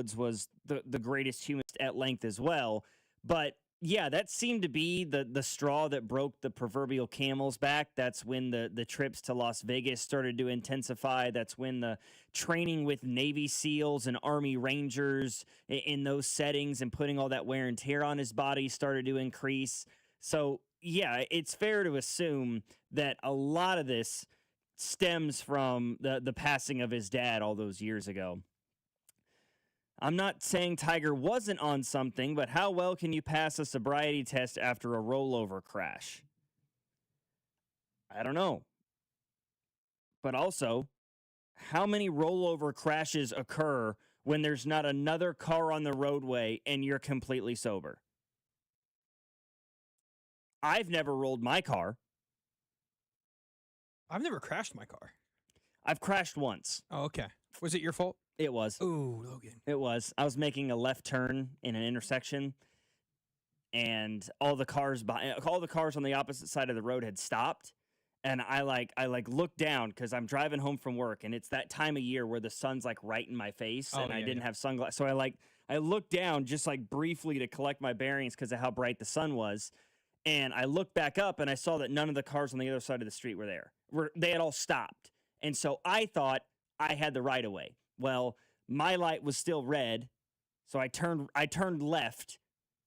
Woods was the greatest humanist at length as well. But yeah, that seemed to be the straw that broke the proverbial camel's back. That's when the trips to Las Vegas started to intensify. That's when the training with Navy SEALs and Army Rangers in those settings and putting all that wear and tear on his body started to increase. So yeah, it's fair to assume that a lot of this stems from the passing of his dad all those years ago. I'm not saying Tiger wasn't on something, but how well can you pass a sobriety test after a rollover crash? I don't know. But also, how many rollover crashes occur when there's not another car on the roadway and you're completely sober? I've never rolled my car. I've never crashed my car. I've crashed once. Oh, okay. Was it your fault? It was. Ooh, Logan. It was. I was making a left turn in an intersection, and all the cars on the opposite side of the road had stopped. And I looked down because I'm driving home from work, and it's that time of year where the sun's like right in my face, and I didn't have sunglasses. So I looked down just like briefly to collect my bearings because of how bright the sun was. And I looked back up, and I saw that none of the cars on the other side of the street were there. They had all stopped. And so I thought I had the right of way. Well, my light was still red, so I turned left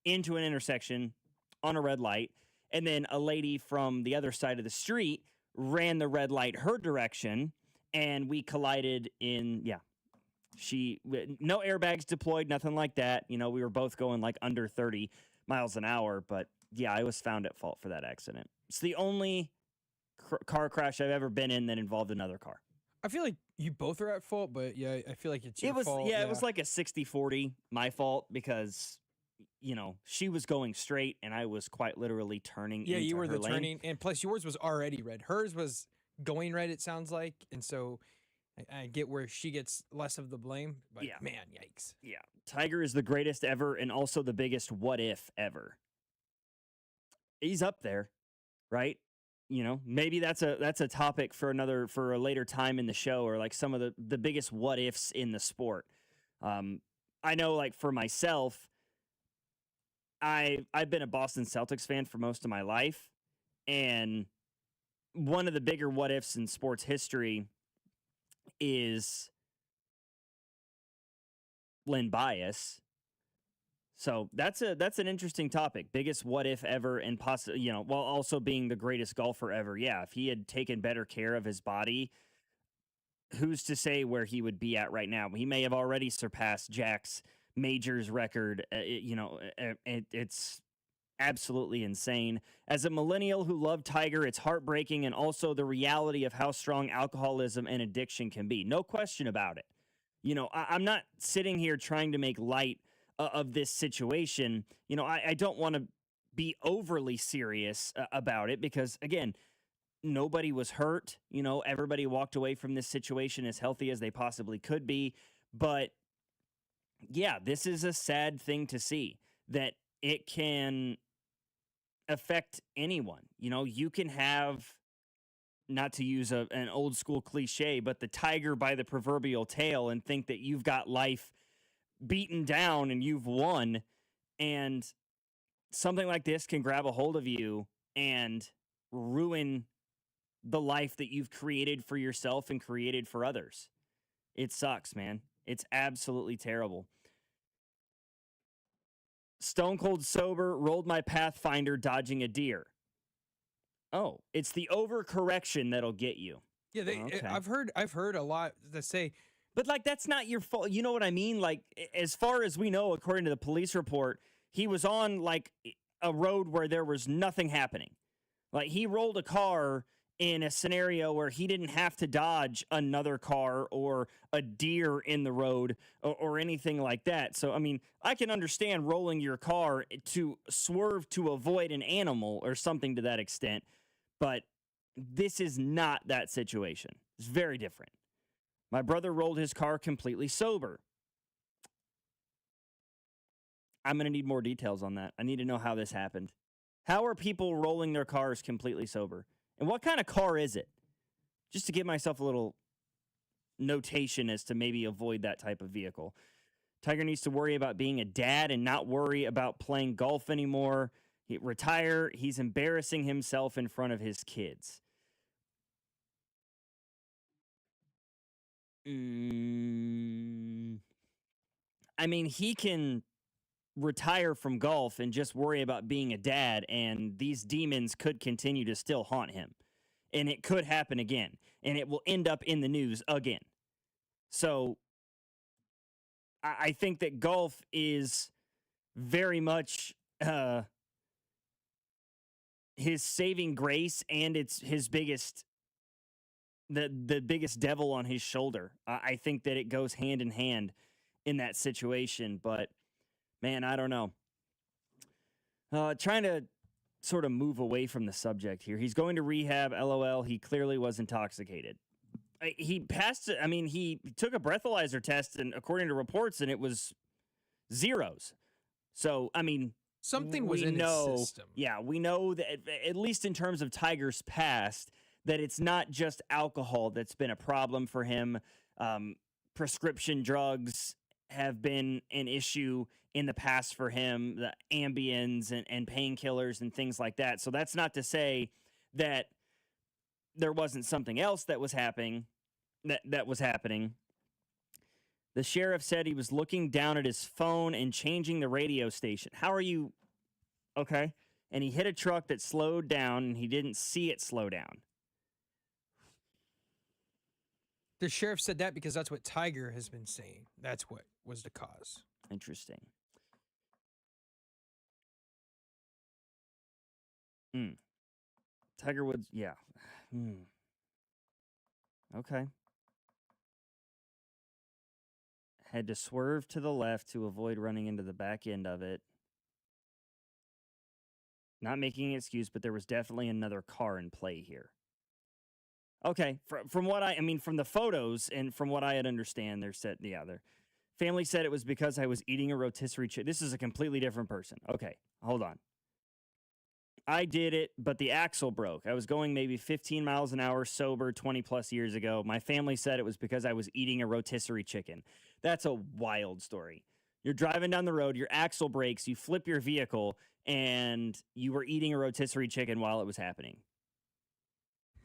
into an intersection on a red light, and then a lady from the other side of the street ran the red light her direction, and we collided in, no airbags deployed, nothing like that. You know, we were both going like under 30 miles an hour, but yeah, I was found at fault for that accident. It's the only car crash I've ever been in that involved another car. I feel like you both are at fault, but yeah, I feel like it's your fault. Yeah, it was like a 60-40 my fault because, you know, she was going straight and I was quite literally turning into you were her the lane. turning, and plus yours was already red. Hers was going red, it sounds like, and so I get where she gets less of the blame, but yeah. Man, yikes. Yeah, Tiger is the greatest ever and also the biggest what if ever. He's up there, right? You know, maybe that's a topic for a later time in the show, or like some of the biggest what ifs in the sport. I know, like for myself, I've been a Boston Celtics fan for most of my life, and one of the bigger what ifs in sports history is Len Bias. So that's an interesting topic. Biggest what if ever, and possibly, you know, while also being the greatest golfer ever. Yeah, if he had taken better care of his body, who's to say where he would be at right now? He may have already surpassed Jack's majors record. It's absolutely insane. As a millennial who loved Tiger, it's heartbreaking, and also the reality of how strong alcoholism and addiction can be. No question about it. You know, I'm not sitting here trying to make light of this situation. You know, I don't want to be overly serious about it because, again, nobody was hurt. You know, everybody walked away from this situation as healthy as they possibly could be. But yeah, this is a sad thing to see, that it can affect anyone. You know, you can have, not to use an old school cliche, but the tiger by the proverbial tail and think that you've got life beaten down and you've won, and something like this can grab a hold of you and ruin the life that you've created for yourself and created for others. It sucks, man. It's absolutely terrible. Stone cold sober, rolled my Pathfinder dodging a deer. Oh, it's the overcorrection that'll get you. Yeah, Okay. I've heard a lot that say, but like, that's not your fault. You know what I mean? Like, as far as we know, according to the police report, he was on like a road where there was nothing happening. Like, he rolled a car in a scenario where he didn't have to dodge another car or a deer in the road or anything like that. So, I mean, I can understand rolling your car to swerve to avoid an animal or something to that extent, but this is not that situation. It's very different. My brother rolled his car completely sober. I'm going to need more details on that. I need to know how this happened. How are people rolling their cars completely sober? And what kind of car is it? Just to give myself a little notation as to maybe avoid that type of vehicle. Tiger needs to worry about being a dad and not worry about playing golf anymore. Retire. He's embarrassing himself in front of his kids. I mean, he can retire from golf and just worry about being a dad, and these demons could continue to still haunt him. And it could happen again, and it will end up in the news again. So I think that golf is very much his saving grace, and it's his biggest the biggest devil on his shoulder. I think that it goes hand in hand in that situation, but man, I don't know. Trying to sort of move away from the subject here. He's going to rehab, LOL. He clearly was intoxicated. He passed it. I mean, he took a breathalyzer test, and according to reports, and it was zeros. So, I mean, something was in his system. Yeah, we know that, at least in terms of Tiger's past, that it's not just alcohol that's been a problem for him. Prescription drugs have been an issue in the past for him, the Ambiens and painkillers and things like that. So that's not to say that there wasn't something else that was happening. That was happening. The sheriff said he was looking down at his phone and changing the radio station. How are you? Okay. And he hit a truck that slowed down, and he didn't see it slow down. The sheriff said that because that's what Tiger has been saying. That's what was the cause. Interesting. Tiger Woods, yeah. Okay. Had to swerve to the left to avoid running into the back end of it. Not making an excuse, but there was definitely another car in play here. Okay, from what I mean, from the photos and from what I had understand, their family said it was because I was eating a rotisserie chicken. This is a completely different person. Okay, hold on. I did it, but the axle broke. I was going maybe 15 miles an hour sober 20 plus years ago. My family said it was because I was eating a rotisserie chicken. That's a wild story. You're driving down the road, your axle breaks, you flip your vehicle, and you were eating a rotisserie chicken while it was happening.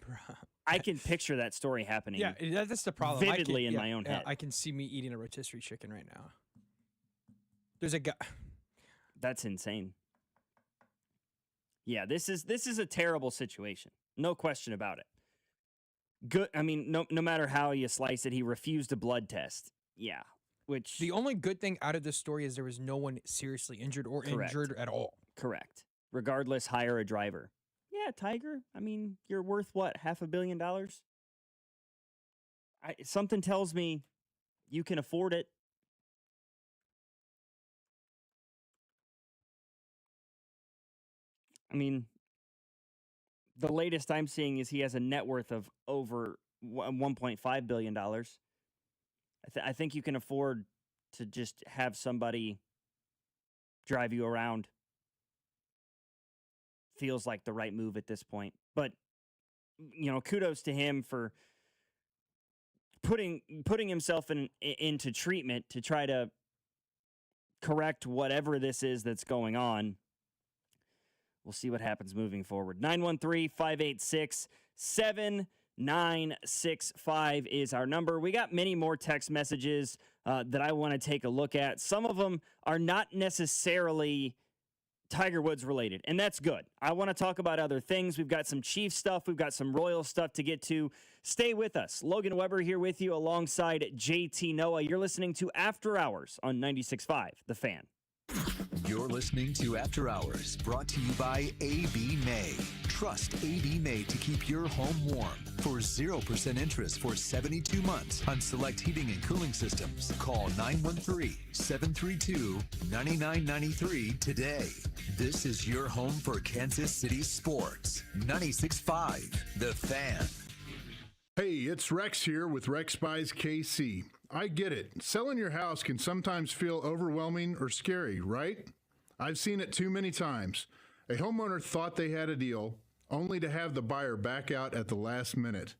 Bruh. I can picture that story happening. Yeah, that's the problem. Vividly in my own head. I can see me eating a rotisserie chicken right now. There's a guy. That's insane. Yeah, this is a terrible situation. No question about it. Good. I mean, no matter how you slice it, he refused a blood test. Yeah, which the only good thing out of this story is there was no one seriously injured or injured at all. Correct. Regardless, hire a driver. Yeah, Tiger. I mean, you're worth what? $500 million? Something tells me you can afford it. I mean, the latest I'm seeing is he has a net worth of over $1.5 billion. I think you can afford to just have somebody drive you around. Feels like the right move at this point. But, kudos to him for putting himself into treatment to try to correct whatever this is that's going on. We'll see what happens moving forward. 913-586-7965 is our number. We got many more text messages that I want to take a look at. Some of them are not necessarily Tiger Woods related, and that's good. I want to talk about other things. We've got some Chiefs stuff. We've got some Royal stuff to get to. Stay with us. Logan Weber here with you alongside JT Noah. You're listening to After Hours on 96.5 The Fan. You're listening to After Hours, brought to you by AB May. Trust AB May to keep your home warm. For 0% interest for 72 months on select heating and cooling systems. Call 913-732-9993 today. This is your home for Kansas City sports. 96.5 The Fan. Hey, it's Rex here with Rex Buys KC. I get it. Selling your house can sometimes feel overwhelming or scary, right? I've seen it too many times. A homeowner thought they had a deal, only to have the buyer back out at the last minute.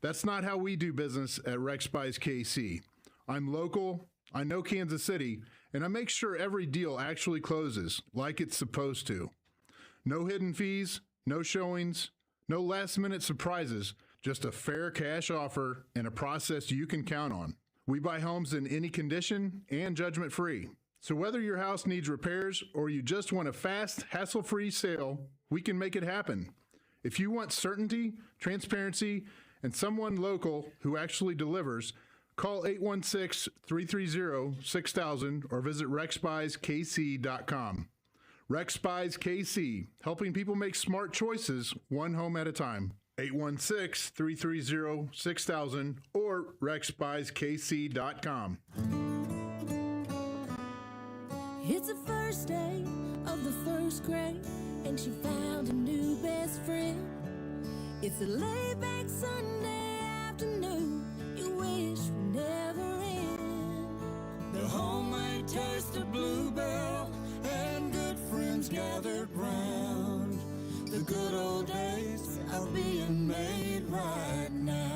That's not how we do business at Rex Buys KC. I'm local, I know Kansas City, and I make sure every deal actually closes like it's supposed to. No hidden fees, no showings, no last-minute surprises, just a fair cash offer and a process you can count on. We buy homes in any condition and judgment-free. So whether your house needs repairs or you just want a fast, hassle-free sale, we can make it happen. If you want certainty, transparency, and someone local who actually delivers, call 816-330-6000 or visit rexbuyskc.com. Rex Buys KC, helping people make smart choices one home at a time. 816-330-6000 or rexbuyskc.com. It's the first day of the first grade, and she found a new best friend. It's a laid-back Sunday afternoon you wish would never end. The homemade taste of Bluebell and good friends gathered round. The good old days are being made right now.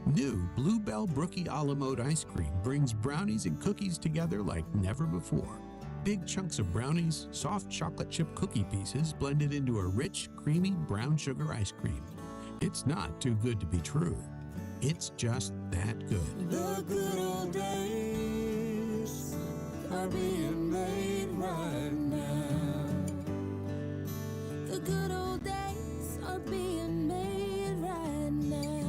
New Bluebell Brookie a la mode ice cream brings brownies and cookies together like never before. Big chunks of brownies, soft chocolate chip cookie pieces blended into a rich, creamy brown sugar ice cream. It's not too good to be true. It's just that good. The good old days are being made right now. The good old days are being made right now.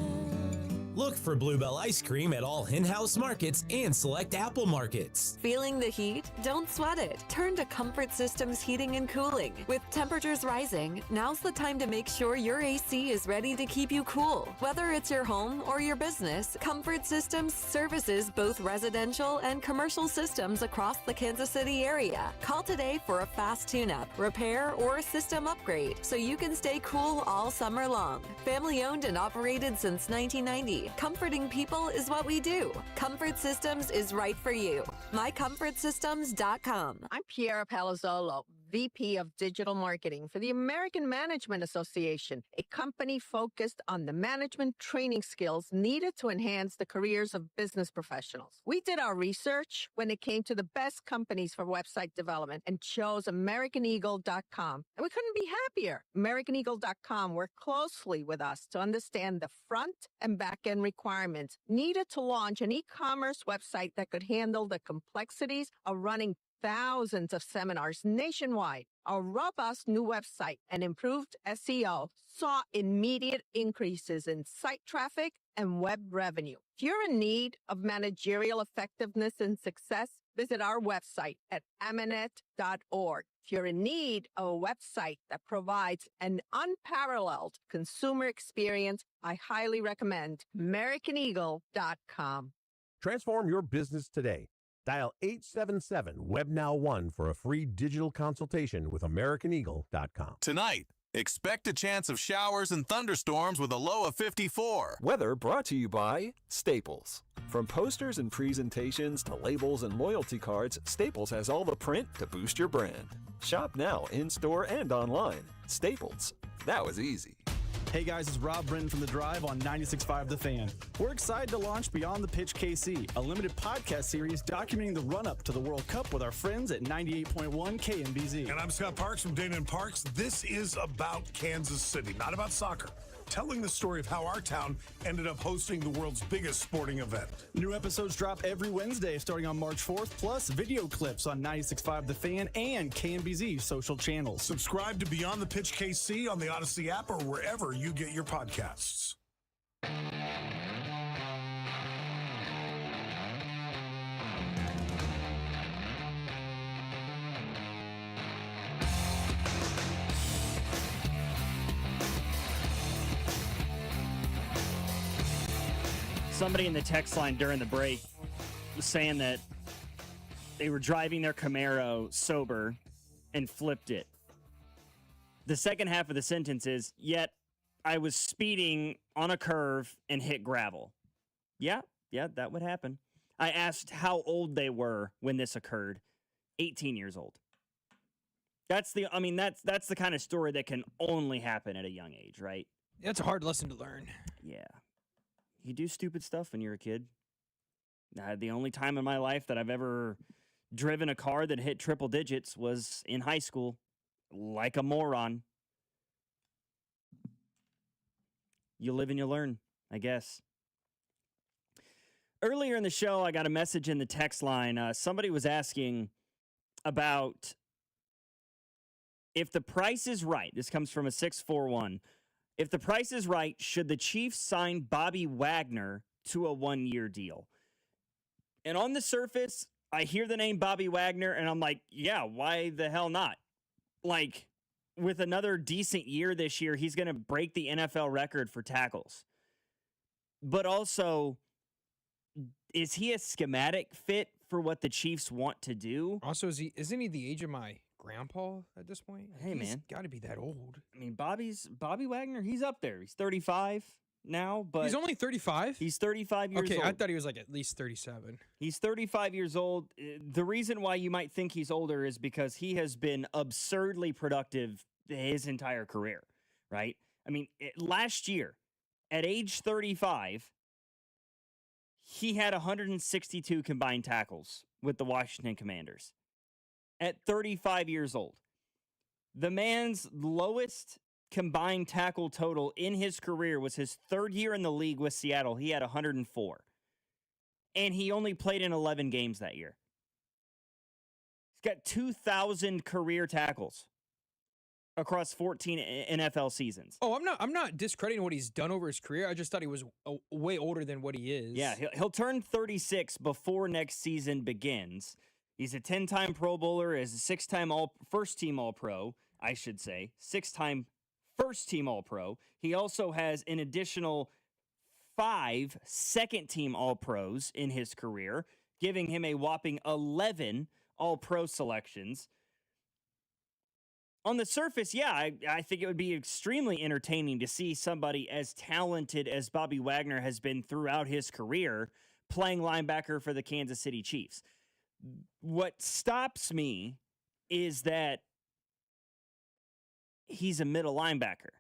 Look for Bluebell ice cream at all in-house markets and select Apple markets. Feeling the heat? Don't sweat it. Turn to Comfort Systems Heating and Cooling. With temperatures rising, now's the time to make sure your AC is ready to keep you cool. Whether it's your home or your business, Comfort Systems services both residential and commercial systems across the Kansas City area. Call today for a fast tune-up, repair, or system upgrade so you can stay cool all summer long. Family owned and operated since 1990. Comforting people is what we do. Comfort Systems is right for you. MyComfortSystems.com. I'm Piera Palazzolo, VP of Digital Marketing for the American Management Association, a company focused on the management training skills needed to enhance the careers of business professionals. We did our research when it came to the best companies for website development and chose AmericanEagle.com. And we couldn't be happier. AmericanEagle.com worked closely with us to understand the front and back end requirements needed to launch an e-commerce website that could handle the complexities of running thousands of seminars nationwide. Our robust new website and improved SEO saw immediate increases in site traffic and web revenue. If you're in need of managerial effectiveness and success, visit our website at amanet.org. If you're in need of a website that provides an unparalleled consumer experience, I highly recommend AmericanEagle.com. Transform your business today. Dial 877-WebNow1 for a free digital consultation with AmericanEagle.com. Tonight, expect a chance of showers and thunderstorms with a low of 54. Weather brought to you by Staples. From posters and presentations to labels and loyalty cards, Staples has all the print to boost your brand. Shop now in-store and online. Staples. That was easy. Hey guys, it's Rob Brennan from The Drive on 96.5 The Fan. We're excited to launch Beyond the Pitch KC, a limited podcast series documenting the run-up to the World Cup with our friends at 98.1 KMBZ. And I'm Scott Parks from Dana and Parks. This is about Kansas City, not about soccer. Telling the story of how our town ended up hosting the world's biggest sporting event. New episodes drop every Wednesday starting on March 4th, plus video clips on 96.5 The Fan and KMBZ social channels. Subscribe to Beyond the Pitch KC on the Odyssey app or wherever you get your podcasts. Somebody in the text line during the break was saying that they were driving their Camaro sober and flipped it. The second half of the sentence is, yet I was speeding on a curve and hit gravel. Yeah, that would happen. I asked how old they were when this occurred. 18 years old. That's the kind of story that can only happen at a young age, right? That's a hard lesson to learn. Yeah. You do stupid stuff when you're a kid. The only time in my life that I've ever driven a car that hit triple digits was in high school, like a moron. You live and you learn, I guess. Earlier in the show, I got a message in the text line. Somebody was asking about if the price is right. This comes from a 641. If the price is right, should the Chiefs sign Bobby Wagner to a one-year deal? And on the surface, I hear the name Bobby Wagner, and I'm like, yeah, why the hell not? Like, with another decent year this year, he's going to break the NFL record for tackles. But also, is he a schematic fit for what the Chiefs want to do? Also, isn't he the age of my grandpa at this point? Hey, man. Got to be that old. I mean, Bobby Wagner, he's up there. He's 35 now, but he's only 35? He's 35 years old. Okay, I thought he was like at least 37. He's 35 years old. The reason why you might think he's older is because he has been absurdly productive his entire career, right? I mean, last year, at age 35, he had 162 combined tackles with the Washington Commanders at 35 years old. The man's lowest combined tackle total in his career was his third year in the league with Seattle. He had 104. And he only played in 11 games that year. He's got 2,000 career tackles across 14 NFL seasons. Oh, I'm not discrediting what he's done over his career. I just thought he was way older than what he is. Yeah, he'll turn 36 before next season begins. He's a 10-time Pro Bowler, is a 6-time first-team All-Pro, I should say. 6-time first-team All-Pro. He also has an additional 5 second-team All-Pros in his career, giving him a whopping 11 All-Pro selections. On the surface, yeah, I think it would be extremely entertaining to see somebody as talented as Bobby Wagner has been throughout his career playing linebacker for the Kansas City Chiefs. What stops me is that he's a middle linebacker,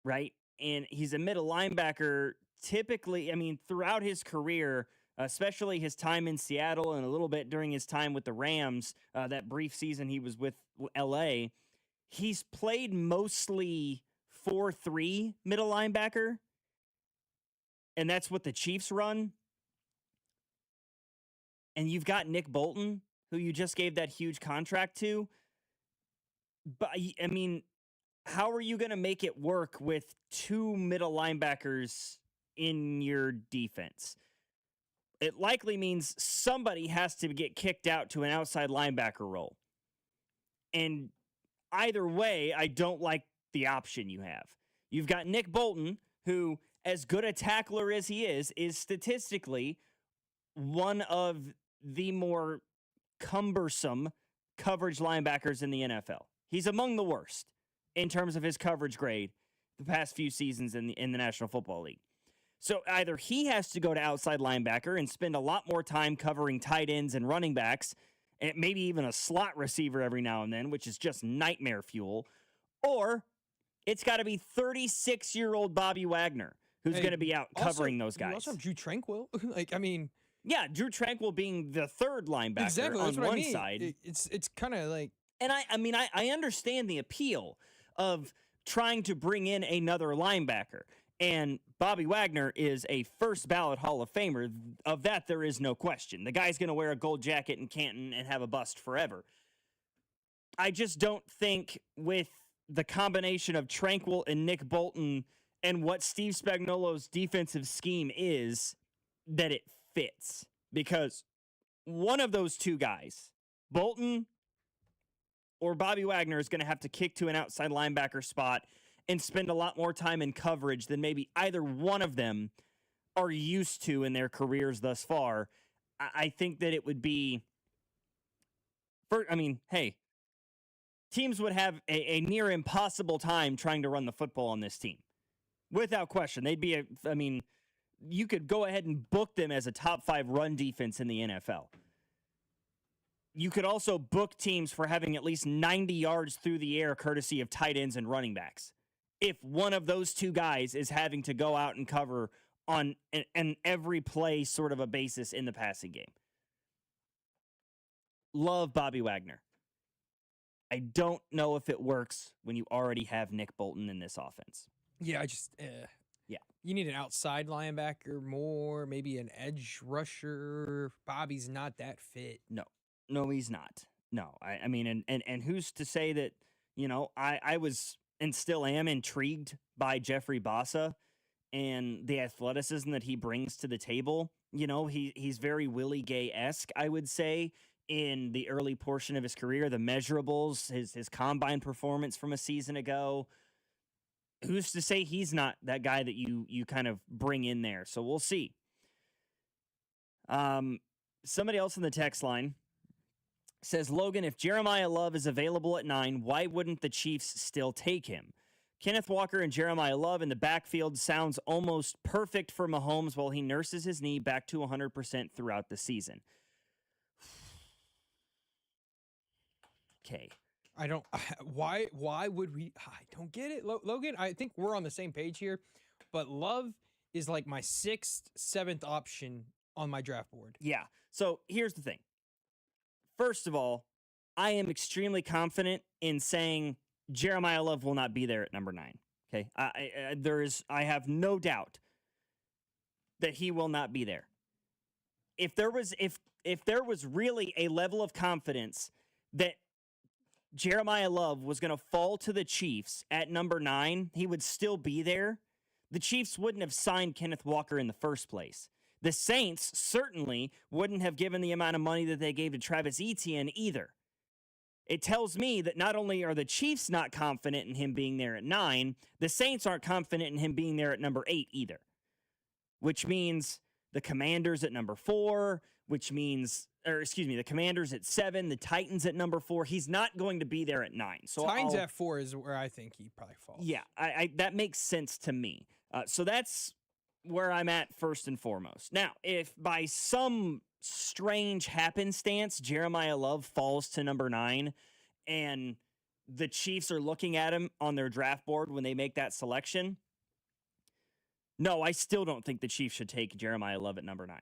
right? And he's a middle linebacker typically, I mean, throughout his career, especially his time in Seattle and a little bit during his time with the Rams, that brief season he was with LA, he's played mostly 4-3 middle linebacker, and that's what the Chiefs run. And you've got Nick Bolton, who you just gave that huge contract to. But, I mean, how are you going to make it work with 2 middle linebackers in your defense? It likely means somebody has to get kicked out to an outside linebacker role. And either way, I don't like the option you have. You've got Nick Bolton, who, as good a tackler as he is statistically one of the more cumbersome coverage linebackers in the NFL. He's among the worst in terms of his coverage grade the past few seasons in the National Football League. So either he has to go to outside linebacker and spend a lot more time covering tight ends and running backs, and maybe even a slot receiver every now and then, which is just nightmare fuel, or it's got to be 36-year-old Bobby Wagner who's going to be out covering those guys. You also have Drew Tranquill. Yeah, Drew Tranquill being the third linebacker on one side. It's kind of like... And I understand the appeal of trying to bring in another linebacker. And Bobby Wagner is a first ballot Hall of Famer. Of that, there is no question. The guy's going to wear a gold jacket in Canton and have a bust forever. I just don't think with the combination of Tranquill and Nick Bolton and what Steve Spagnuolo's defensive scheme is, that it fits. Because one of those two guys, Bolton or Bobby Wagner, is going to have to kick to an outside linebacker spot and spend a lot more time in coverage than maybe either one of them are used to in their careers thus far. I think that it would be... hey, teams would have a near impossible time trying to run the football on this team. Without question. They'd be you could go ahead and book them as a top 5 run defense in the NFL. You could also book teams for having at least 90 yards through the air courtesy of tight ends and running backs. If one of those two guys is having to go out and cover on an every play sort of a basis in the passing game. Love Bobby Wagner. I don't know if it works when you already have Nick Bolton in this offense. Yeah, I just Yeah. You need an outside linebacker more, maybe an edge rusher. Bobby's not that fit. No, he's not. No, I mean, and who's to say that, I was and still am intrigued by Jeffrey Bassa and the athleticism that he brings to the table. He's very Willie Gay-esque, I would say, in the early portion of his career, the measurables, his combine performance from a season ago. Who's to say he's not that guy that you kind of bring in there? So we'll see. Somebody else in the text line says, Logan, if Jeremiah Love is available at 9, why wouldn't the Chiefs still take him? Kenneth Walker and Jeremiah Love in the backfield sounds almost perfect for Mahomes while he nurses his knee back to 100% throughout the season. Okay. I don't. Why would we? I don't get it, Logan. I think we're on the same page here, but Love is like my 6th, 7th option on my draft board. Yeah. So here's the thing. First of all, I am extremely confident in saying Jeremiah Love will not be there at number 9. Okay. I have no doubt that he will not be there. If there was really a level of confidence that Jeremiah Love was going to fall to the Chiefs at number 9, he would still be there. The Chiefs wouldn't have signed Kenneth Walker in the first place. The Saints certainly wouldn't have given the amount of money that they gave to Travis Etienne either. It tells me that not only are the Chiefs not confident in him being there at 9, the Saints aren't confident in him being there at number 8 either. Which means the Commanders at number 4, the Commanders at 7, the Titans at number 4. He's not going to be there at 9. So Titans at 4 is where I think he probably falls. Yeah, that makes sense to me. So that's where I'm at first and foremost. Now, if by some strange happenstance Jeremiah Love falls to number 9 and the Chiefs are looking at him on their draft board when they make that selection, no, I still don't think the Chiefs should take Jeremiah Love at number 9.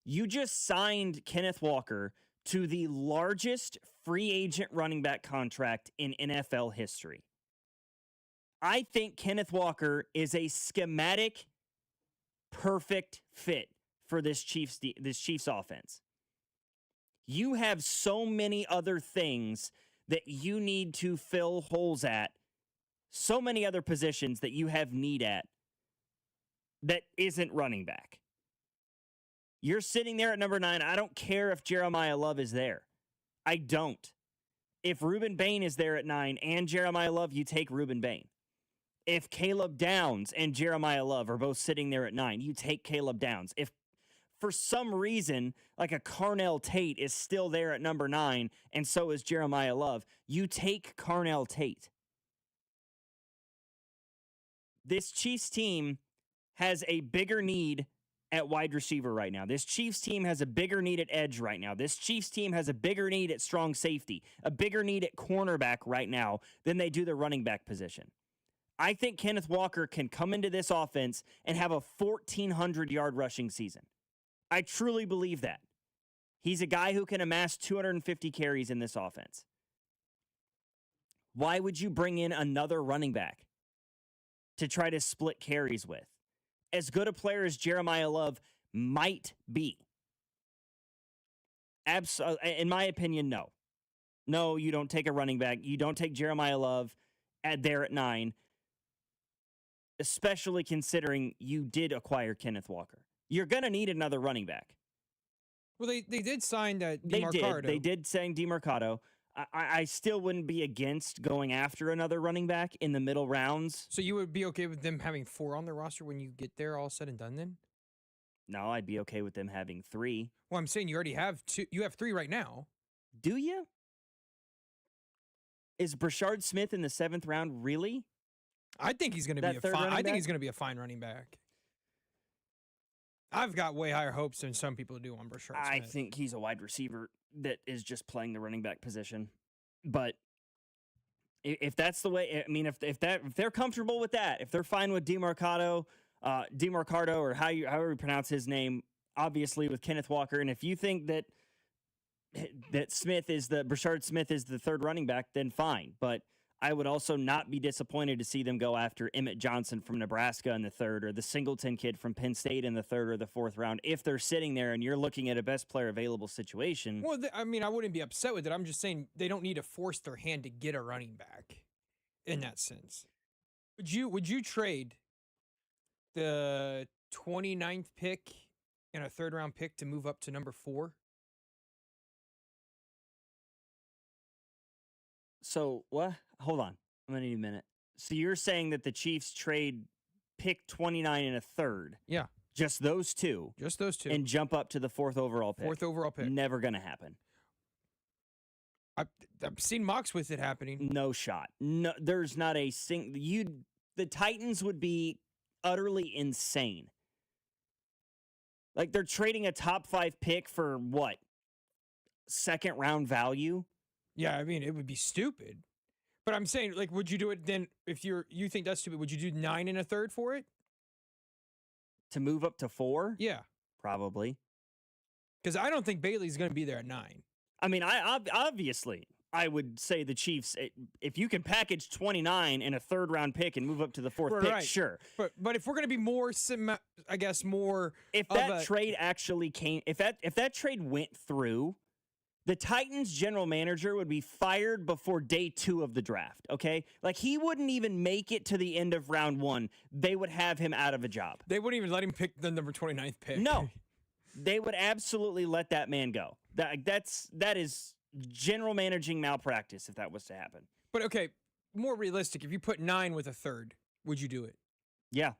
You just signed Kenneth Walker to the largest free agent running back contract in NFL history. I think Kenneth Walker is a schematic, perfect fit for this Chiefs offense. You have so many other things that you need to fill holes at, so many other positions that you have need at that isn't running back. You're sitting there at number 9. I don't care if Jeremiah Love is there. I don't. If Reuben Bain is there at 9 and Jeremiah Love, you take Reuben Bain. If Caleb Downs and Jeremiah Love are both sitting there at 9, you take Caleb Downs. If for some reason, like a Carnell Tate is still there at number 9, and so is Jeremiah Love, you take Carnell Tate. This Chiefs team has a bigger need at wide receiver right now. This Chiefs team has a bigger need at edge right now. This Chiefs team has a bigger need at strong safety, a bigger need at cornerback right now than they do the running back position. I think Kenneth Walker can come into this offense and have a 1,400-yard rushing season. I truly believe that. He's a guy who can amass 250 carries in this offense. Why would you bring in another running back to try to split carries with? As good a player as Jeremiah Love might be. In my opinion, no. No, you don't take a running back. You don't take Jeremiah Love there at 9, especially considering you did acquire Kenneth Walker. You're going to need another running back. Well, they did sign that DeMarcado. They did sign DeMarcado. I still wouldn't be against going after another running back in the middle rounds. So you would be okay with them having 4 on their roster when you get there all said and done then? No, I'd be okay with them having 3. Well, I'm saying you already have 2. You have 3 right now. Do you? Is Brashard Smith in the 7th round really? I think he's going to be a fine. I think he's going to be a fine running back. I've got way higher hopes than some people do on Brashard Smith. I think he's a wide receiver that is just playing the running back position. But if that's the way, I mean, if they're comfortable with that, if they're fine with DeMarcado, DeMarcado, or however you pronounce his name, obviously with Kenneth Walker. And if you think that Brashard Smith is the third running back, then fine. But I would also not be disappointed to see them go after Emmett Johnson from Nebraska in the third, or the Singleton kid from Penn State in the third or the fourth round, if they're sitting there and you're looking at a best player available situation. Well, I mean, I wouldn't be upset with it. I'm just saying they don't need to force their hand to get a running back in that sense. Would you trade the 29th pick and a third round pick to move up to number 4? So what? Hold on. I'm going to need a minute. So you're saying that the Chiefs trade pick 29 and a third? Yeah. Just those two? Just those two. And jump up to the fourth overall pick? Fourth overall pick. Never going to happen. I've seen mocks with it happening. No shot. No, there's not a the Titans would be utterly insane. Like, they're trading a top 5 pick for what? Second round value? Yeah, I mean, it would be stupid. But I'm saying, like, would you do it then if you think that's stupid? Would you do 9 and a third for it? To move up to 4? Yeah. Probably. Because I don't think Bailey's going to be there at 9. I mean, obviously, I would say the Chiefs, if you can package 29 and a third round pick and move up to the fourth pick, sure. But if we're going to be more, I guess, more. If that trade actually came, if that trade went through, the Titans general manager would be fired before day 2 of the draft, okay? Like, he wouldn't even make it to the end of round 1. They would have him out of a job. They wouldn't even let him pick the number 29th pick. No. They would absolutely let that man go. That is general managing malpractice if that was to happen. But, okay, more realistic, if you put 9 with a third, would you do it? Yeah.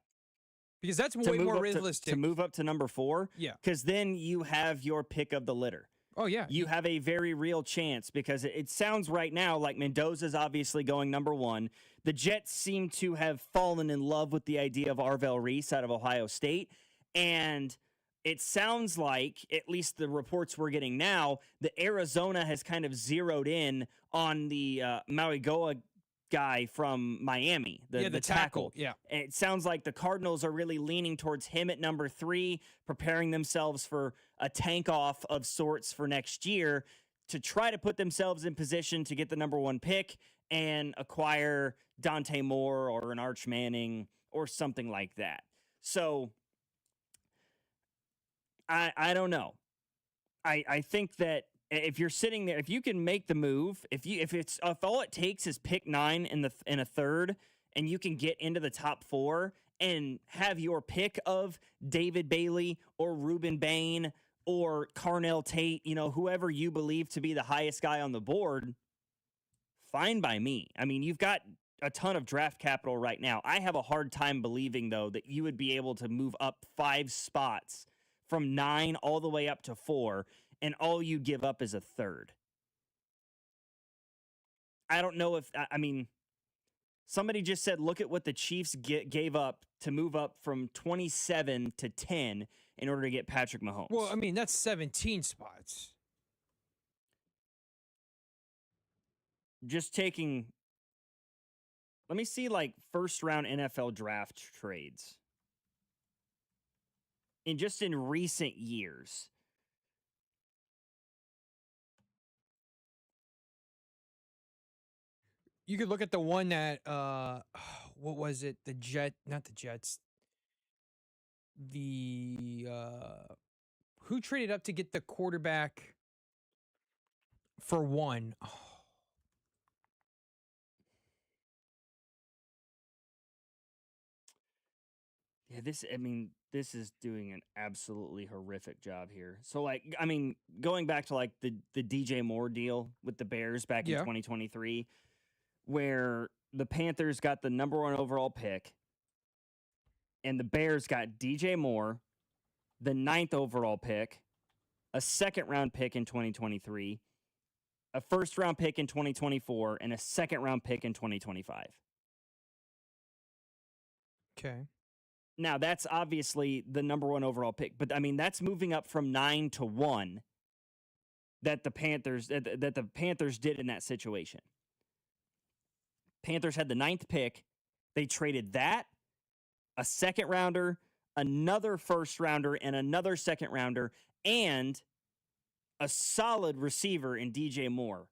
Because that's way more realistic. To move up to number 4? Yeah. Because then you have your pick of the litter. Oh, yeah. You have a very real chance, because it sounds right now like Mendoza's obviously going number 1. The Jets seem to have fallen in love with the idea of Arvell Reese out of Ohio State. And it sounds like, at least the reports we're getting now, that Arizona has kind of zeroed in on the Maui Goa guy from Miami, the tackle. Yeah. And it sounds like the Cardinals are really leaning towards him at number 3, preparing themselves for a tank off of sorts for next year to try to put themselves in position to get the number 1 pick and acquire Dante Moore or an Arch Manning or something like that. So I don't know. I think that if you're sitting there, if you can make the move, if all it takes is pick 9 in a third, and you can get into the top 4 and have your pick of David Bailey or Reuben Bain or Carnell Tate, whoever you believe to be the highest guy on the board, fine by me. I mean, you've got a ton of draft capital right now. I have a hard time believing, though, that you would be able to move up 5 spots from 9 all the way up to 4, and all you give up is a third. I don't know if, I mean, somebody just said, look at what the Chiefs gave up to move up from 27 to 10 in order to get Patrick Mahomes. Well, I mean, that's 17 spots. Just taking, let me see, like, first round NFL draft trades. In recent years. You could look at the one that, what was it? Not the Jets. Who traded up to get the quarterback for 1? Oh. Yeah, this is doing an absolutely horrific job here. So, like, I mean, going back to, like, the DJ Moore deal with the Bears back in 2023, where the Panthers got the number 1 overall pick, and the Bears got DJ Moore, the 9th overall pick, a second-round pick in 2023, a first-round pick in 2024, and a second-round pick in 2025. Okay. Now, that's obviously the number 1 overall pick, but I mean, that's moving up from 9 to 1 that the Panthers did in that situation. Panthers had the 9th pick. They traded that a second rounder, another first rounder, and another second rounder, and a solid receiver in DJ Moore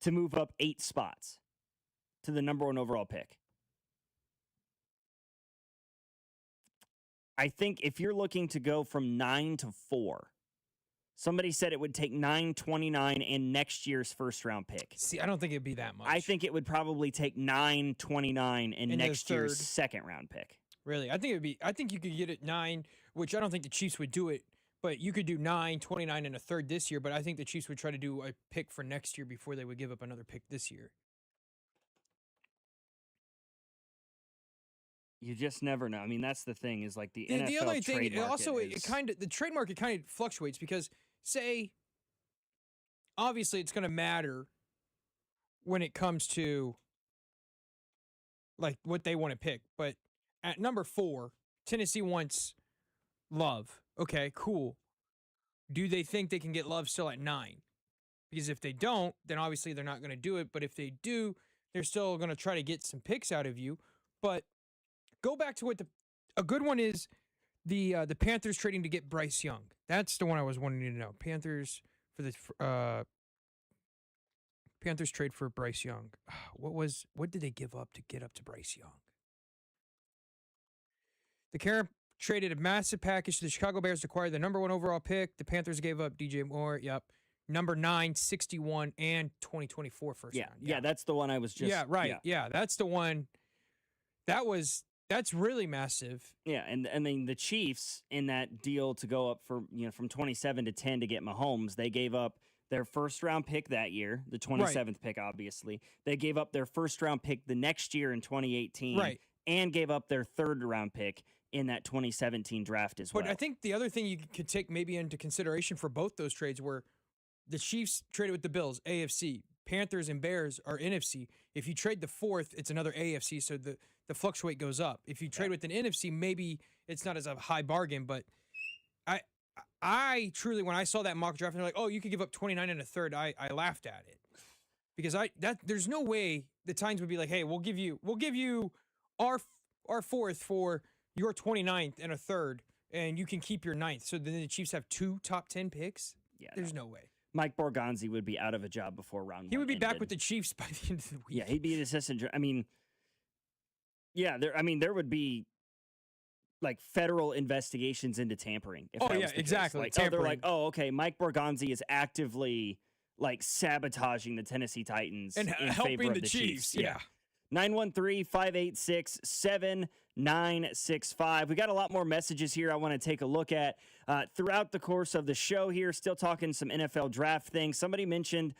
to move up 8 spots to the number 1 overall pick. I think if you're looking to go from 9 to 4, somebody said it would take 9.29 and next year's first round pick. See, I don't think it'd be that much. I think it would probably take 9.29 and next year's second round pick. Really? I think you could get it 9, which I don't think the Chiefs would do it, but you could do 9, 29, and a third this year, but I think the Chiefs would try to do a pick for next year before they would give up another pick this year. You just never know. I mean, that's the thing is like the NFL The other thing, trade market also, is, the trade market kind of fluctuates because, say, obviously it's going to matter when it comes to like what they want to pick. But at number 4, Tennessee wants Love. Okay, cool. Do they think they can get Love still at 9? Because if they don't, then obviously they're not going to do it. But if they do, they're still going to try to get some picks out of you. But go back to what a good one is the Panthers trading to get Bryce Young. That's the one I was wanting to know. Panthers for the Panthers trade for Bryce Young. What did they give up to get up to Bryce Young? The Carolina traded a massive package to the Chicago Bears to acquire the number 1 overall pick. The Panthers gave up DJ Moore. Yep. Number 9, 61, and 2024 first round. Yeah, that's the one I was just. Yeah, right. Yeah, that's the one. That's really massive. Yeah, and I mean the Chiefs in that deal to go up for from 27 to 10 to get Mahomes, they gave up their first round pick that year, the 27th pick, obviously. They gave up their first round pick the next year in 2018, right, and gave up their third round pick in that 2017 draft as well. But I think the other thing you could take maybe into consideration for both those trades were the Chiefs traded with the Bills, AFC. Panthers and Bears are NFC. If you trade the 4th, it's another AFC, so the fluctuate goes up. If you trade with an NFC, maybe it's not as a high bargain, but I truly, when I saw that mock draft, and they're like, oh, you could give up 29 and a third, I laughed at it. Because there's no way the Titans would be like, hey, we'll give you our 4th for your 29th and a third, and you can keep your 9th. So then the Chiefs have 2 top 10 picks? Yeah, there's no way. Mike Borgonzi would be out of a job before round 1. He would be back ended. with the Chiefs by the end of the week. Yeah, he'd be an assistant. I mean, there would be like federal investigations into tampering. If that was the exactly. Case. Like, they're like, oh, okay, Mike Borgonzi is actively like sabotaging the Tennessee Titans and in helping favor of the Chiefs. Yeah. 913-586-7965. We got a lot more messages here I want to take a look at throughout the course of the show here. Still talking some NFL draft things. Somebody mentioned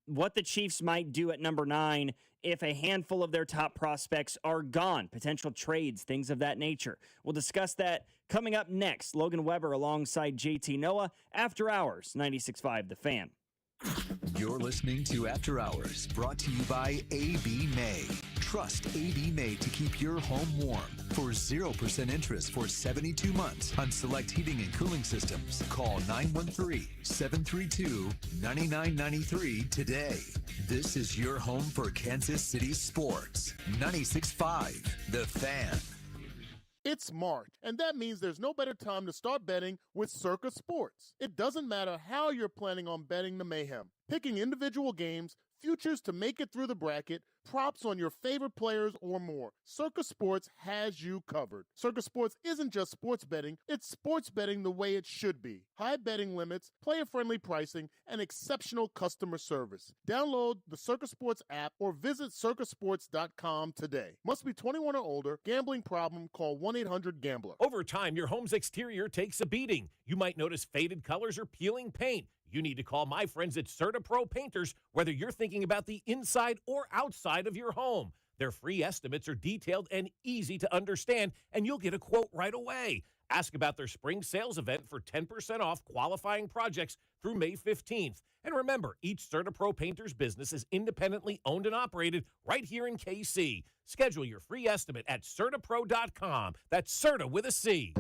what the Chiefs might do at number 9 if a handful of their top prospects are gone, potential trades, things of that nature. We'll discuss that coming up next. Logan Weber alongside JT Noah, After Hours, 96.5 The Fan. You're listening to After Hours, brought to you by AB May. Trust AB May to keep your home warm. For 0% interest for 72 months on select heating and cooling systems, call 913-732-9993 today. This is your home for Kansas City sports. 96.5 The Fan. It's March, and that means there's no better time to start betting with Circa Sports. It doesn't matter how you're planning on betting the mayhem. Picking individual games, futures to make it through the bracket, props on your favorite players, or more. Circa Sports has you covered. Circa Sports isn't just sports betting, it's sports betting the way it should be. High betting limits, player-friendly pricing, and exceptional customer service. Download the Circa Sports app or visit circasports.com today. Must be 21 or older. Gambling problem? Call 1-800-GAMBLER. Over time, your home's exterior takes a beating. You might notice faded colors or peeling paint. You need to call my friends at CertaPro Painters, whether you're thinking about the inside or outside of your home. Their free estimates are detailed and easy to understand, and you'll get a quote right away. Ask about their spring sales event for 10% off qualifying projects through May 15th. And remember, each CertaPro painter's business is independently owned and operated right here in KC. Schedule your free estimate at CertaPro.com. That's Certa with a C.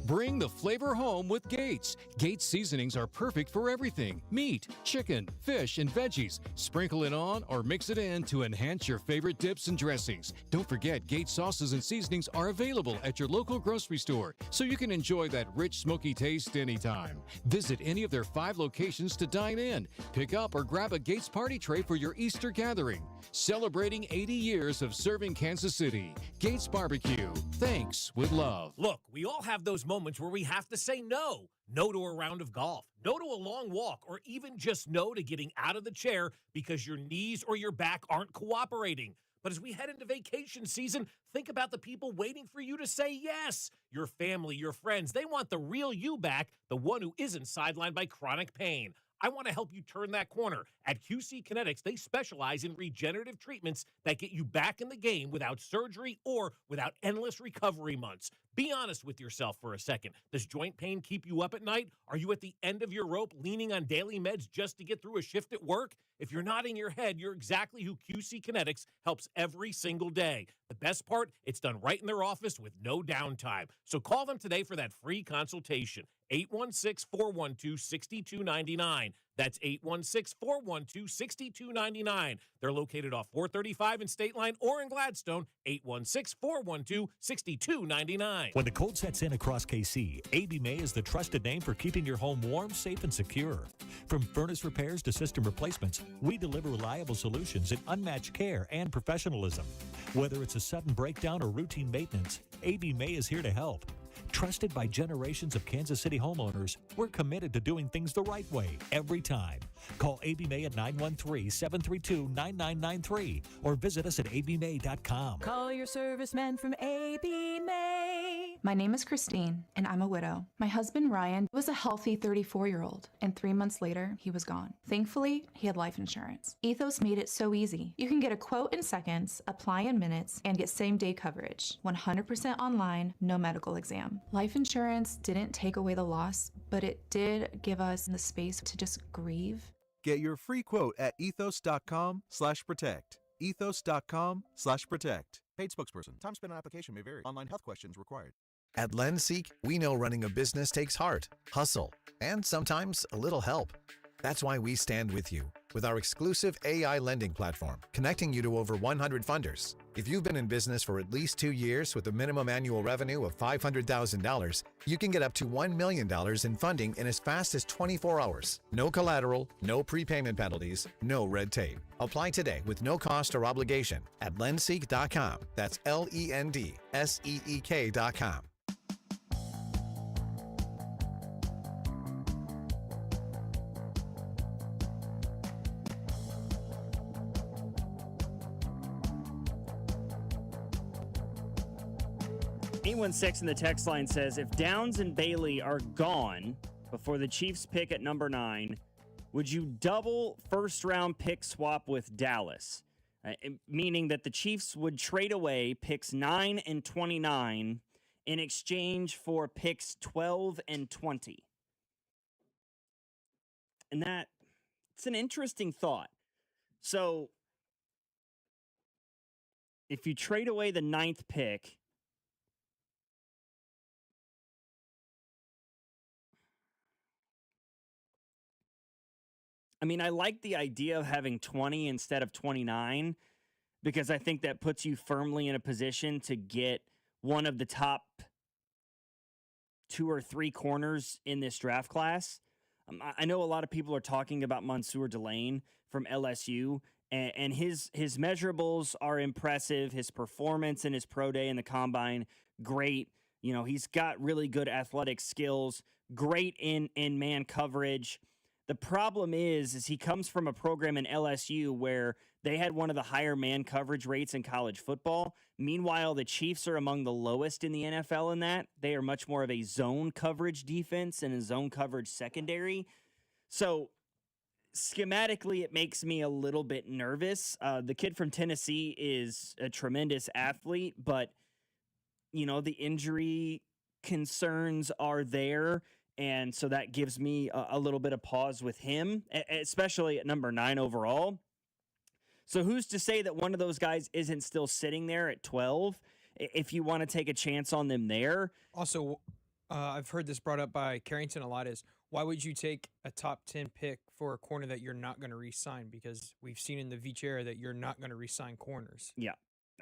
Bring the flavor home with Gates. Gates seasonings are perfect for everything: meat, chicken, fish, and veggies. Sprinkle it on or mix it in to enhance your favorite dips and dressings. Don't forget, Gates sauces and seasonings are available at your local grocery store, so you can enjoy that rich, smoky taste anytime. Visit any of their 5 locations to dine in. Pick up or grab a Gates party tray for your Easter gathering. Celebrating 80 years of serving Kansas City. Gates Barbecue. Thanks with love. Look, we all have those moments where we have to say no. No to a round of golf, no to a long walk, or even just no to getting out of the chair because your knees or your back aren't cooperating. But as we head into vacation season, think about the people waiting for you to say yes. Your family, your friends, they want the real you back, the one who isn't sidelined by chronic pain. I want to help you turn that corner. At QC Kinetics, they specialize in regenerative treatments that get you back in the game without surgery or without endless recovery months. Be honest with yourself for a second. Does joint pain keep you up at night? Are you at the end of your rope leaning on daily meds just to get through a shift at work? If you're nodding your head, you're exactly who QC Kinetics helps every single day. The best part, it's done right in their office with no downtime. So call them today for that free consultation. 816-412-6299. That's 816-412-6299. They're located off 435 in State Line or in Gladstone. 816-412-6299. When the cold sets in across KC, AB May is the trusted name for keeping your home warm, safe, and secure. From furnace repairs to system replacements, we deliver reliable solutions in unmatched care and professionalism. Whether it's a sudden breakdown or routine maintenance, AB May is here to help. Trusted by generations of Kansas City homeowners, we're committed to doing things the right way every time. Call AB May at 913-732-9993 or visit us at abmay.com. Call your serviceman from AB May. My name is Christine, and I'm a widow. My husband, Ryan, was a healthy 34-year-old, and 3 months later, he was gone. Thankfully, he had life insurance. Ethos made it so easy. You can get a quote in seconds, apply in minutes, and get same-day coverage. 100% online, no medical exam. Life insurance didn't take away the loss, but it did give us the space to just grieve. Get your free quote at ethos.com/protect. Ethos.com/protect. Paid spokesperson. Time spent on application may vary. Online health questions required. At LendSeek, we know running a business takes heart, hustle, and sometimes a little help. That's why we stand with you with our exclusive AI lending platform, connecting you to over 100 funders. If you've been in business for at least 2 years with a minimum annual revenue of $500,000, you can get up to $1 million in funding in as fast as 24 hours. No collateral, no prepayment penalties, no red tape. Apply today with no cost or obligation at lendseek.com. That's LENDSEEK.com. In the text line says, if Downs and Bailey are gone before the Chiefs pick at number 9, would you double first-round pick swap with Dallas? Meaning that the Chiefs would trade away picks 9 and 29 in exchange for picks 12 and 20. And it's an interesting thought. So if you trade away the 9th pick, I mean, I like the idea of having 20 instead of 29 because I think that puts you firmly in a position to get one of the top 2 or 3 corners in this draft class. I know a lot of people are talking about Mansour Delane from LSU, and his measurables are impressive. His performance in his pro day in the combine, great. You know, he's got really good athletic skills, great in man coverage. The problem is he comes from a program in LSU where they had one of the higher man coverage rates in college football. Meanwhile, the Chiefs are among the lowest in the NFL in that. They are much more of a zone coverage defense and a zone coverage secondary. So schematically, it makes me a little bit nervous. The kid from Tennessee is a tremendous athlete, but, you know, the injury concerns are there. And so that gives me a little bit of pause with him, especially at number 9 overall. So who's to say that one of those guys isn't still sitting there at 12 if you want to take a chance on them there? Also, I've heard this brought up by Carrington a lot is, why would you take a top 10 pick for a corner that you're not going to re-sign? Because we've seen in the Veach era that you're not going to re-sign corners. Yeah,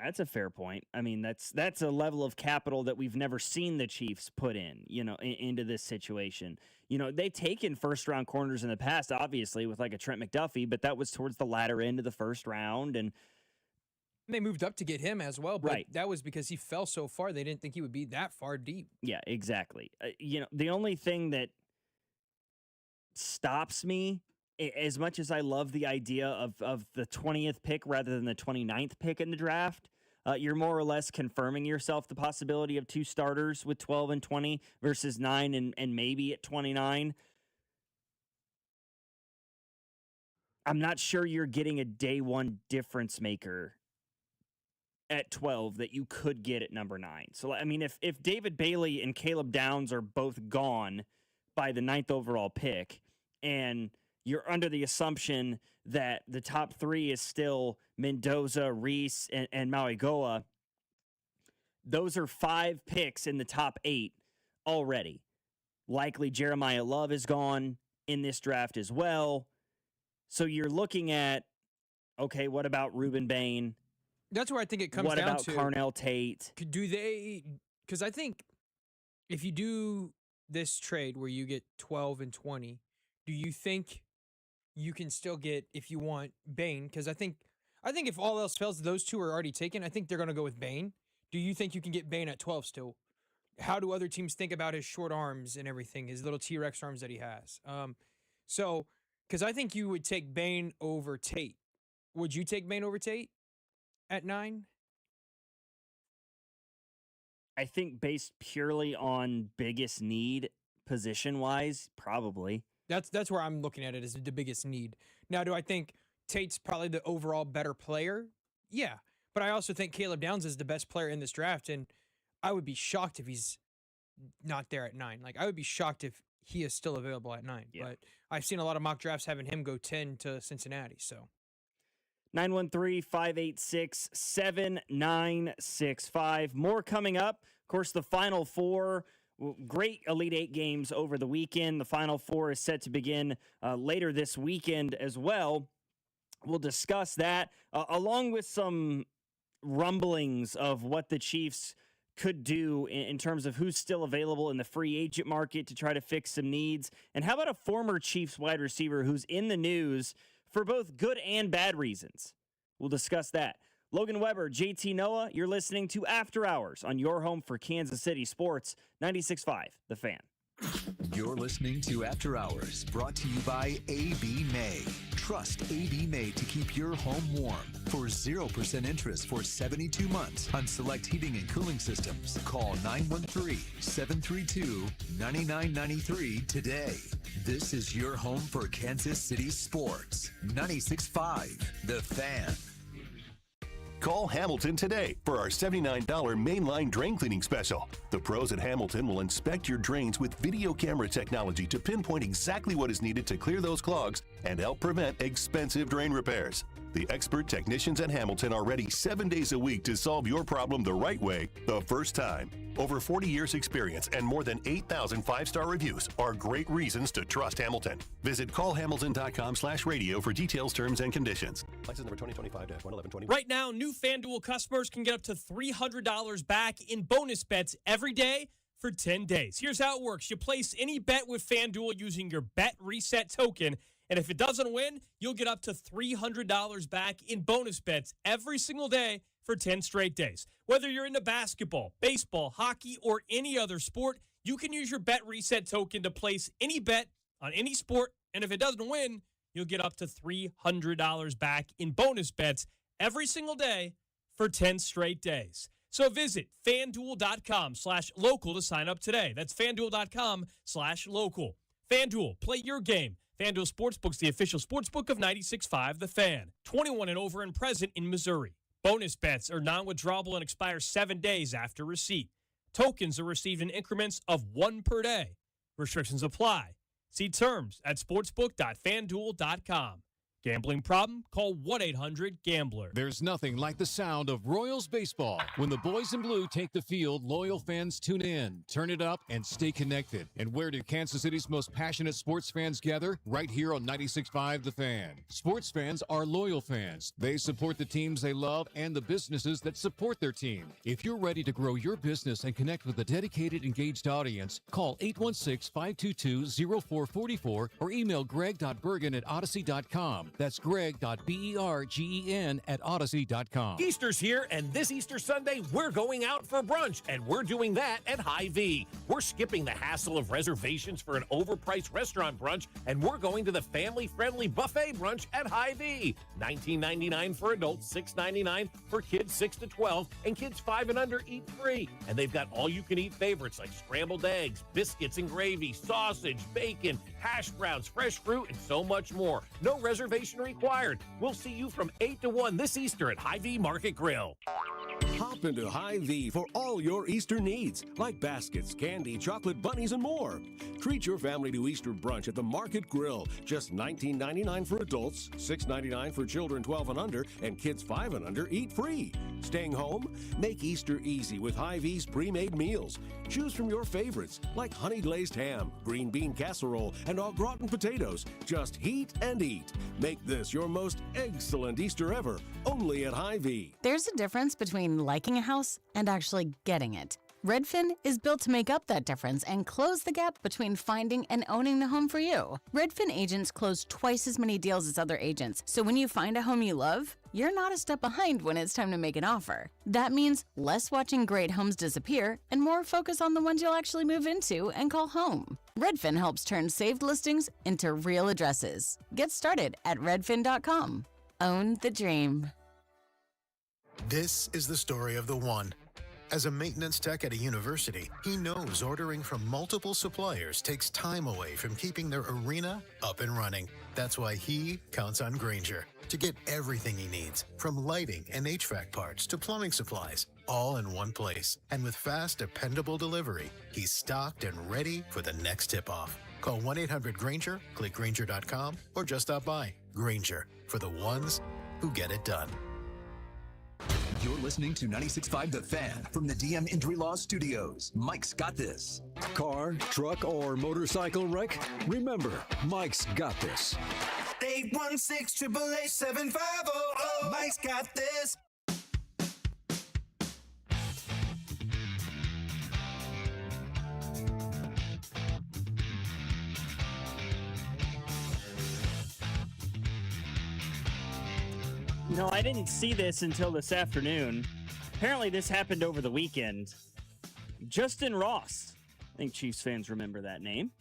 that's a fair point. I mean, that's a level of capital that we've never seen the Chiefs put into this situation. They've taken first-round corners in the past, obviously, with like a Trent McDuffie, but that was towards the latter end of the first round, and they moved up to get him as well, but right. That was because he fell so far. They didn't think he would be that far deep. Yeah, exactly. The only thing that stops me, as much as I love the idea of the 20th pick rather than the 29th pick in the draft, you're more or less confirming yourself the possibility of 2 starters with 12 and 20 versus 9 and maybe at 29. I'm not sure you're getting a day one difference maker at 12 that you could get at number 9. So, I mean, if David Bailey and Caleb Downs are both gone by the 9th overall pick, and you're under the assumption that the top 3 is still Mendoza, Reese, and Mauigoa, those are 5 picks in the top 8 already. Likely Jeremiah Love is gone in this draft as well. So you're looking at, okay, what about Reuben Bain? That's where I think it comes down to. What about Carnell Tate? Do they – because I think if you do this trade where you get 12 and 20, do you think you can still get, if you want, Bain? Because I think if all else fails, those 2 are already taken. I think they're going to go with Bain. Do you think you can get Bain at 12 still? How do other teams think about his short arms and everything, his little T-Rex arms that he has? Because I think you would take Bain over Tate. Would you take Bain over Tate at 9? I think based purely on biggest need position-wise, probably. That's where I'm looking at it as the biggest need. Now, do I think Tate's probably the overall better player? Yeah. But I also think Caleb Downs is the best player in this draft, and I would be shocked if he's not there at 9. Like, I would be shocked if he is still available at 9. Yeah. But I've seen a lot of mock drafts having him go 10 to Cincinnati, so. 913-586-7965. More coming up. Of course, the Final Four. Great Elite Eight games over the weekend. The Final Four is set to begin later this weekend as well. We'll discuss that along with some rumblings of what the Chiefs could do in terms of who's still available in the free agent market to try to fix some needs. And how about a former Chiefs wide receiver who's in the news for both good and bad reasons? We'll discuss that. Logan Weber, JT Noah, you're listening to After Hours on your home for Kansas City sports, 96.5 The Fan. You're listening to After Hours, brought to you by AB May. Trust AB May to keep your home warm for 0% interest for 72 months on select heating and cooling systems. Call 913-732-9993 today. This is your home for Kansas City sports, 96.5 The Fan. Call Hamilton today for our $79 mainline drain cleaning special. The pros at Hamilton will inspect your drains with video camera technology to pinpoint exactly what is needed to clear those clogs and help prevent expensive drain repairs. The expert technicians at Hamilton are ready 7 days a week to solve your problem the right way, the first time. Over 40 years experience and more than 8,000 five-star reviews are great reasons to trust Hamilton. Visit callhamilton.com/radio for details, terms, and conditions. License number 2025-11120. Right now, new FanDuel customers can get up to $300 back in bonus bets every day for 10 days. Here's how it works. You place any bet with FanDuel using your Bet Reset token, and if it doesn't win, you'll get up to $300 back in bonus bets every single day for 10 straight days. Whether you're into basketball, baseball, hockey, or any other sport, you can use your Bet Reset token to place any bet on any sport, and if it doesn't win, you'll get up to $300 back in bonus bets every single day for 10 straight days. So visit FanDuel.com/local to sign up today. That's FanDuel.com/local. FanDuel, play your game. FanDuel Sportsbook's the official sportsbook of 96.5 The Fan. 21 and over and present in Missouri. Bonus bets are non-withdrawable and expire 7 days after receipt. Tokens are received in increments of 1 per day. Restrictions apply. See terms at sportsbook.fanduel.com. Gambling problem? Call 1-800-GAMBLER. There's nothing like the sound of Royals baseball. When the boys in blue take the field, loyal fans tune in, turn it up, and stay connected. And where do Kansas City's most passionate sports fans gather? Right here on 96.5 The Fan. Sports fans are loyal fans. They support the teams they love and the businesses that support their team. If you're ready to grow your business and connect with a dedicated, engaged audience, call 816-522-0444 or email greg.bergen@odyssey.com. That's greg.bergen@odyssey.com. Easter's here, and this Easter Sunday, we're going out for brunch, and we're doing that at Hy-Vee. We're skipping the hassle of reservations for an overpriced restaurant brunch, and we're going to the family-friendly buffet brunch at Hy-Vee. $19.99 for adults, $6.99 for kids 6 to 12, and kids 5 and under eat free. And they've got all-you-can-eat favorites like scrambled eggs, biscuits and gravy, sausage, bacon, hash browns, fresh fruit, and so much more. No reservation required. We'll see you from 8 to 1 this Easter at Hy-Vee Market Grill. Hop into Hy-Vee for all your Easter needs, like baskets, candy, chocolate bunnies, and more. Treat your family to Easter brunch at the Market Grill. Just $19.99 for adults, $6.99 for children 12 and under, and kids 5 and under eat free. Staying home? Make Easter easy with Hy-Vee's pre-made meals. Choose from your favorites, like honey glazed ham, green bean casserole, and au gratin potatoes. Just heat and eat. Make this your most excellent Easter ever, only at Hy-Vee. There's a difference between liking a house and actually getting it. Redfin is built to make up that difference and close the gap between finding and owning the home for you. Redfin agents close twice as many deals as other agents, so when you find a home you love, you're not a step behind when it's time to make an offer. That means less watching great homes disappear and more focus on the ones you'll actually move into and call home. Redfin helps turn saved listings into real addresses. Get started at redfin.com. Own the dream. This is the story of the one. As a maintenance tech at a university, he knows ordering from multiple suppliers takes time away from keeping their arena up and running. That's why he counts on Grainger to get everything he needs, from lighting and HVAC parts to plumbing supplies, all in one place. And with fast, dependable delivery, he's stocked and ready for the next tip-off. Call 1-800-GRAINGER, click Grainger.com, or just stop by. Grainger, for the ones who get it done. You're listening to 96.5 The Fan from the DM Injury Law Studios. Mike's got this. Car, truck, or motorcycle wreck? Remember, Mike's got this. 816-888-7500. Mike's got this. No, I didn't see this until this afternoon. Apparently, this happened over the weekend. Justin Ross. I think Chiefs fans remember that name.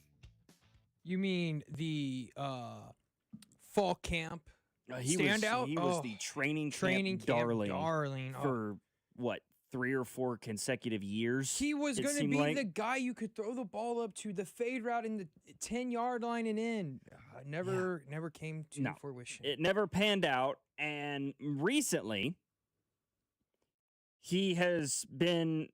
You mean the fall camp standout? He was the training camp darling for, what, 3 or 4 consecutive years? He was going to be the guy you could throw the ball up to, the fade route in the 10-yard line and in. Never came to fruition. It never panned out. And recently, he has been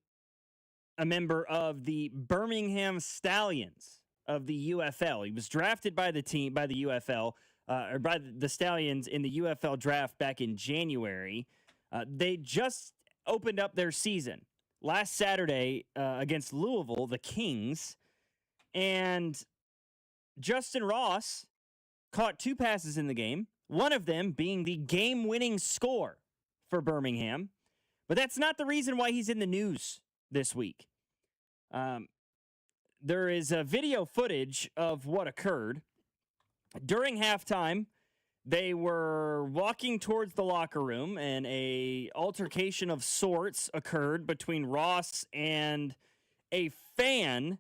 a member of the Birmingham Stallions of the UFL. He was drafted by the team, by the UFL, or by the Stallions in the UFL draft back in January. They just opened up their season last Saturday against Louisville, the Kings. And Justin Ross caught 2 passes in the game. One of them being the game-winning score for Birmingham. But that's not the reason why he's in the news this week. There is a video footage of what occurred. During halftime, they were walking towards the locker room, and a altercation of sorts occurred between Ross and a fan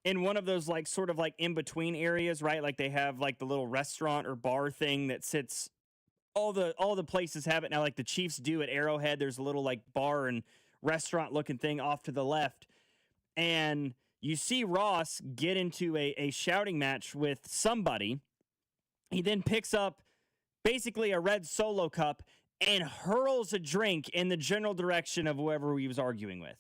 in one of those, like, sort of like in-between areas, right? Like they have like the little restaurant or bar thing that sits, all the places have it now, like the Chiefs do at Arrowhead. There's a little like bar and restaurant looking thing off to the left. And you see Ross get into a shouting match with somebody. He then picks up basically a red Solo cup and hurls a drink in the general direction of whoever he was arguing with.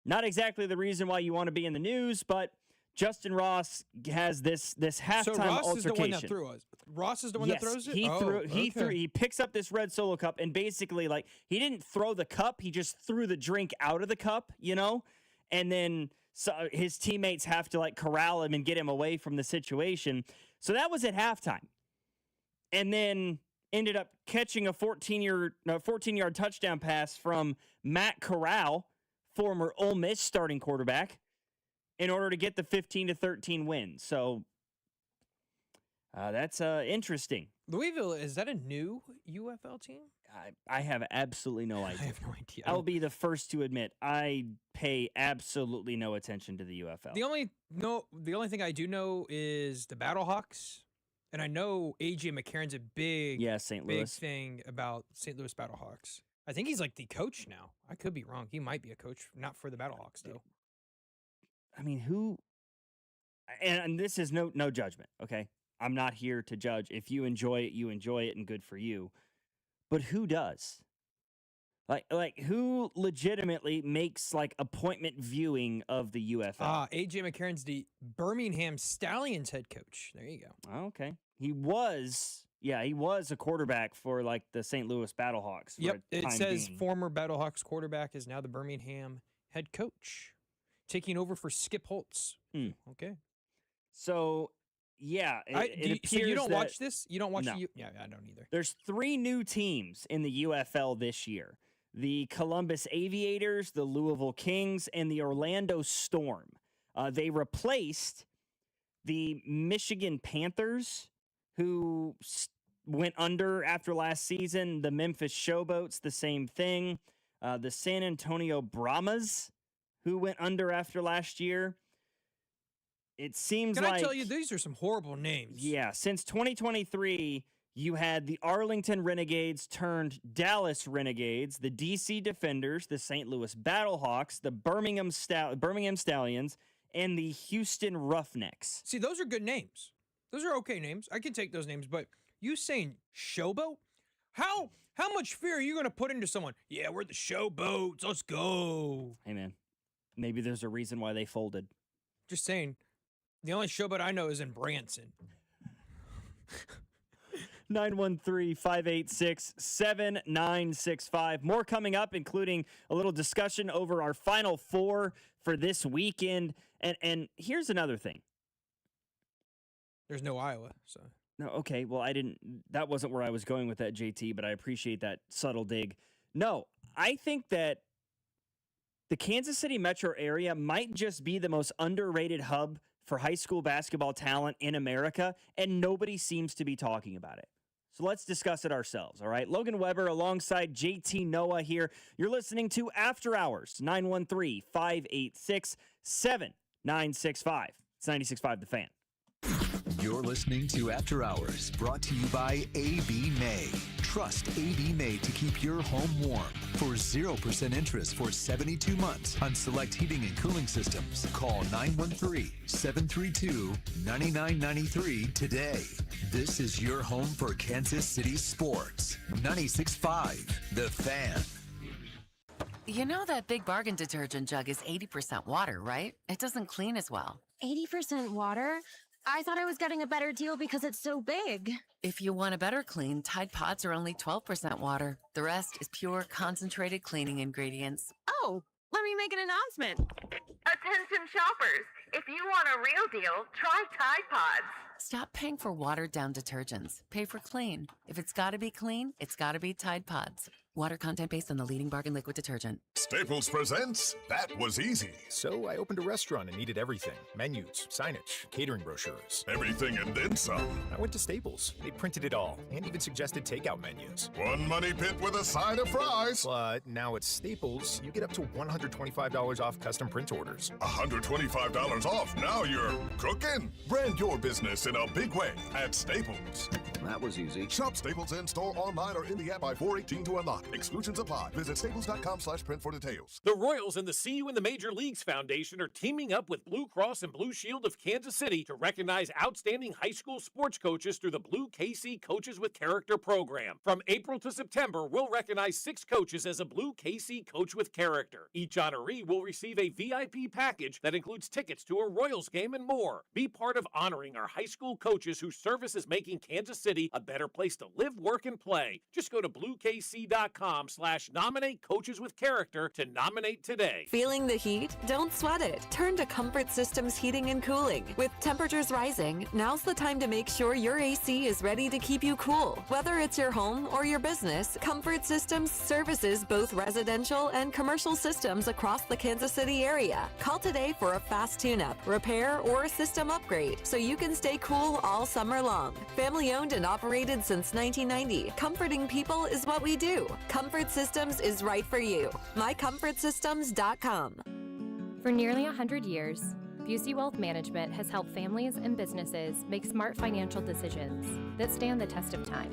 Not exactly the reason why you want to be in the news, but Justin Ross has this halftime So Ross altercation. is the one that threw us. Ross is the one that throws it? He picks up this red Solo cup and basically, like, he didn't throw the cup, he just threw the drink out of the cup, you know? And then his teammates have to, like, corral him and get him away from the situation. So that was at halftime. And then ended up catching a 14-yard touchdown pass from Matt Corral, former Ole Miss starting quarterback, in order to get the 15-13 win. So that's interesting. Louisville, is that a new UFL team? I have absolutely no idea. I have no idea. I'll be the first to admit I pay absolutely no attention to the UFL. The only thing I do know is the Battlehawks, and I know AJ McCarron's a big St. big Louis thing about St. Louis Battlehawks. I think he's like the coach now. I could be wrong. He might be a coach, not for the Battlehawks though. I mean, who? And this is no judgment, okay? I'm not here to judge. If you enjoy it, and good for you. But who does? Like who legitimately makes like appointment viewing of the UFL? AJ McCarron's the Birmingham Stallions head coach. There you go. Okay. He was a quarterback for like the St. Louis Battlehawks. Yep. It says former Battlehawks quarterback is now the Birmingham head coach, taking over for Skip Holtz. Okay. So, yeah. So you don't watch this? You don't watch Yeah, I don't either. There's 3 new teams in the UFL this year. The Columbus Aviators, the Louisville Kings, and the Orlando Storm. They replaced the Michigan Panthers, who went under after last season. The Memphis Showboats, the same thing. The San Antonio Brahmas, who went under after last year. It seems Can like... I tell you, these are some horrible names. Yeah, since 2023... You had the Arlington Renegades turned Dallas Renegades, the DC Defenders, the St. Louis Battlehawks, the Birmingham Stallions, and the Houston Roughnecks. See, those are good names. Those are okay names. I can take those names, but you saying Showboat? How much fear are you going to put into someone? Yeah, we're the Showboats. Let's go. Hey, man. Maybe there's a reason why they folded. Just saying. The only Showboat I know is in Branson. 913-586-7965. More coming up, including a little discussion over our Final Four for this weekend. And here's another thing. There's no Iowa, so. No, okay. Well, that wasn't where I was going with that, JT, but I appreciate that subtle dig. No, I think that the Kansas City metro area might just be the most underrated hub for high school basketball talent in America, and nobody seems to be talking about it. So let's discuss it ourselves, all right? Logan Weber alongside JT Noah here. You're listening to After Hours, 913-586-7965. It's 96.5 The Fan. You're listening to After Hours, brought to you by AB May. Trust AB May to keep your home warm. For 0% interest for 72 months on select heating and cooling systems, call 913-732-9993 today. This is your home for Kansas City sports. 96.5 The Fan. You know that Big Bargain detergent jug is 80% water, right? It doesn't clean as well. 80% water? I thought I was getting a better deal because it's so big. If you want a better clean, Tide Pods are only 12% water. The rest is pure, concentrated cleaning ingredients. Oh, let me make an announcement. Attention shoppers, if you want a real deal, try Tide Pods. Stop paying for watered-down detergents. Pay for clean. If it's gotta be clean, it's gotta be Tide Pods. Water content based on the leading bargain liquid detergent. Staples presents That Was Easy. So I opened a restaurant and needed everything. Menus, signage, catering brochures. Everything and then some. I went to Staples. They printed it all and even suggested takeout menus. One money pit with a side of fries. But now at Staples, you get up to $125 off custom print orders. $125 off. Now you're cooking. Brand your business in a big way at Staples. That was easy. Shop Staples in store, online, or in the app by 4/18 to unlock. stock. Exclusions apply. Visit staples.com/print for details. The Royals and the See You in the Major Leagues Foundation are teaming up with Blue Cross and Blue Shield of Kansas City to recognize outstanding high school sports coaches through the Blue KC Coaches with Character program. From April to September, we'll recognize 6 coaches as a Blue KC Coach with Character. Each honoree will receive a VIP package that includes tickets to a Royals game and more. Be part of honoring our high school coaches whose service is making Kansas City a better place to live, work, and play. Just go to bluekc.com/nominate coaches with character to nominate today. Feeling the heat? Don't sweat it. Turn to Comfort Systems Heating and Cooling. With temperatures rising, now's the time to make sure your AC is ready to keep you cool. Whether it's your home or your business, Comfort Systems services both residential and commercial systems across the Kansas City area. Call today for a fast tune-up, repair, or a system upgrade so you can stay cool all summer long. Family owned and operated since 1990, comforting people is what we do. Comfort Systems is right for you. mycomfortsystems.com. For nearly 100 years, Busey Wealth Management has helped families and businesses make smart financial decisions that stand the test of time.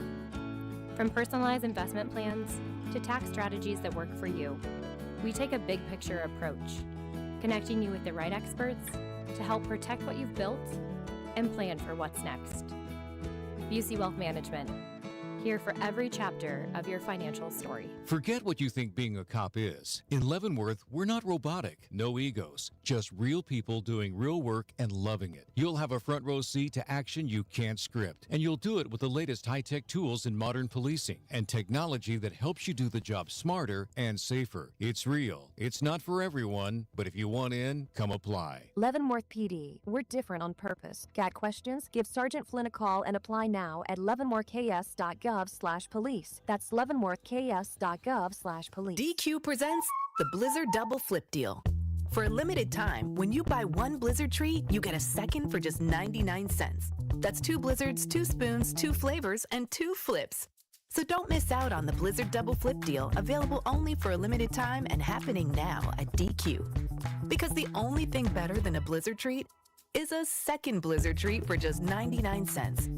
From personalized investment plans to tax strategies that work for you, we take a big picture approach, connecting you with the right experts to help protect what you've built and plan for what's next. Busey Wealth Management, here for every chapter of your financial story. Forget what you think being a cop is. In Leavenworth, we're not robotic, no egos, just real people doing real work and loving it. You'll have a front row seat to action you can't script, and you'll do it with the latest high-tech tools in modern policing and technology that helps you do the job smarter and safer. It's real. It's not for everyone, but if you want in, come apply. Leavenworth PD, we're different on purpose. Got questions? Give Sergeant Flynn a call and apply now at leavenworthks.gov/police. That's leavenworthks.gov/police. DQ presents the Blizzard Double Flip Deal. For a limited time, when you buy one Blizzard treat, you get a second for just 99 cents. That's 2 Blizzards, 2 spoons, 2 flavors, and 2 flips. So don't miss out on the Blizzard Double Flip Deal, available only for a limited time and happening now at DQ. Because the only thing better than a Blizzard treat is a second Blizzard treat for just 99 cents.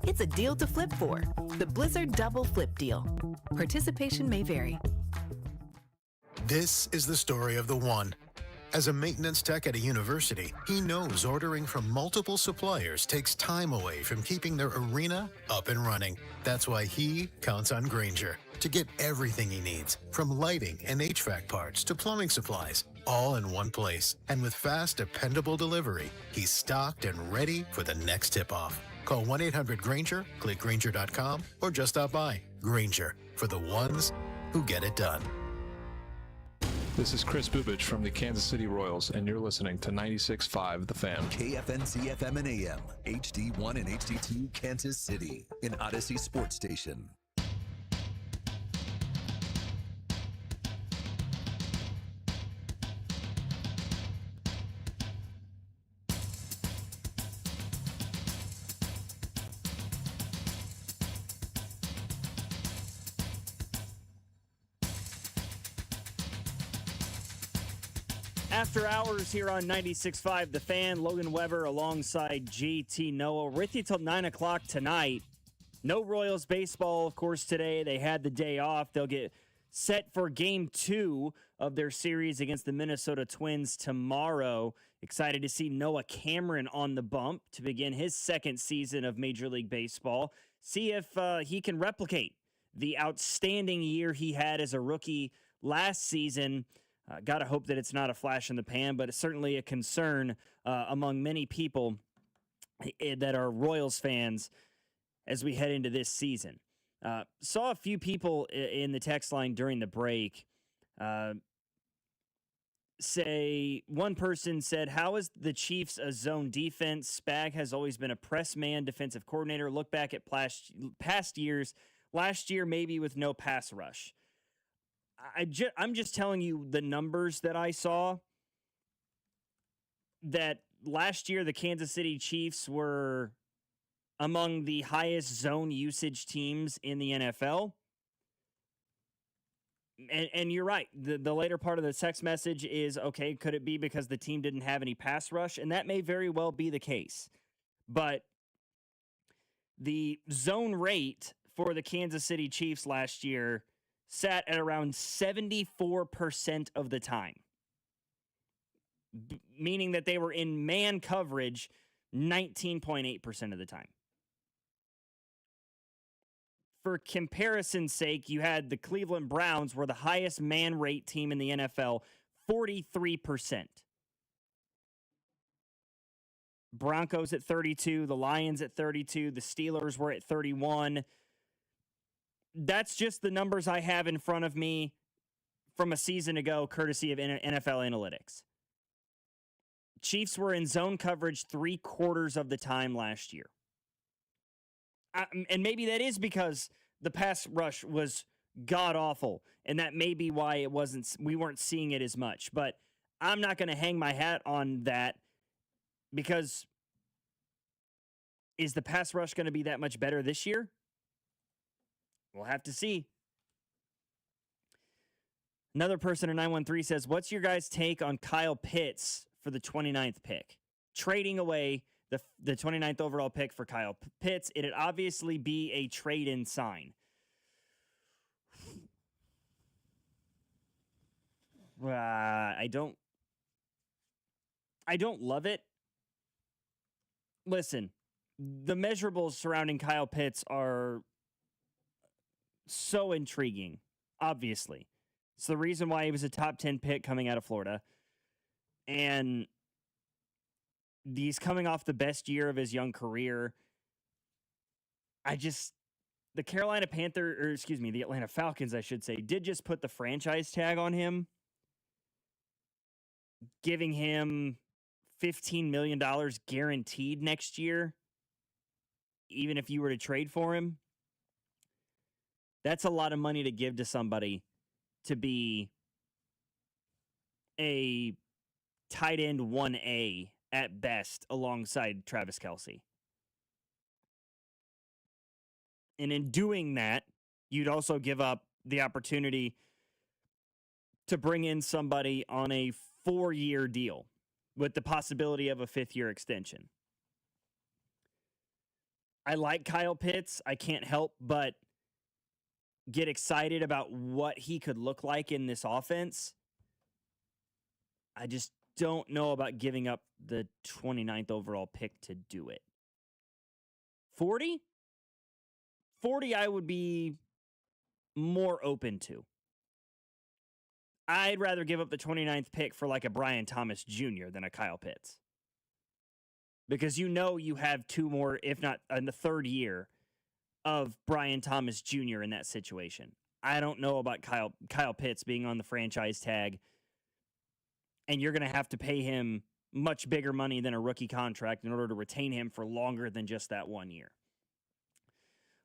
It's a deal to flip for. The Blizzard Double Flip Deal. Participation may vary. This is the story of the one. As a maintenance tech at a university, he knows ordering from multiple suppliers takes time away from keeping their arena up and running. That's why he counts on Grainger to get everything he needs, from lighting and HVAC parts to plumbing supplies, all in one place. And with fast, dependable delivery, he's stocked and ready for the next tip-off. Call 1-800-GRAINGER, click Grainger.com, or just stop by. Grainger, for the ones who get it done. This is Chris Bubich from the Kansas City Royals, and you're listening to 96.5 The Fan. KFNC FM and AM, HD1 and HD2 Kansas City, an Odyssey sports station. After hours here on 96.5 The Fan, Logan Weber alongside JT Noah. We're with you till 9 o'clock tonight. No Royals baseball, of course, today. They had the day off. They'll get set for Game 2 of their series against the Minnesota Twins tomorrow. Excited to see Noah Cameron on the bump to begin his second season of Major League Baseball. See if he can replicate the outstanding year he had as a rookie last season. Got to hope that it's not a flash in the pan, but it's certainly a concern among many people that are Royals fans as we head into this season. Saw a few people in the text line during the break say, one person said, how is the Chiefs a zone defense? Spag has always been a press man defensive coordinator. Look back at past years. Last year, maybe with no pass rush. I'm just telling you the numbers that I saw, that last year the Kansas City Chiefs were among the highest zone usage teams in the NFL. And you're right. The later part of the text message is, okay, could it be because the team didn't have any pass rush? And that may very well be the case. But the zone rate for the Kansas City Chiefs last year sat at around 74% of the time, meaning that they were in man coverage 19.8% of the time. For comparison's sake, you had the Cleveland Browns were the highest man rate team in the NFL, 43%. Broncos at 32, the Lions at 32, the Steelers were at 31. That's just the numbers I have in front of me from a season ago, courtesy of NFL Analytics. Chiefs were in zone coverage 3/4 of the time last year. And maybe that is because the pass rush was god-awful, and that may be why we weren't seeing it as much. But I'm not going to hang my hat on that, because is the pass rush going to be that much better this year? We'll have to see. Another person in 913 says, what's your guys' take on Kyle Pitts for the 29th pick? Trading away the 29th overall pick for Kyle Pitts. It'd obviously be a trade-in sign. I don't love it. Listen, the measurables surrounding Kyle Pitts are so intriguing, obviously. It's the reason why he was a top 10 pick coming out of Florida. And he's coming off the best year of his young career. The the Atlanta Falcons, I should say, did just put the franchise tag on him, giving him $15 million guaranteed next year, even if you were to trade for him. That's a lot of money to give to somebody to be a tight end 1A at best alongside Travis Kelce. And in doing that, you'd also give up the opportunity to bring in somebody on a 4-year deal with the possibility of a 5th-year extension. I like Kyle Pitts. I can't help but get excited about what he could look like in this offense. I just don't know about giving up the 29th overall pick to do it. 40? 40 I would be more open to. I'd rather give up the 29th pick for like a Brian Thomas Jr. than a Kyle Pitts. Because you have 2 more, if not in the 3rd year, of Brian Thomas Jr. in that situation. I don't know about Kyle Pitts being on the franchise tag, and you're going to have to pay him much bigger money than a rookie contract in order to retain him for longer than just that 1 year.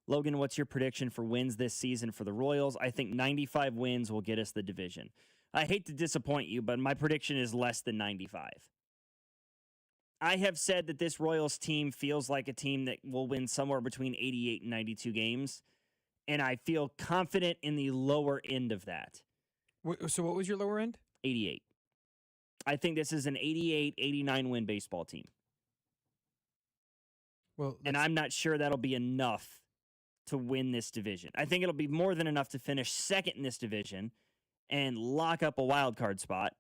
Logan, what's your prediction for wins this season for the Royals? I think 95 wins will get us the division. I hate to disappoint you, but my prediction is less than 95. I have said that this Royals team feels like a team that will win somewhere between 88 and 92 games, and I feel confident in the lower end of that. So what was your lower end? 88. I think this is an 88, 89 win baseball team. Well, and I'm not sure that'll be enough to win this division. I think it'll be more than enough to finish second in this division and lock up a wild card spot,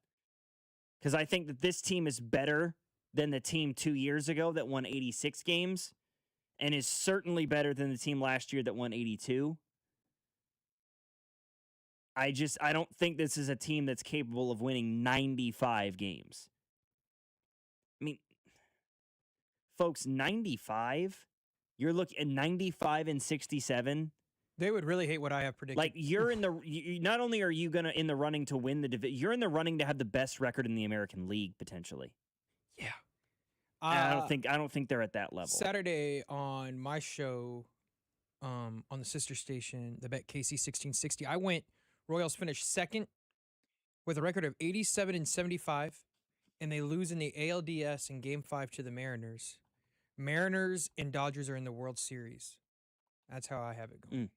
because I think that this team is better than the team 2 years ago that won 86 games, and is certainly better than the team last year that won 82. I don't think this is a team that's capable of winning 95 games. I mean, folks, 95? You're looking at 95 and 67. They would really hate what I have predicted. Like, you're in the not only are you gonna in the running to win the division, you're in the running to have the best record in the American League potentially. Yeah. I don't think they're at that level. Saturday on my show, on the sister station, the Bet KC 1660, I went Royals finished second with a record of 87 and 75, and they lose in the ALDS in Game 5 to the Mariners. Mariners and Dodgers are in the World Series. That's how I have it going.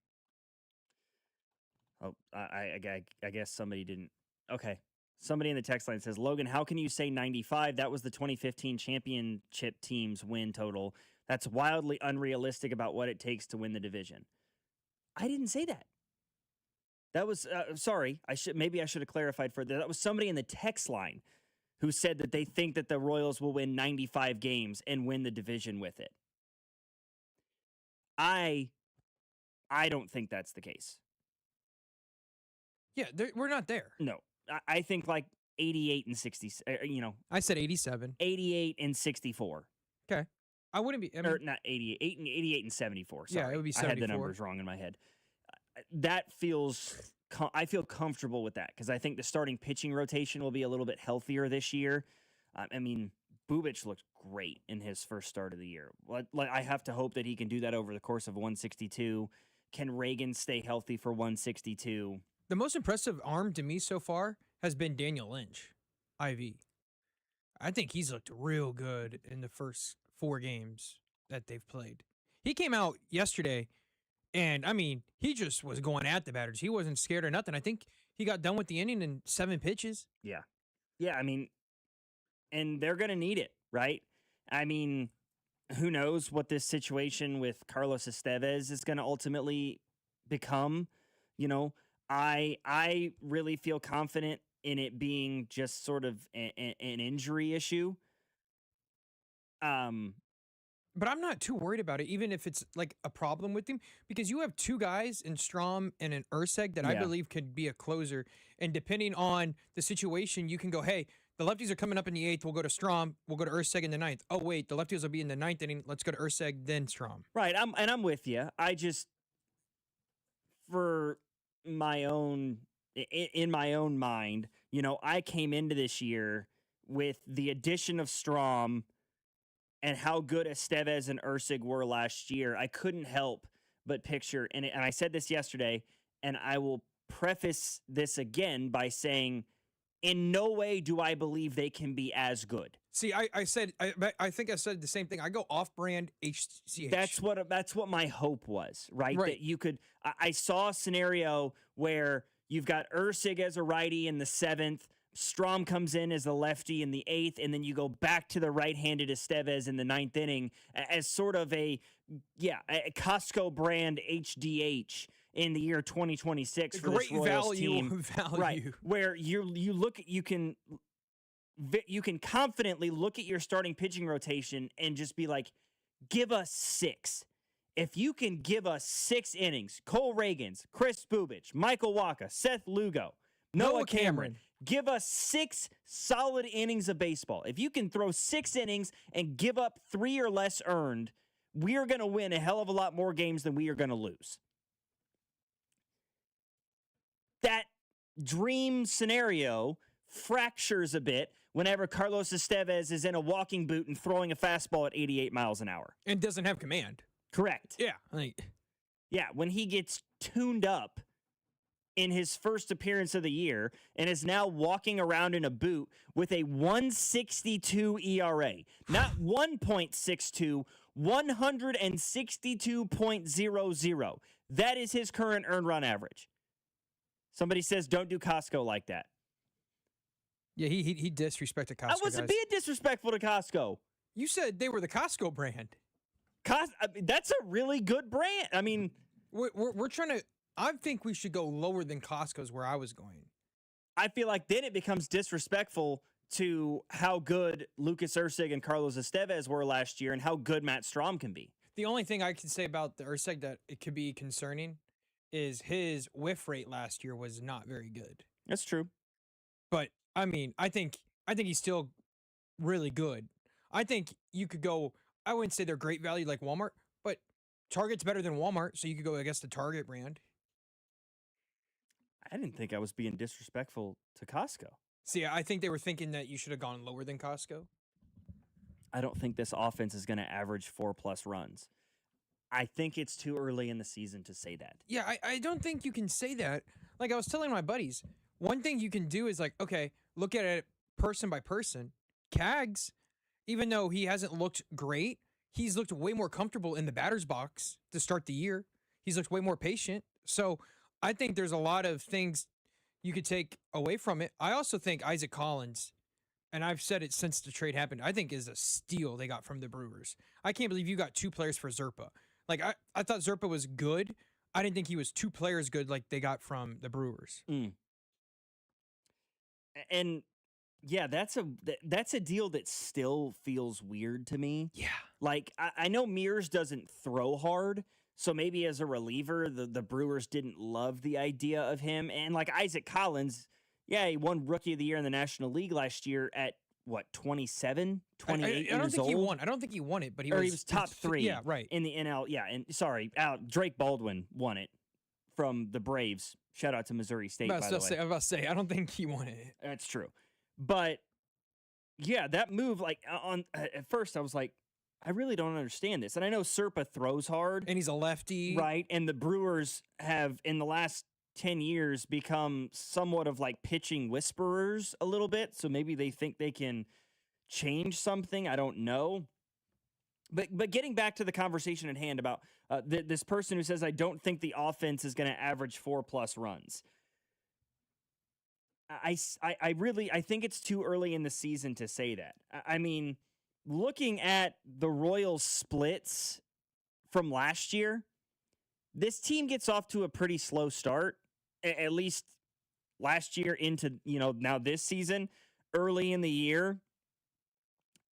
Oh, I guess somebody didn't. Okay. Somebody in the text line says, Logan, how can you say 95? That was the 2015 championship team's win total. That's wildly unrealistic about what it takes to win the division. I didn't say that. That was sorry. Maybe I should have clarified further. That was somebody in the text line who said that they think that the Royals will win 95 games and win the division with it. I don't think that's the case. Yeah, we're not there. No, I think like 88 and 60. I said 87. 88 and 64. Okay, I wouldn't be. Or not 88, 88 and 74. Sorry. Yeah, it would be 74. I had the 74. numbers wrong in my head. That feels. I feel comfortable with that because I think the starting pitching rotation will be a little bit healthier this year. I mean, Bubic looked great in his first start of the year. I have to hope that he can do that over the course of 162. Can Reagan stay healthy for 162? The most impressive arm to me so far has been Daniel Lynch, IV. I think he's looked real good in the first 4 games that they've played. He came out yesterday, and, I mean, he just was going at the batters. He wasn't scared of nothing. I think he got done with the inning in 7 pitches. Yeah. Yeah, I mean, and they're going to need it, right? I mean, who knows what this situation with Carlos Estevez is going to ultimately become. I really feel confident in it being just sort of an injury issue. But I'm not too worried about it, even if it's like a problem with him, because you have 2 guys in Strom and an Urseg that I believe could be a closer. And depending on the situation, you can go, hey, the lefties are coming up in the 8th. We'll go to Strom. We'll go to Urseg in the 9th. Oh, wait, the lefties will be in the 9th inning. Let's go to Urseg, then Strom. Right. I'm with you. I just, for my own, in my own mind, I came into this year with the addition of Strom and how good Estevez and Ursig were last year. I couldn't help but picture, and I said this yesterday, and I will preface this again by saying, in no way do I believe they can be as good. See, I think I said the same thing. I go off-brand HCH. That's what my hope was, right? That you could. I saw a scenario where you've got Ursig as a righty in the 7th, Strom comes in as a lefty in the 8th, and then you go back to the right-handed Estevez in the 9th inning as sort of a Costco brand HDH in the year 2026 for this Royals team. Right, where you can confidently look at your starting pitching rotation and just be like, give us 6. If you can give us 6 innings, Cole Reagans, Chris Bubic, Michael Wacha, Seth Lugo, Noah Cameron, give us 6 solid innings of baseball. If you can throw 6 innings and give up 3 or less earned, we are going to win a hell of a lot more games than we are going to lose. That dream scenario fractures a bit whenever Carlos Estevez is in a walking boot and throwing a fastball at 88 miles an hour. And doesn't have command. Correct. Yeah. Yeah, when he gets tuned up in his first appearance of the year and is now walking around in a boot with a 1.62 ERA. Not 1.62, 162.00. That is his current earned run average. Somebody says, don't do Costco like that. Yeah, he disrespected Costco. I wasn't being disrespectful to Costco. You said they were the Costco brand. That's a really good brand. I mean, we're trying to. I think we should go lower than Costco's where I was going. I feel like then it becomes disrespectful to how good Lucas Ursig and Carlos Estevez were last year and how good Matt Strom can be. The only thing I can say about the Ursig that it could be concerning is his whiff rate last year was not very good. That's true. But I mean, I think he's still really good. I think you could go, I wouldn't say they're great value like Walmart, but Target's better than Walmart, so you could go against the Target brand. I didn't think I was being disrespectful to Costco. See, I think they were thinking that you should have gone lower than Costco. I don't think this offense is going to average 4+ runs. I think it's too early in the season to say that. Yeah, I don't think you can say that. Like I was telling my buddies, one thing you can do is like, okay, look at it person by person. Cags, even though he hasn't looked great, he's looked way more comfortable in the batter's box to start the year. He's looked way more patient. So I think there's a lot of things you could take away from it. I also think Isaac Collins, and I've said it since the trade happened, I think is a steal they got from the Brewers. I can't believe you got 2 players for Zerpa. Like, I thought Zerpa was good. I didn't think he was 2 players good like they got from the Brewers. And yeah, that's a deal that still feels weird to me. Yeah. Like, I know Mears doesn't throw hard, so maybe as a reliever, the Brewers didn't love the idea of him. And like Isaac Collins, yeah, he won Rookie of the Year in the National League last year at, what, 27, 28 I years don't think old? he won. I don't think he won it, but he was top 3 Yeah, right. in the NL. Yeah, and sorry, Drake Baldwin won it from the Braves. Shout out to Missouri State, by the way. I was about to say, I don't think he won it. That's true. But yeah, that move, like at first I was like, I really don't understand this. And I know Serpa throws hard. And he's a lefty. Right. And the Brewers have, in the last 10 years, become somewhat of like pitching whisperers a little bit. So maybe they think they can change something. I don't know. But getting back to the conversation at hand about this person who says, I don't think the offense is going to average 4+ runs. I think it's too early in the season to say that. I mean, looking at the Royals splits from last year, this team gets off to a pretty slow start, at least last year into, now this season, early in the year.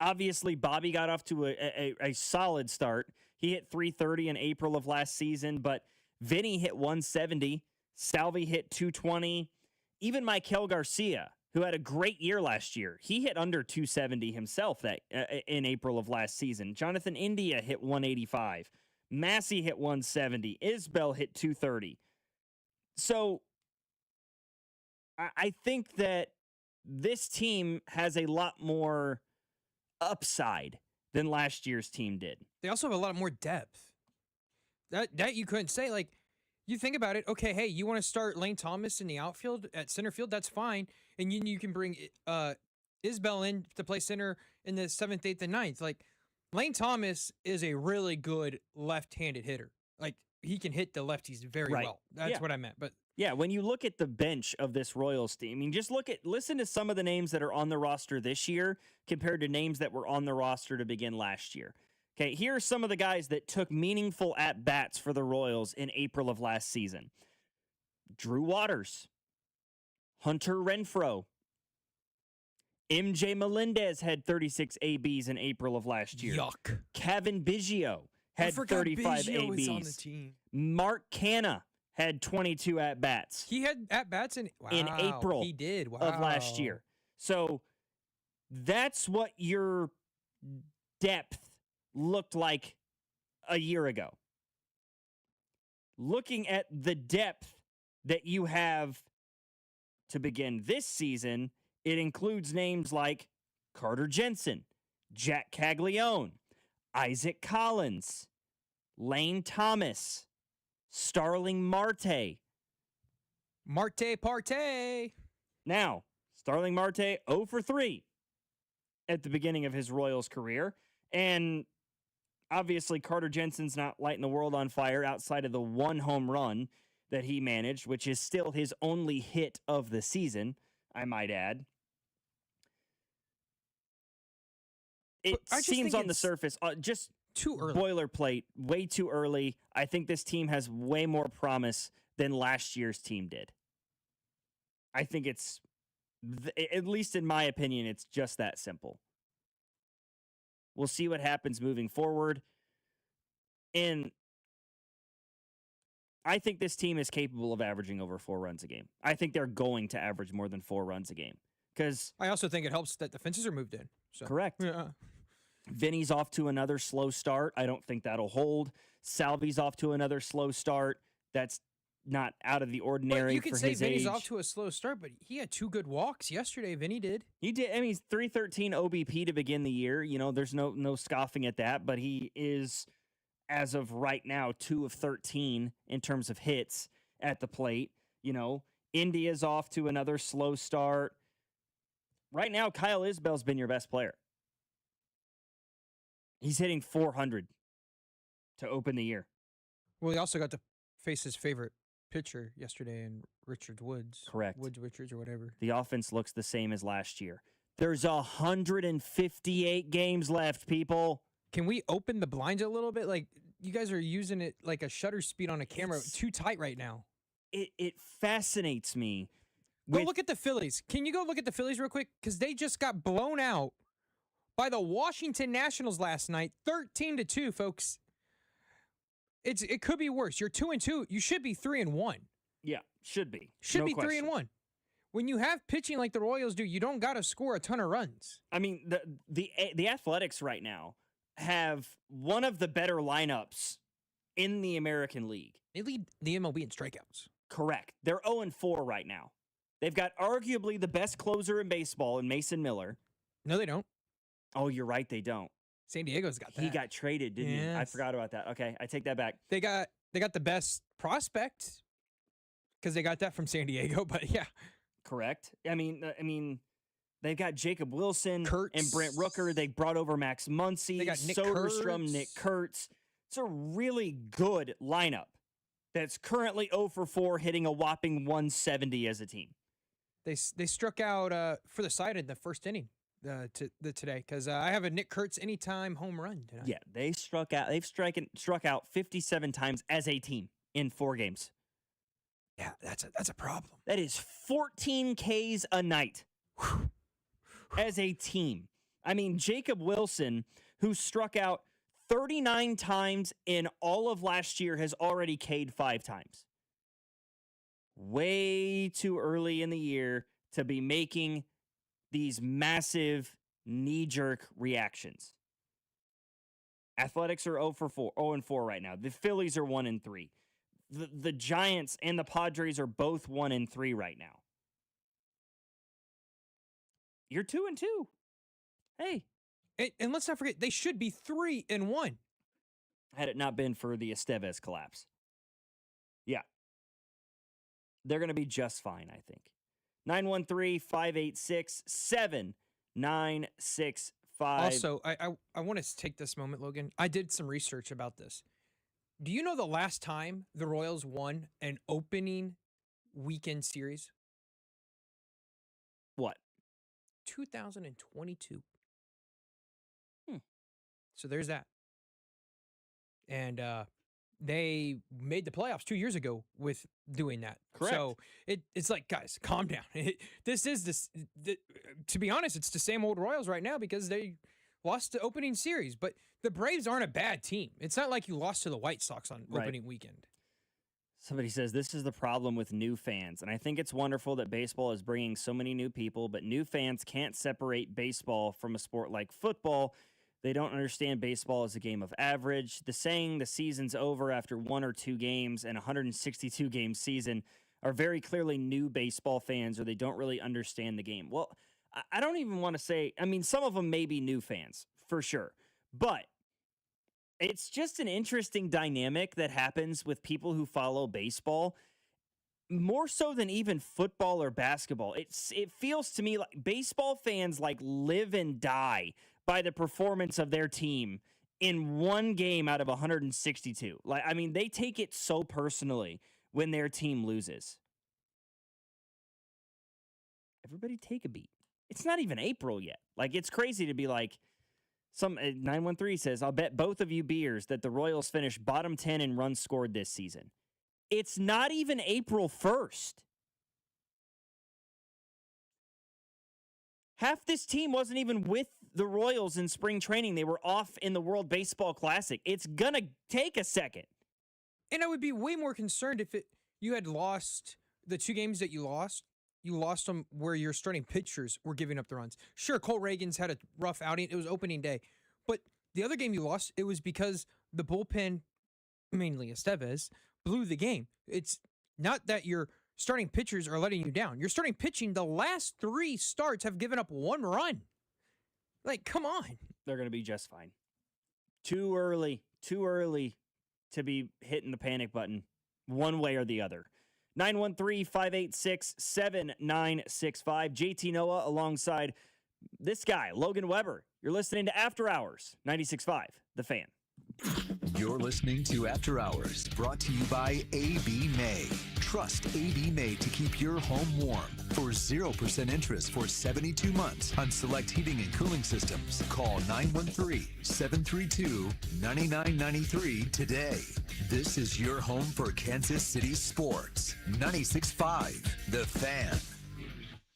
Obviously, Bobby got off to a solid start. He hit 330 in April of last season, but Vinny hit 170. Salvi hit 220. Even Maikel Garcia, who had a great year last year, he hit under 270 himself in April of last season. Jonathan India hit 185. Massey hit 170. Isbell hit 230. So I think that this team has a lot more upside than last year's team did. They also have a lot more depth. That you couldn't say. Like, you think about it, okay, hey, you want to start Lane Thomas in the outfield at center field, that's fine. And you can bring Isbell in to play center in the 7th, 8th, and 9th. Like, Lane Thomas is a really good left-handed hitter. Like, he can hit the lefties very well. That's what I meant. But yeah, when you look at the bench of this Royals team, I mean, just listen to some of the names that are on the roster this year compared to names that were on the roster to begin last year. Okay, here are some of the guys that took meaningful at-bats for the Royals in April of last season. Drew Waters, Hunter Renfroe, MJ Melendez had 36 ABs in April of last year. Yuck. Kevin Biggio had 35 Biggio ABs. is on the team. Mark Canha had 22 at-bats. He had at-bats in April he did. of last year. So that's what your depth looked like a year ago. Looking at the depth that you have to begin this season, it includes names like Carter Jensen, Jack Caglione, Isaac Collins, Lane Thomas, Starling Marte. Marte Parte. Now, Starling Marte 0 for 3 at the beginning of his Royals career. And obviously, Carter Jensen's not lighting the world on fire outside of the 1 home run that he managed, which is still his only hit of the season, I might add. It seems on the surface just too early. Boilerplate, way too early. I think this team has way more promise than last year's team did. I think it's, at least in my opinion, it's just that simple. We'll see what happens moving forward. And I think this team is capable of averaging over 4 runs a game. I think they're going to average more than 4 runs a game. Because I also think it helps that the fences are moved in. So. Correct. Yeah. Vinny's off to another slow start. I don't think that'll hold. Salvi's off to another slow start. That's not out of the ordinary. But you could for say his Vinny's age. off to a slow start, but he had 2 good walks yesterday. Vinny did. He did. I mean, he's 313 OBP to begin the year. You know, there's no scoffing at that. But he is, as of right now, 2 of 13 in terms of hits at the plate. You know, India's off to another slow start. Right now, Kyle Isbell's been your best player. He's hitting 400 to open the year. Well, he also got to face his favorite pitcher yesterday in Richard Woods. Correct. Woods Richards or whatever. The offense looks the same as last year. There's 158 games left, people. Can we open the blinds a little bit? Like, you guys are using it like a shutter speed on a camera. Too tight right now. It fascinates me. Go look at the Phillies. Can you go look at the Phillies real quick? Because they just got blown out by the Washington Nationals last night, 13-2, folks. It could be worse. You're 2-2. You should be 3-1. Yeah, should be. Should No be question. 3-1. When you have pitching like the Royals do, you don't got to score a ton of runs. I mean, the Athletics right now have one of the better lineups in the American League. They lead the MLB in strikeouts. Correct. They're 0-4 right now. They've got arguably the best closer in baseball in Mason Miller. No, they don't. Oh, you're right. They don't. San Diego's got that. He got traded, didn't he? I Yes. forgot about that. Okay, I take that back. They got the best prospect because they got that from San Diego. But yeah, Correct. I mean, they've got Jacob Wilson Kurtz. and Brent Rooker. They brought over Max Muncy, They got Nick Soderstrom, Kurtz. Nick Kurtz. It's a really good lineup that's currently 0-4, hitting a whopping 170 as a team. they struck out for the side in the first inning today because I have a Nick Kurtz anytime home run tonight. Yeah, they struck out. They've struck out 57 times as a team in 4 games. Yeah, that's a problem. That is 14 Ks a night as a team. I mean, Jacob Wilson, who struck out 39 times in all of last year, has already K'd 5 times. Way too early in the year to be making these massive knee-jerk reactions. Athletics are 0-4 right now. The Phillies are 1-3. The Giants and the Padres are both 1-3 right now. You're 2-2. Hey. And let's not forget, they should be 3-1. Had it not been for the Estevez collapse. Yeah. They're going to be just fine, I think. 913-586-7965. Also, I want to take this moment, Logan. I did some research about this. Do you know the last time the Royals won an opening weekend series? What? 2022. So there's that. And they made the playoffs 2 years ago with doing that. Correct. So it's like, guys, calm down. To be honest, it's the same old Royals right now because they lost the opening series. But the Braves aren't a bad team. It's not like you lost to the White Sox on opening weekend. Somebody says this is the problem with new fans. And I think it's wonderful that baseball is bringing so many new people, but new fans can't separate baseball from a sport like football. They don't understand baseball as a game of average. The saying the season's over after 1 or 2 games and a 162-game season are very clearly new baseball fans, or they don't really understand the game. Well, I don't even want to say, I mean, some of them may be new fans, for sure. But it's just an interesting dynamic that happens with people who follow baseball, more so than even football or basketball. It feels to me like baseball fans like live and die by the performance of their team in one game out of 162. Like, I mean, they take it so personally when their team loses. Everybody take a beat. It's not even April yet. Like, it's crazy to be like, 913 says, I'll bet both of you beers that the Royals finish bottom 10 in runs scored this season. It's not even April 1st. Half this team wasn't even with the Royals in spring training. They were off in the World Baseball Classic. It's going to take a second. And I would be way more concerned if you had lost the 2 games that you lost. You lost them where your starting pitchers were giving up the runs. Sure, Cole Reagan's had a rough outing. It was opening day. But the other game you lost, it was because the bullpen, mainly Estevez, blew the game. It's not that your starting pitchers are letting you down. Your starting pitching, the last 3 starts have given up 1 run. Like, come on. They're going to be just fine. Too early to be hitting the panic button one way or the other. 913-586-7965. JT Noah alongside this guy, Logan Weber. You're listening to After Hours, 96.5, The Fan. You're listening to After Hours, brought to you by A.B. May. Trust AB May to keep your home warm for 0% interest for 72 months on select heating and cooling systems. Call 913-732-9993 today. This is your home for Kansas City sports. 96.5 The Fan.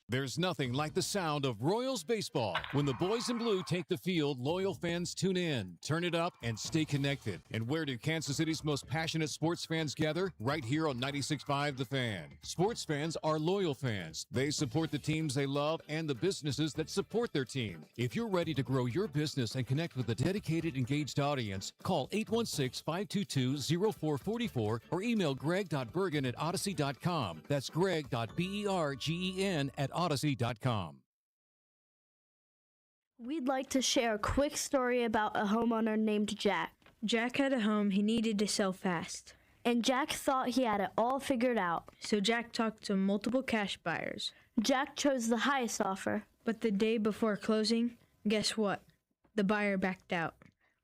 There's nothing like the sound of Royals baseball. When the boys in blue take the field, loyal fans tune in, turn it up, and stay connected. And where do Kansas City's most passionate sports fans gather? Right here on 96.5 The Fan. Sports fans are loyal fans. They support the teams they love and the businesses that support their team. If you're ready to grow your business and connect with a dedicated, engaged audience, call 816-522-0444 or email greg.bergen@odyssey.com. That's greg.bergen@odyssey.com. We'd like to share a quick story about a homeowner named Jack. Jack had a home he needed to sell fast. And Jack thought he had it all figured out. So Jack talked to multiple cash buyers. Jack chose the highest offer. But the day before closing, guess what? The buyer backed out,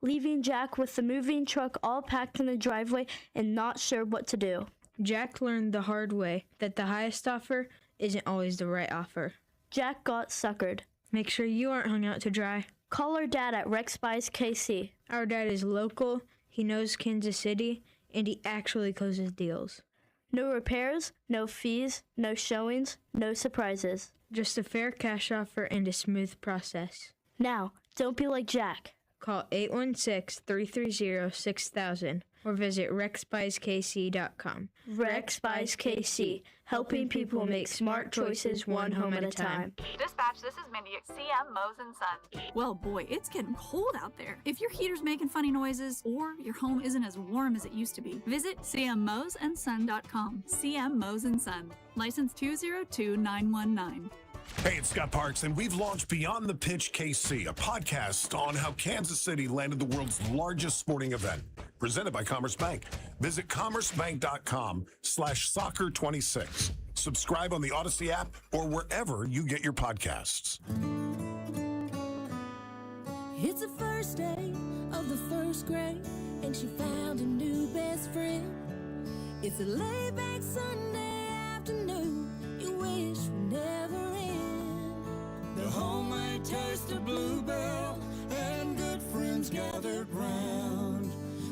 leaving Jack with the moving truck all packed in the driveway and not sure what to do. Jack learned the hard way that the highest offer isn't always the right offer. Jack got suckered. Make sure you aren't hung out to dry. Call our dad at Rex Buys KC. Our dad is local, he knows Kansas City, and he actually closes deals. No repairs, no fees, no showings, no surprises. Just a fair cash offer and a smooth process. Now, don't be like Jack. Call 816-330-6000 or visit rexbuyskc.com. Rex Buys KC, helping people make smart choices one home at a time. Dispatch, this is Mindy at CM Mo's & Son. Well, boy, it's getting cold out there. If your heater's making funny noises or your home isn't as warm as it used to be, visit cmmosandson.com. CM Mo's & Son. License 202919. Hey, it's Scott Parks, and we've launched Beyond the Pitch KC, a podcast on how Kansas City landed the world's largest sporting event, presented by Commerce Bank. Visit commercebank.com/soccer26. Subscribe on the Odyssey app or wherever you get your podcasts. It's the first day of the first grade, and she found a new best friend. It's a laid-back Sunday afternoon you wish would never end. The homemade taste of Bluebell and good friends gathered round.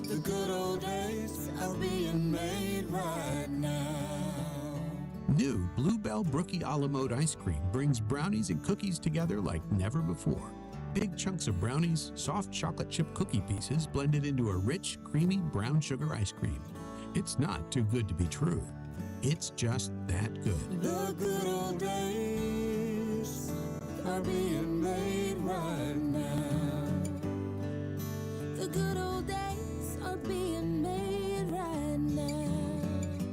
The good old days are being made right now. New Bluebell Brookie a la mode ice cream brings brownies and cookies together like never before. Big chunks of brownies, soft chocolate chip cookie pieces blended into a rich, creamy brown sugar ice cream. It's not too good to be true. It's just that good. The good old days are being made right now. The good old days are being made right now.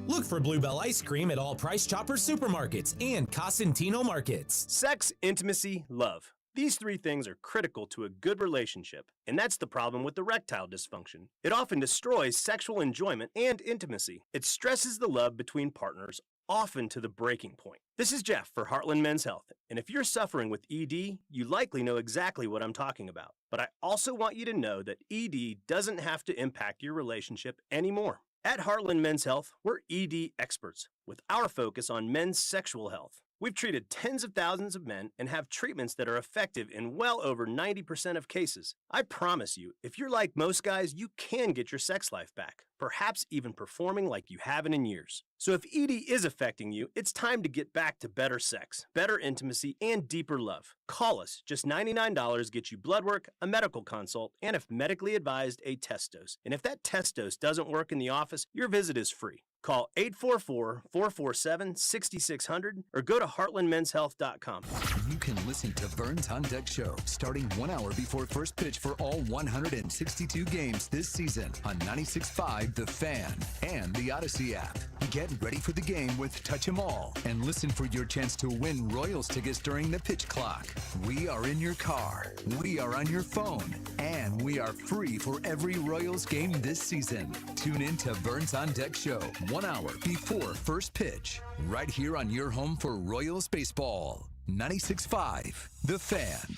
Look for Bluebell ice cream at all Price Chopper supermarkets and Cosentino markets. Sex, intimacy, love. These three things are critical to a good relationship, and that's the problem with erectile dysfunction. It often destroys sexual enjoyment and intimacy. It stresses the love between partners, often to the breaking point. This is Jeff for Heartland Men's Health, and if you're suffering with ED, you likely know exactly what I'm talking about. But I also want you to know that ED doesn't have to impact your relationship anymore. At Heartland Men's Health, we're ED experts, with our focus on men's sexual health. We've treated tens of thousands of men and have treatments that are effective in well over 90% of cases. I promise you, if you're like most guys, you can get your sex life back, perhaps even performing like you haven't in years. So if ED is affecting you, it's time to get back to better sex, better intimacy, and deeper love. Call us. Just $99 gets you blood work, a medical consult, and if medically advised, a test dose. And if that test dose doesn't work in the office, your visit is free. Call 844-447-6600 or go to heartlandmenshealth.com. You can listen to Burns on Deck Show starting 1 hour before first pitch for all 162 games this season on 96.5 The Fan and the Odyssey app. Get ready for the game with Touch 'Em All and listen for your chance to win Royals tickets during the pitch clock. We are in your car, we are on your phone, and we are free for every Royals game this season. Tune in to Burns on Deck Show 1 hour before first pitch, right here on your home for Royals baseball. 96.5 The Fan.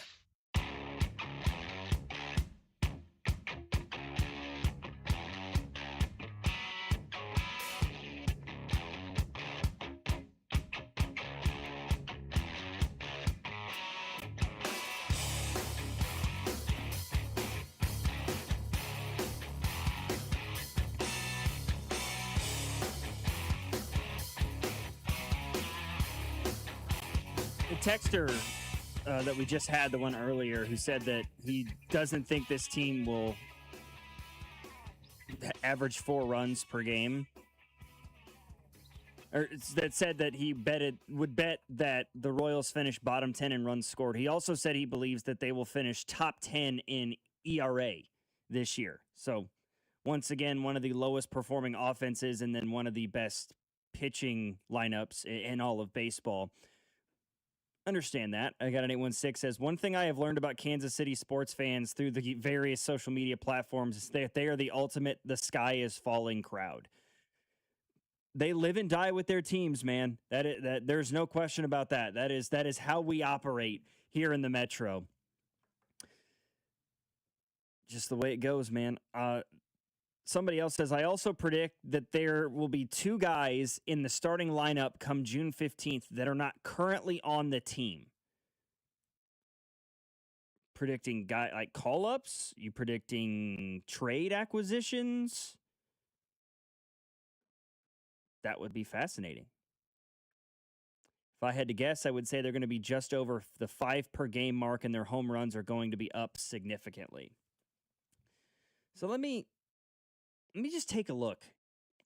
texter that we just had, the one earlier, who said that he doesn't think this team will average 4 runs per game, or that said that he would bet that the Royals finish bottom 10 in runs scored. He also said he believes that they will finish top 10 in ERA this year. So once again, one of the lowest performing offenses and then one of the best pitching lineups in all of baseball. Understand that. I got an 816 says, one thing I have learned about Kansas City sports fans through the various social media platforms is that they are the ultimate the sky is falling crowd. They live and die with their teams, man. That there's no question about that. That is how we operate here in the Metro. Just the way it goes, man. Somebody else says, I also predict that there will be 2 guys in the starting lineup come June 15th that are not currently on the team. Predicting like call-ups? You predicting trade acquisitions? That would be fascinating. If I had to guess, I would say they're going to be just over the 5 per game mark, and their home runs are going to be up significantly. So let me just take a look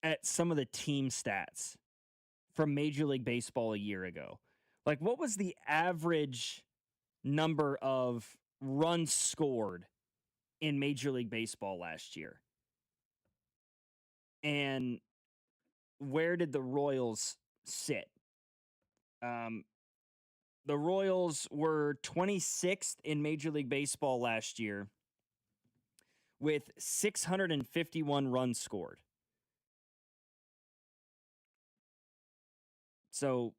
at some of the team stats from Major League Baseball a year ago. Like, what was the average number of runs scored in Major League Baseball last year? And where did the Royals sit? The Royals were 26th in Major League Baseball last year with 651 runs scored. So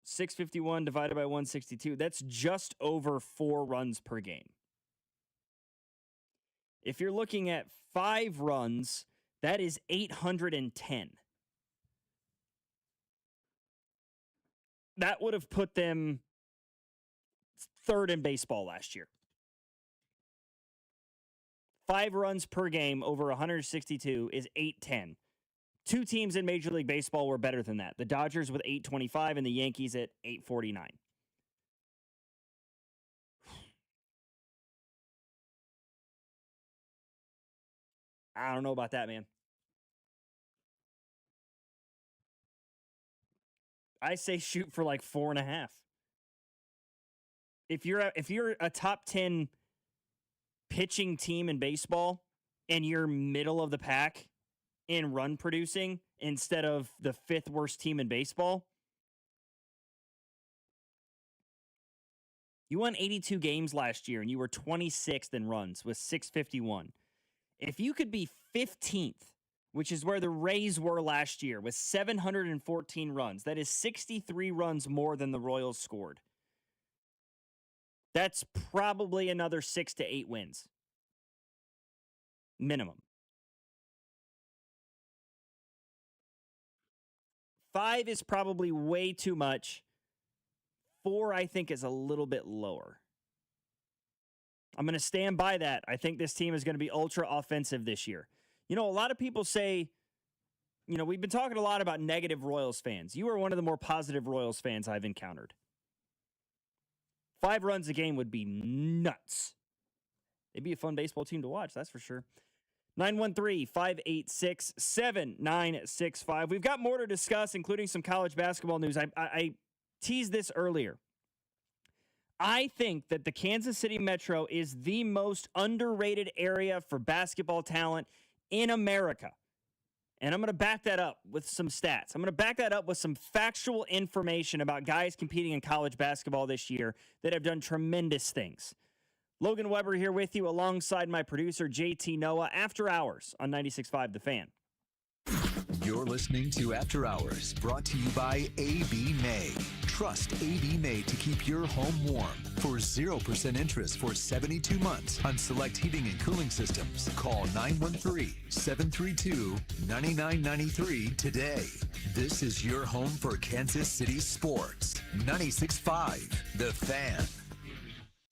651 divided by 162, that's just over 4 runs per game. If you're looking at 5 runs, that is 810. That would have put them 3rd in baseball last year. 5 runs per game over 162 is 810. 2 teams in Major League Baseball were better than that. The Dodgers with 825 and the Yankees at 849. I don't know about that, man. I say shoot for like 4.5. If you're a top 10 pitching team in baseball and you're middle of the pack in run producing instead of the 5th worst team in baseball, you won 82 games last year and you were 26th in runs with 651. If you could be 15th, which is where the Rays were last year with 714 runs, that is 63 runs more than the Royals scored. That's probably another 6 to 8 wins. Minimum. 5 is probably way too much. 4, I think, is a little bit lower. I'm going to stand by that. I think this team is going to be ultra offensive this year. You know, a lot of people say, you know, we've been talking a lot about negative Royals fans. You are one of the more positive Royals fans I've encountered. 5 runs a game would be nuts. They'd be a fun baseball team to watch, that's for sure. 913-586-7965. We've got more to discuss, including some college basketball news. I teased this earlier. I think that the Kansas City Metro is the most underrated area for basketball talent in America. And I'm going to back that up with some stats. I'm going to back that up with some factual information about guys competing in college basketball this year that have done tremendous things. Logan Weber here with you alongside my producer, JT Noah, After Hours on 96.5 The Fan. You're listening to After Hours, brought to you by AB May. Trust AB May to keep your home warm for 0% interest for 72 months on select heating and cooling systems. Call 913-732-9993 today. This is your home for Kansas City sports. 96.5 The Fan.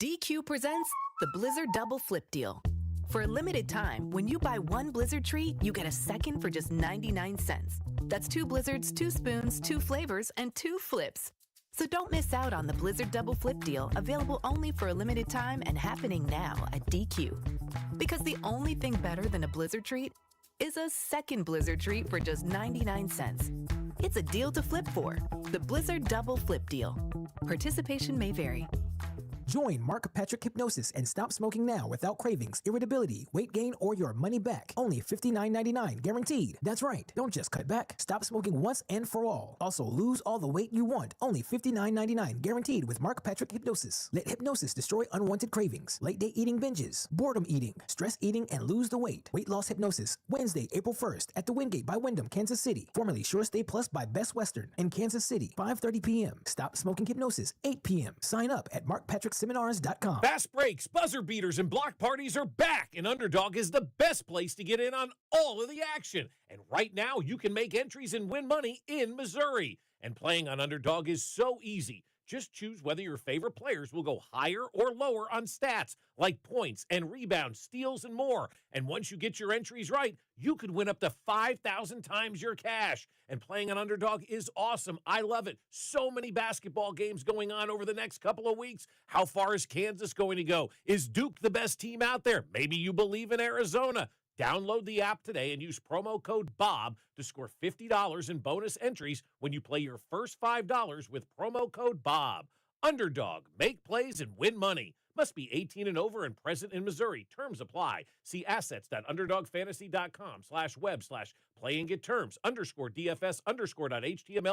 DQ presents the Blizzard Double Flip Deal. For a limited time, when you buy 1 Blizzard treat, you get a second for just 99 cents. That's 2 Blizzards, 2 spoons, 2 flavors, and 2 flips. So don't miss out on the Blizzard Double Flip deal, available only for a limited time and happening now at DQ. Because the only thing better than a Blizzard treat is a second Blizzard treat for just 99 cents. It's a deal to flip for. The Blizzard Double Flip deal. Participation may vary. Join Mark Patrick Hypnosis and stop smoking now without cravings, irritability, weight gain, or your money back. Only $59.99 guaranteed. That's right. Don't just cut back. Stop smoking once and for all. Also, lose all the weight you want. Only $59.99 guaranteed with Mark Patrick Hypnosis. Let hypnosis destroy unwanted cravings, late day eating binges, boredom eating, stress eating, and lose the weight. Weight loss hypnosis. Wednesday, April 1st at the Wingate by Wyndham, Kansas City. Formerly Sure Stay Plus by Best Western in Kansas City. 5:30 p.m. Stop smoking hypnosis. 8 p.m. Sign up at markpatrickseminars.com. Fast breaks, buzzer beaters, and block parties are back, and Underdog is the best place to get in on all of the action. And right now, you can make entries and win money in Missouri. And playing on Underdog is so easy. Just choose whether your favorite players will go higher or lower on stats, like points and rebounds, steals, and more. And once you get your entries right, you could win up to 5,000 times your cash. And playing on Underdog is awesome. I love it. So many basketball games going on over the next couple of weeks. How far is Kansas going to go? Is Duke the best team out there? Maybe you believe in Arizona. Download the app today and use promo code BOB to score $50 in bonus entries when you play your first $5 with promo code BOB. Underdog, make plays and win money. Must be 18 and over and present in Missouri. Terms apply. See assets.underdogfantasy.com/web/play and get terms _DFS_.html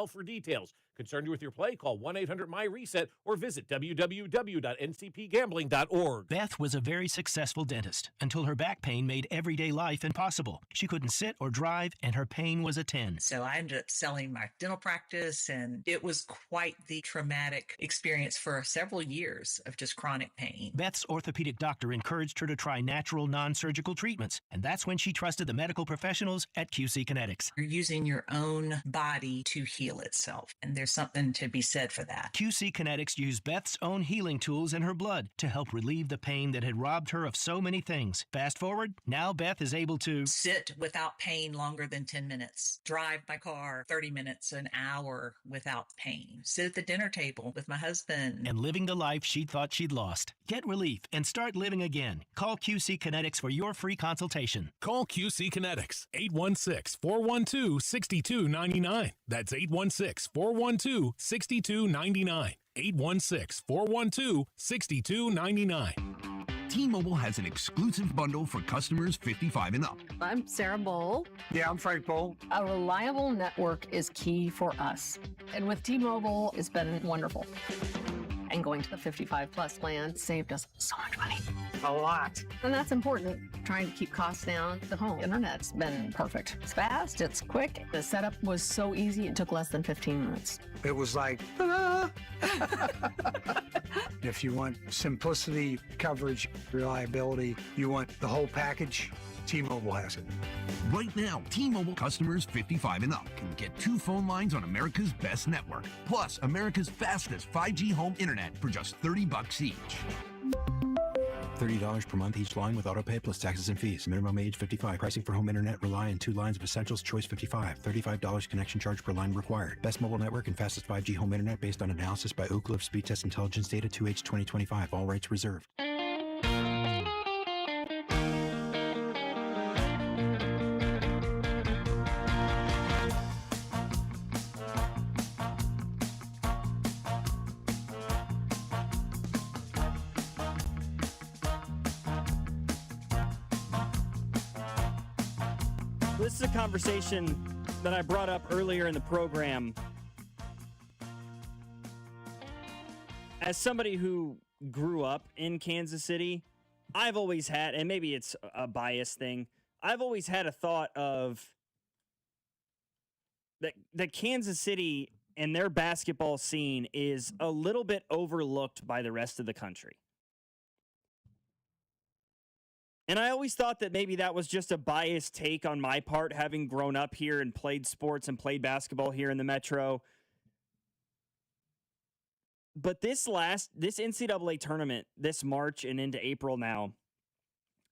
for details. Concerned with your play? Call 1-800-MY-RESET or visit www.ncpgambling.org. Beth was a very successful dentist until her back pain made everyday life impossible. She couldn't sit or drive, and her pain was a 10. So I ended up selling my dental practice, and it was quite the traumatic experience for several years of just chronic pain. Beth's orthopedic doctor encouraged her to try natural, non-surgical treatments, and that's when she trusted the medical professionals at QC Kinetics. You're using your own body to heal itself, and there's something to be said for that. QC Kinetics used Beth's own healing tools in her blood to help relieve the pain that had robbed her of so many things. Fast forward, now Beth is able to sit without pain longer than 10 minutes, drive my car 30 minutes, an hour without pain, sit at the dinner table with my husband, and living the life she thought she'd lost. Get relief and start living again. Call QC Kinetics for your free consultation. Call QC Kinetics, 816-412-6299. That's 816-412-6299. 816-412-6299. T-Mobile has an exclusive bundle for customers 55 and up. I'm Sarah Bowl. Yeah, I'm Frank Bowl. A reliable network is key for us. And with T-Mobile, it's been wonderful. And going to the 55 plus plan saved us so much money. A lot. And that's important. Trying to keep costs down. The home internet's been perfect. It's fast, it's quick. The setup was so easy, it took less than 15 minutes. It was like, ah. If you want simplicity, coverage, reliability, you want the whole package, T-Mobile has it. Right now, T-Mobile customers 55 and up can get 2 phone lines on America's best network, plus America's fastest 5G home internet for just $30 each. $30 per month each line with autopay plus taxes and fees. Minimum age 55. Pricing for home internet rely on 2 lines of essentials. Choice 55. $35 connection charge per line required. Best mobile network and fastest 5G home internet based on analysis by Oak Cliff Speed Test Intelligence Data 2H 2025. All rights reserved. This is a conversation that I brought up earlier in the program. As somebody who grew up in Kansas City, I've always had, and maybe it's a bias thing, I've always had a thought of that Kansas City and their basketball scene is a little bit overlooked by the rest of the country. And I always thought that maybe that was just a biased take on my part, having grown up here and played sports and played basketball here in the Metro. But this NCAA tournament, this March and into April now,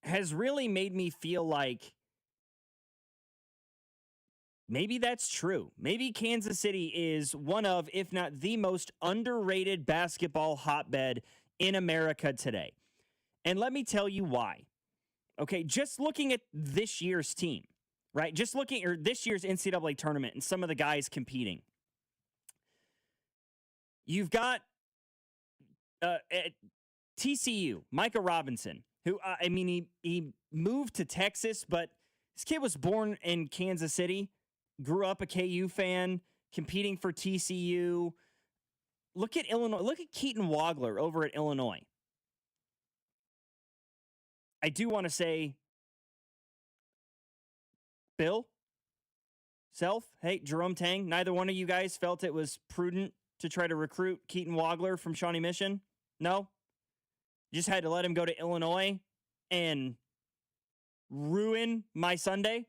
has really made me feel like maybe that's true. Maybe Kansas City is one of, if not the most underrated basketball hotbed in America today. And let me tell you why. Okay, just looking at this year's team, right? Just looking at this year's NCAA tournament and some of the guys competing. You've got at TCU, Micah Robinson, who, he moved to Texas, but this kid was born in Kansas City, grew up a KU fan, competing for TCU. Look at Illinois. Look at Keaton Wagler over at Illinois. I do want to say, Bill, Self, hey, Jerome Tang, neither one of you guys felt it was prudent to try to recruit Keaton Wagler from Shawnee Mission? No? You just had to let him go to Illinois and ruin my Sunday?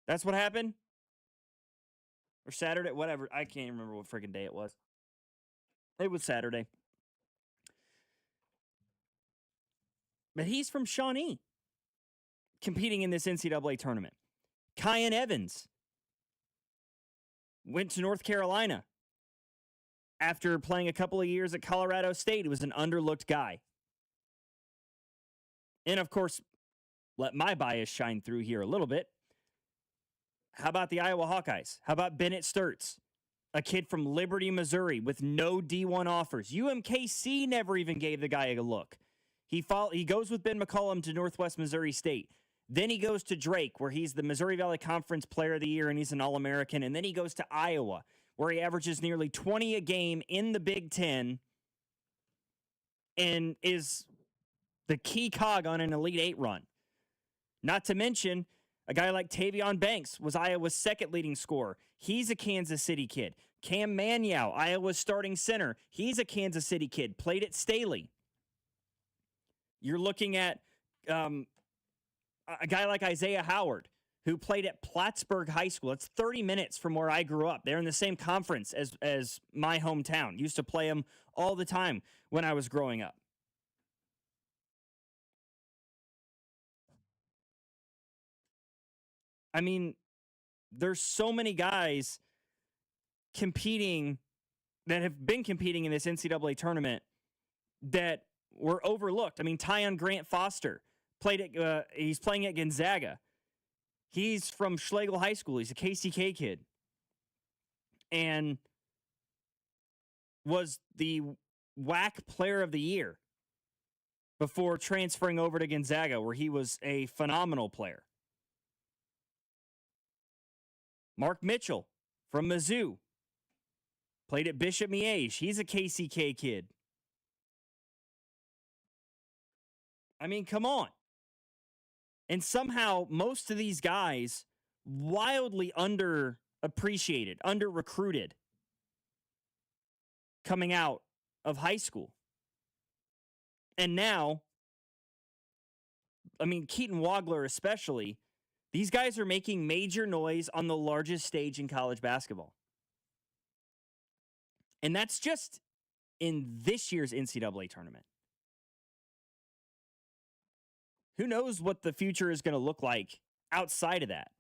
That's what happened? Or Saturday? Whatever. I can't remember what freaking day it was. It was Saturday. But he's from Shawnee, competing in this NCAA tournament. Kyan Evans went to North Carolina after playing a couple of years at Colorado State. He was an underlooked guy. And, of course, let my bias shine through here a little bit. How about the Iowa Hawkeyes? How about Bennett Sturts, a kid from Liberty, Missouri, with no D1 offers? UMKC never even gave the guy a look. He goes with Ben McCollum to Northwest Missouri State. Then he goes to Drake, where he's the Missouri Valley Conference Player of the Year, and he's an All-American. And then he goes to Iowa, where he averages nearly 20 a game in the Big Ten and is the key cog on an Elite Eight run. Not to mention, a guy like Tavion Banks was Iowa's second leading scorer. He's a Kansas City kid. Cam Manyow, Iowa's starting center. He's a Kansas City kid, played at Staley. You're looking at a guy like Isaiah Howard, who played at Plattsburgh High School. It's 30 minutes from where I grew up. They're in the same conference as my hometown. Used to play them all the time when I was growing up. I mean, there's so many guys competing that have been competing in this NCAA tournament that were overlooked. I mean, Tyon Grant Foster he's playing at Gonzaga. He's from Schlegel High School. He's a KCK kid. And was the WAC Player of the Year before transferring over to Gonzaga, where he was a phenomenal player. Mark Mitchell from Mizzou played at Bishop Miege. He's a KCK kid. I mean, come on. And somehow, most of these guys, wildly underappreciated, under-recruited, coming out of high school. And now, I mean, Keaton Wagler especially, these guys are making major noise on the largest stage in college basketball. And that's just in this year's NCAA tournament. Who knows what the future is going to look like outside of that?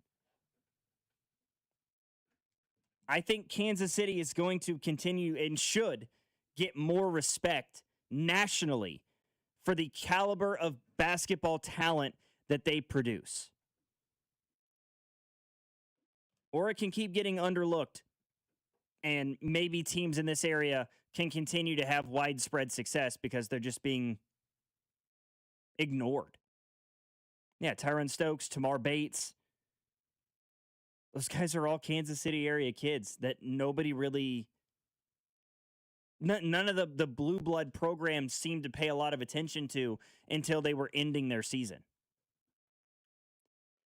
I think Kansas City is going to continue and should get more respect nationally for the caliber of basketball talent that they produce. Or it can keep getting underlooked, and maybe teams in this area can continue to have widespread success because they're just being ignored. Yeah, Tyron Stokes, Tamar Bates. Those guys are all Kansas City area kids that nobody really... None of the blue blood programs seemed to pay a lot of attention to until they were ending their season.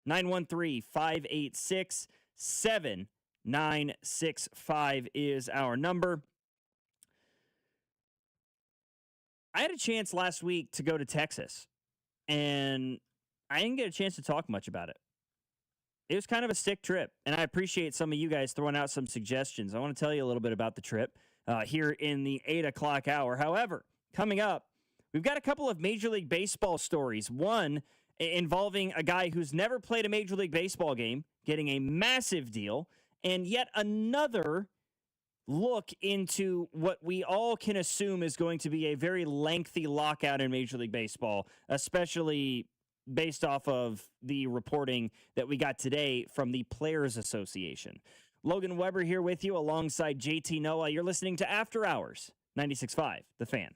913-586-7965 is our number. I had a chance last week to go to Texas, and I didn't get a chance to talk much about it. It was kind of a sick trip, and I appreciate some of you guys throwing out some suggestions. I want to tell you a little bit about the trip here in the 8 o'clock hour. However, coming up, we've got a couple of Major League Baseball stories. One, involving a guy who's never played a Major League Baseball game, getting a massive deal, and yet another look into what we all can assume is going to be a very lengthy lockout in Major League Baseball, especially based off of the reporting that we got today from the Players Association. Logan Weber here with you alongside JT Noah. You're listening to After Hours, 96.5, The Fan.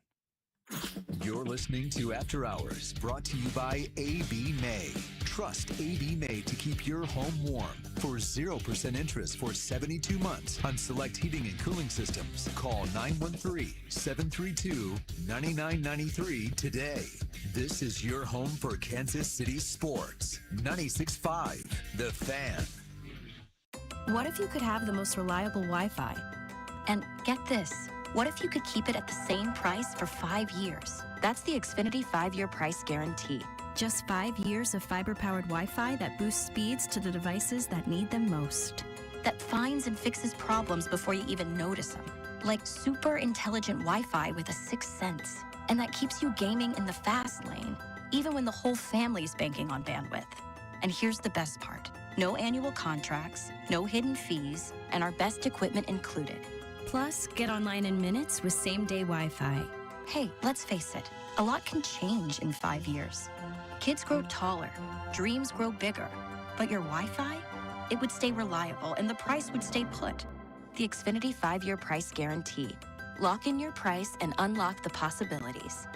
You're listening to After Hours, brought to you by AB May. Trust AB May to keep your home warm. For 0% interest for 72 months on select heating and cooling systems, call 913-732-9993 today. This is your home for Kansas City sports. 96.5, The Fan. What if you could have the most reliable Wi-Fi? And get this, what if you could keep it at the same price for 5 years? That's the Xfinity 5-year price guarantee. Just 5 years of fiber-powered Wi-Fi that boosts speeds to the devices that need them most. That finds and fixes problems before you even notice them. Like super intelligent Wi-Fi with a 6th sense. And that keeps you gaming in the fast lane, even when the whole family's banking on bandwidth. And here's the best part. No annual contracts, no hidden fees, and our best equipment included. Plus, get online in minutes with same-day Wi-Fi. Hey, let's face it, a lot can change in 5 years. Kids grow taller, dreams grow bigger, but your Wi-Fi? It would stay reliable and the price would stay put. The Xfinity 5-year price guarantee. Lock in your price and unlock the possibilities.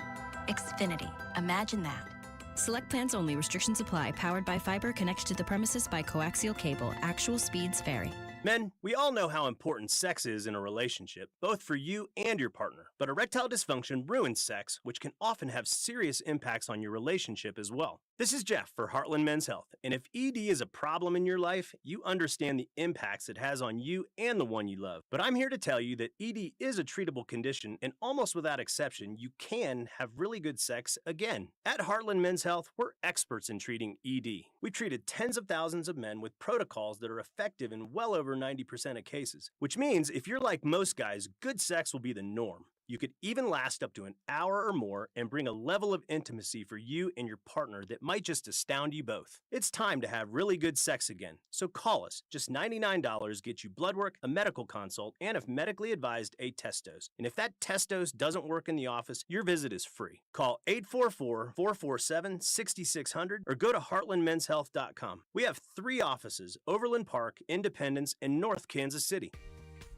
Xfinity, imagine that. Select plans only. Restrictions apply. Powered by fiber. Connected to the premises by coaxial cable. Actual speeds vary. Men, we all know how important sex is in a relationship, both for you and your partner. But erectile dysfunction ruins sex, which can often have serious impacts on your relationship as well. This is Jeff for Heartland Men's Health, and if ED is a problem in your life, you understand the impacts it has on you and the one you love. But I'm here to tell you that ED is a treatable condition, and almost without exception, you can have really good sex again. At Heartland Men's Health, we're experts in treating ED. We've treated tens of thousands of men with protocols that are effective in well over 90% of cases, which means if you're like most guys, good sex will be the norm. You could even last up to an hour or more and bring a level of intimacy for you and your partner that might just astound you both. It's time to have really good sex again, so call us. Just $99 gets you blood work, a medical consult, and if medically advised, a test dose. And if that test dose doesn't work in the office, your visit is free. Call 844-447-6600 or go to heartlandmenshealth.com. We have 3 offices, Overland Park, Independence, and North Kansas City.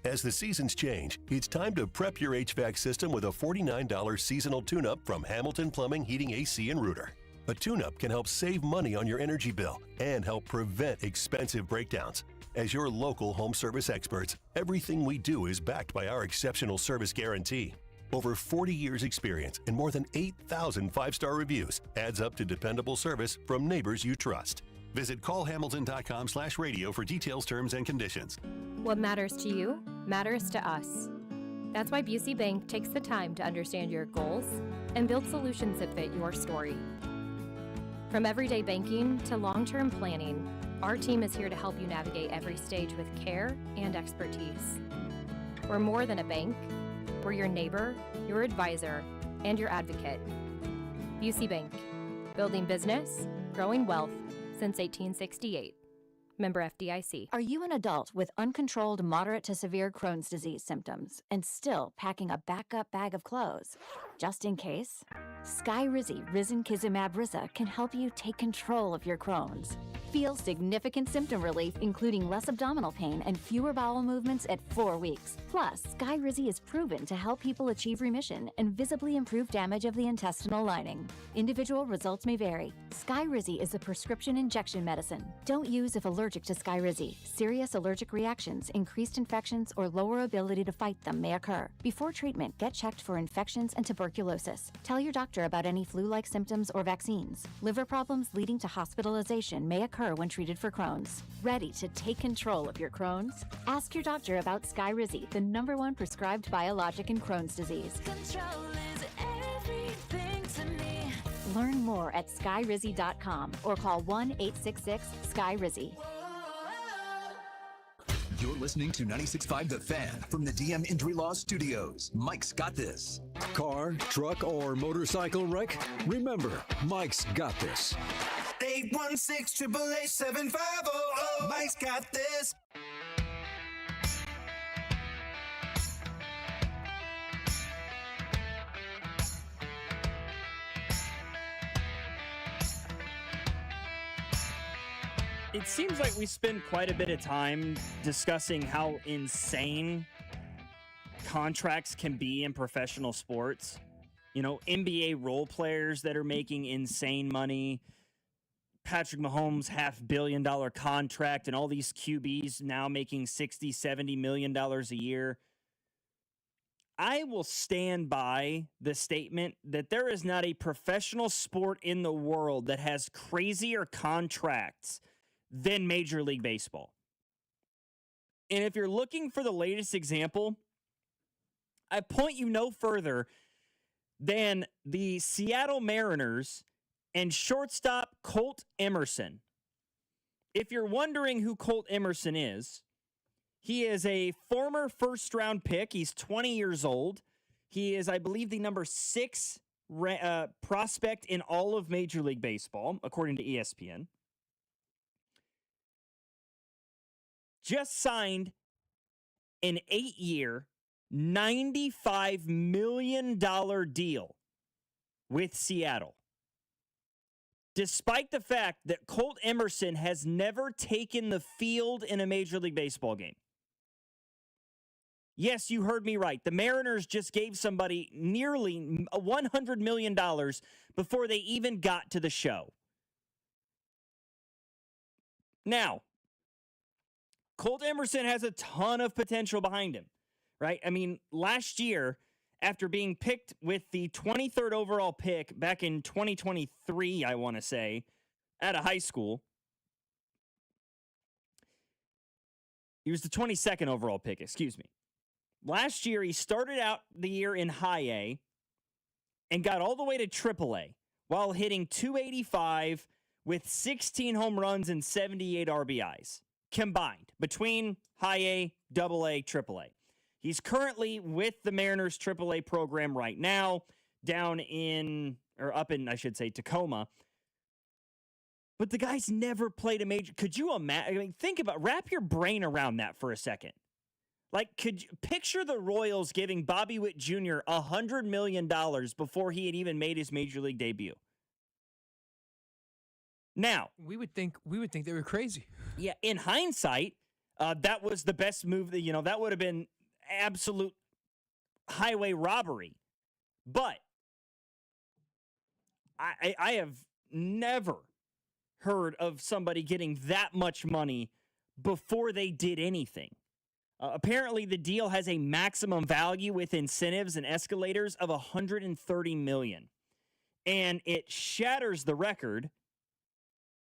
As the seasons change, it's time to prep your HVAC system with a $49 seasonal tune-up from Hamilton Plumbing, Heating, AC, and Rooter. A tune-up can help save money on your energy bill and help prevent expensive breakdowns. As your local home service experts, everything we do is backed by our exceptional service guarantee. Over 40 years experience and more than 8,000 5-star reviews adds up to dependable service from neighbors you trust. Visit callhamilton.com/radio for details, terms, and conditions. What matters to you matters to us. That's why Busey Bank takes the time to understand your goals and build solutions that fit your story. From everyday banking to long-term planning, our team is here to help you navigate every stage with care and expertise. We're more than a bank. We're your neighbor, your advisor, and your advocate. Busey Bank, building business, growing wealth since 1868. Member FDIC. Are you an adult with uncontrolled moderate to severe Crohn's disease symptoms and still packing a backup bag of clothes? Just in case, Skyrizi Risankizumab Riza can help you take control of your Crohn's. Feel significant symptom relief, including less abdominal pain and fewer bowel movements at 4 weeks. Plus, Skyrizi is proven to help people achieve remission and visibly improve damage of the intestinal lining. Individual results may vary. Skyrizi is a prescription injection medicine. Don't use if allergic to Skyrizi. Serious allergic reactions, increased infections, or lower ability to fight them may occur. Before treatment, get checked for infections and tuberculosis. Tell your doctor about any flu-like symptoms or vaccines. Liver problems leading to hospitalization may occur when treated for Crohn's. Ready to take control of your Crohn's? Ask your doctor about Skyrizi, the #1 prescribed biologic in Crohn's disease. Control is everything to me. Learn more at skyrizi.com or call 1-866-SKYRIZI. You're listening to 96.5 The Fan from the DM Injury Law Studios. Mike's got this. Car, truck, or motorcycle wreck? Remember, Mike's got this. 816-888-7500. Mike's got this. It seems like we spend quite a bit of time discussing how insane contracts can be in professional sports. You know, NBA role players that are making insane money, Patrick Mahomes' $500 million contract, and all these QBs now making $60, $70 million a year. I will stand by the statement that there is not a professional sport in the world that has crazier contracts than Major League Baseball. And if you're looking for the latest example, I point you no further than the Seattle Mariners and shortstop Colt Emerson. If you're wondering who Colt Emerson is, he is a former first-round pick. He's 20 years old. He is, I believe, the number 6 prospect in all of Major League Baseball, according to ESPN. Just signed an 8-year, $95 million deal with Seattle. Despite the fact that Colt Emerson has never taken the field in a Major League Baseball game. Yes, you heard me right. The Mariners just gave somebody nearly $100 million before they even got to the show. Now, Colt Emerson has a ton of potential behind him, right? I mean, last year, after being picked with the 23rd overall pick back in 2023, I want to say, out of high school, he was the 22nd overall pick, excuse me. Last year, he started out the year in high A and got all the way to triple A while hitting .285 with 16 home runs and 78 RBIs combined between high A, double A, triple A. He's currently with the Mariners triple A program right now, down in, or up in, I should say, Tacoma. But the guy's never played a major. Could you imagine? I mean, think about, wrap your brain around that for a second. Like, could you picture the Royals giving Bobby Witt Jr. $100 million before he had even made his major league debut? Now, we would think they were crazy. Yeah, in hindsight, that was the best move. That would have been absolute highway robbery. But I have never heard of somebody getting that much money before they did anything. Apparently, the deal has a maximum value with incentives and escalators of $130 million. And it shatters the record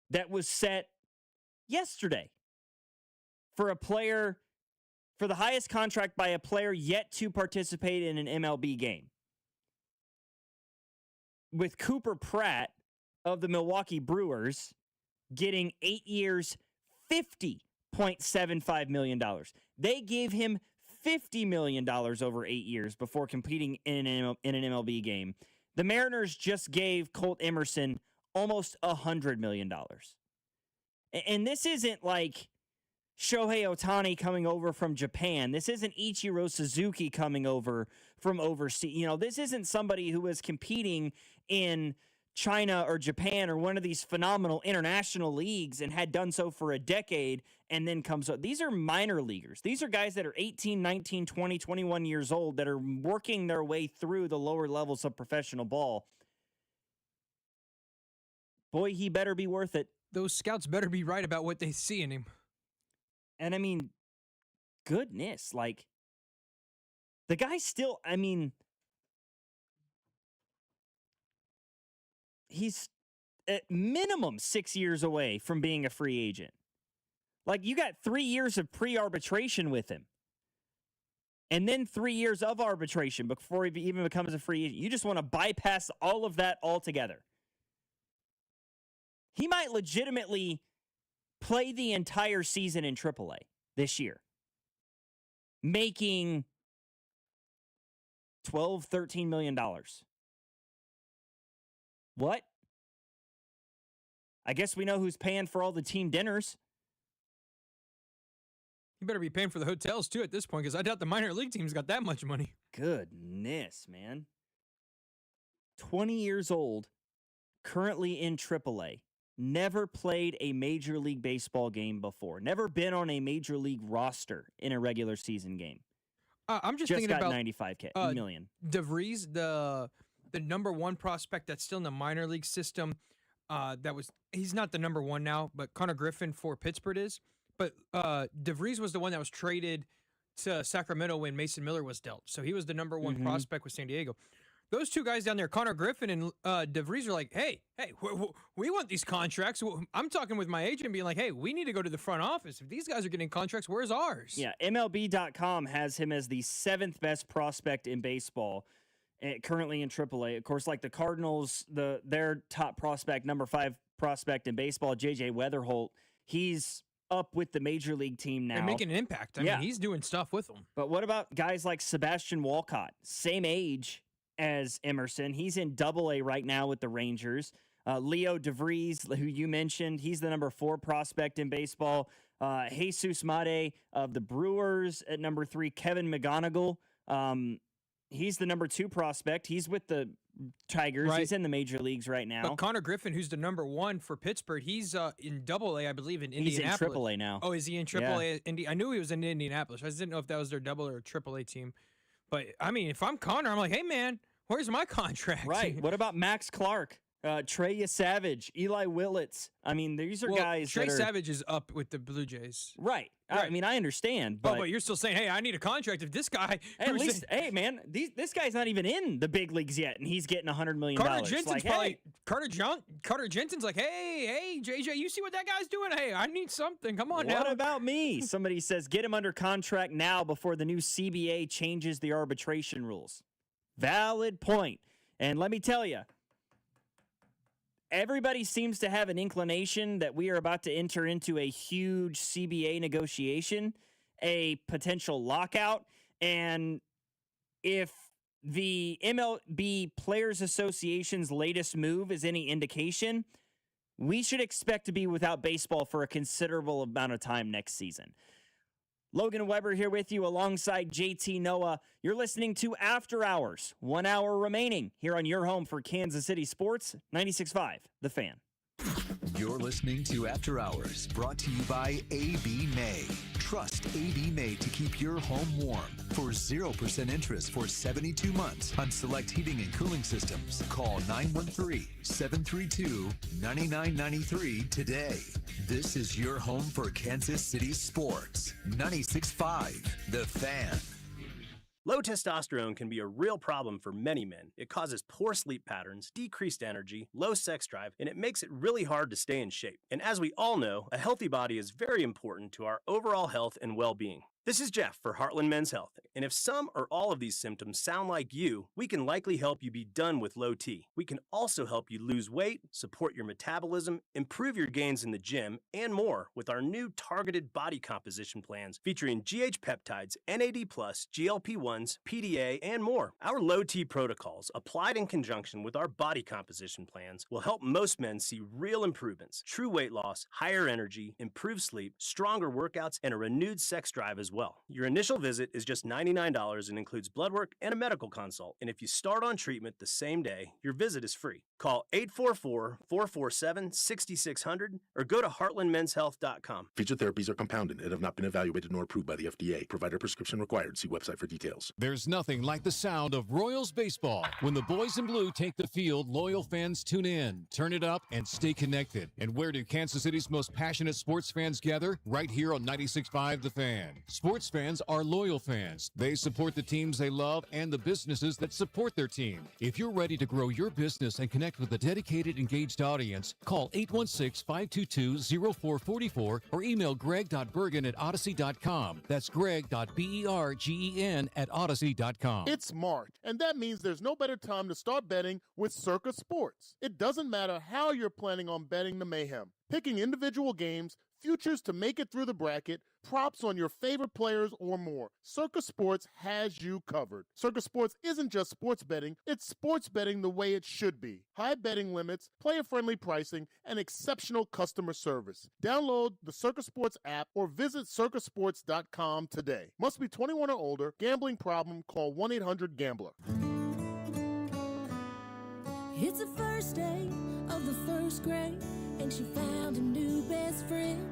that was set yesterday for the highest contract by a player yet to participate in an MLB game. With Cooper Pratt of the Milwaukee Brewers getting 8 years, $50.75 million. They gave him $50 million over 8 years before competing in an MLB game. The Mariners just gave Colt Emerson almost $100 million. And this isn't like Shohei Ohtani coming over from Japan. This isn't Ichiro Suzuki coming over from overseas. This isn't somebody who was competing in China or Japan or one of these phenomenal international leagues and had done so for a decade and then comes up. These are minor leaguers. These are guys that are 18, 19, 20, 21 years old that are working their way through the lower levels of professional ball. Boy, he better be worth it. Those scouts better be right about what they see in him. And I mean, goodness, like, the guy still, I mean, he's at minimum 6 years away from being a free agent. Like, you got 3 years of pre-arbitration with him. And then 3 years of arbitration before he even becomes a free agent. You just want to bypass all of that altogether. He might legitimately play the entire season in AAA this year, making $12, $13 million. What? I guess we know who's paying for all the team dinners. You better be paying for the hotels, too, at this point, because I doubt the minor league team's got that much money. Goodness, man. 20 years old, currently in AAA. Never played a Major League Baseball game before. Never been on a Major League roster in a regular season game. I'm just Just thinking got about $95 million. DeVries, the number one prospect that's still in the minor league system. He's not the number one now, but Connor Griffin for Pittsburgh is. But DeVries was the one that was traded to Sacramento when Mason Miller was dealt. So he was the number one prospect with San Diego. Those two guys down there, Connor Griffin and DeVries, are like, hey, we want these contracts. I'm talking with my agent being like, hey, we need to go to the front office. If these guys are getting contracts, where's ours? Yeah, MLB.com has him as the 7th best prospect in baseball, currently in AAA. Of course, like the Cardinals, their top prospect, number 5 prospect in baseball, J.J. Weatherholt, he's up with the Major League team now. And making an impact. I mean, he's doing stuff with them. But what about guys like Sebastian Walcott? Same age as Emerson. He's in Double-A right now with the Rangers. Leo DeVries, who you mentioned, he's the number 4 prospect in baseball. Jesus Made of the Brewers at number 3. Kevin McGonigal, he's the number 2 prospect. He's with the Tigers. Right. He's in the major leagues right now. But Connor Griffin, who's the number 1 for Pittsburgh, he's in Double-A, I believe, in He's Indianapolis. in AAA now. Oh, is he in AAA? I knew he was in Indianapolis. I just didn't know if that was their Double or AAA team. But, I mean, if I'm Connor, I'm like, hey, man, where's my contract? Right. What about Max Clark, Trey Savage, Eli Willits? I mean, these are guys Trey that are... Savage is up with the Blue Jays. Right. I mean, I understand, but... but you're still saying, hey, I need a contract. If this guy... At least, hey, man, this guy's not even in the big leagues yet, and he's getting $100 million. Carter Jensen's like, Carter Jensen's like, hey, JJ, you see what that guy's doing? Hey, I need something. Come on now. What about me? Somebody says, get him under contract now before the new CBA changes the arbitration rules. Valid point. And let me tell you, everybody seems to have an inclination that we are about to enter into a huge CBA negotiation, a potential lockout, and if the MLB Players Association's latest move is any indication, we should expect to be without baseball for a considerable amount of time next season. Logan Weber here with you alongside JT Noah. You're listening to After Hours. 1 hour remaining here on your home for Kansas City Sports, 96.5, The Fan. You're listening to After Hours, brought to you by AB May. Trust AB May to keep your home warm. For 0% interest for 72 months on select heating and cooling systems, call 913-732-9993 today. This is your home for Kansas City Sports. 96.5, The Fan. Low testosterone can be a real problem for many men. It causes poor sleep patterns, decreased energy, low sex drive, and it makes it really hard to stay in shape. And as we all know, a healthy body is very important to our overall health and well-being. This is Jeff for Heartland Men's Health, and if some or all of these symptoms sound like you, we can likely help you be done with low T. We can also help you lose weight, support your metabolism, improve your gains in the gym, and more with our new targeted body composition plans featuring GH peptides, NAD+, GLP-1s, PDA, and more. Our low T protocols, applied in conjunction with our body composition plans, will help most men see real improvements, true weight loss, higher energy, improved sleep, stronger workouts, and a renewed sex drive as well. Your initial visit is just $99 and includes blood work and a medical consult. And if you start on treatment the same day, your visit is free. Call 844-447-6600 or go to heartlandmenshealth.com. Featured therapies are compounded and have not been evaluated nor approved by the FDA. Provider prescription required. See website for details. There's nothing like the sound of Royals baseball. When the boys in blue take the field, loyal fans tune in, turn it up, and stay connected. And where do Kansas City's most passionate sports fans gather? Right here on 96.5 The Fan. Sports fans are loyal fans. They support the teams they love and the businesses that support their team. If you're ready to grow your business and connect with a dedicated, engaged audience, call 816-522-0444 or email greg.bergen@odyssey.com. That's greg.bergen@odyssey.com. It's March, and that means there's no better time to start betting with Circa Sports. It doesn't matter how you're planning on betting the mayhem. Picking individual games, futures to make it through the bracket, props on your favorite players, or more. Circa Sports has you covered. Circa Sports isn't just sports betting, it's sports betting the way it should be. High betting limits, player-friendly pricing, and exceptional customer service. Download the Circa Sports app or visit circasports.com today. Must be 21 or older. Gambling problem? Call 1-800-GAMBLER. It's the first day of the first grade, and she found a new best friend.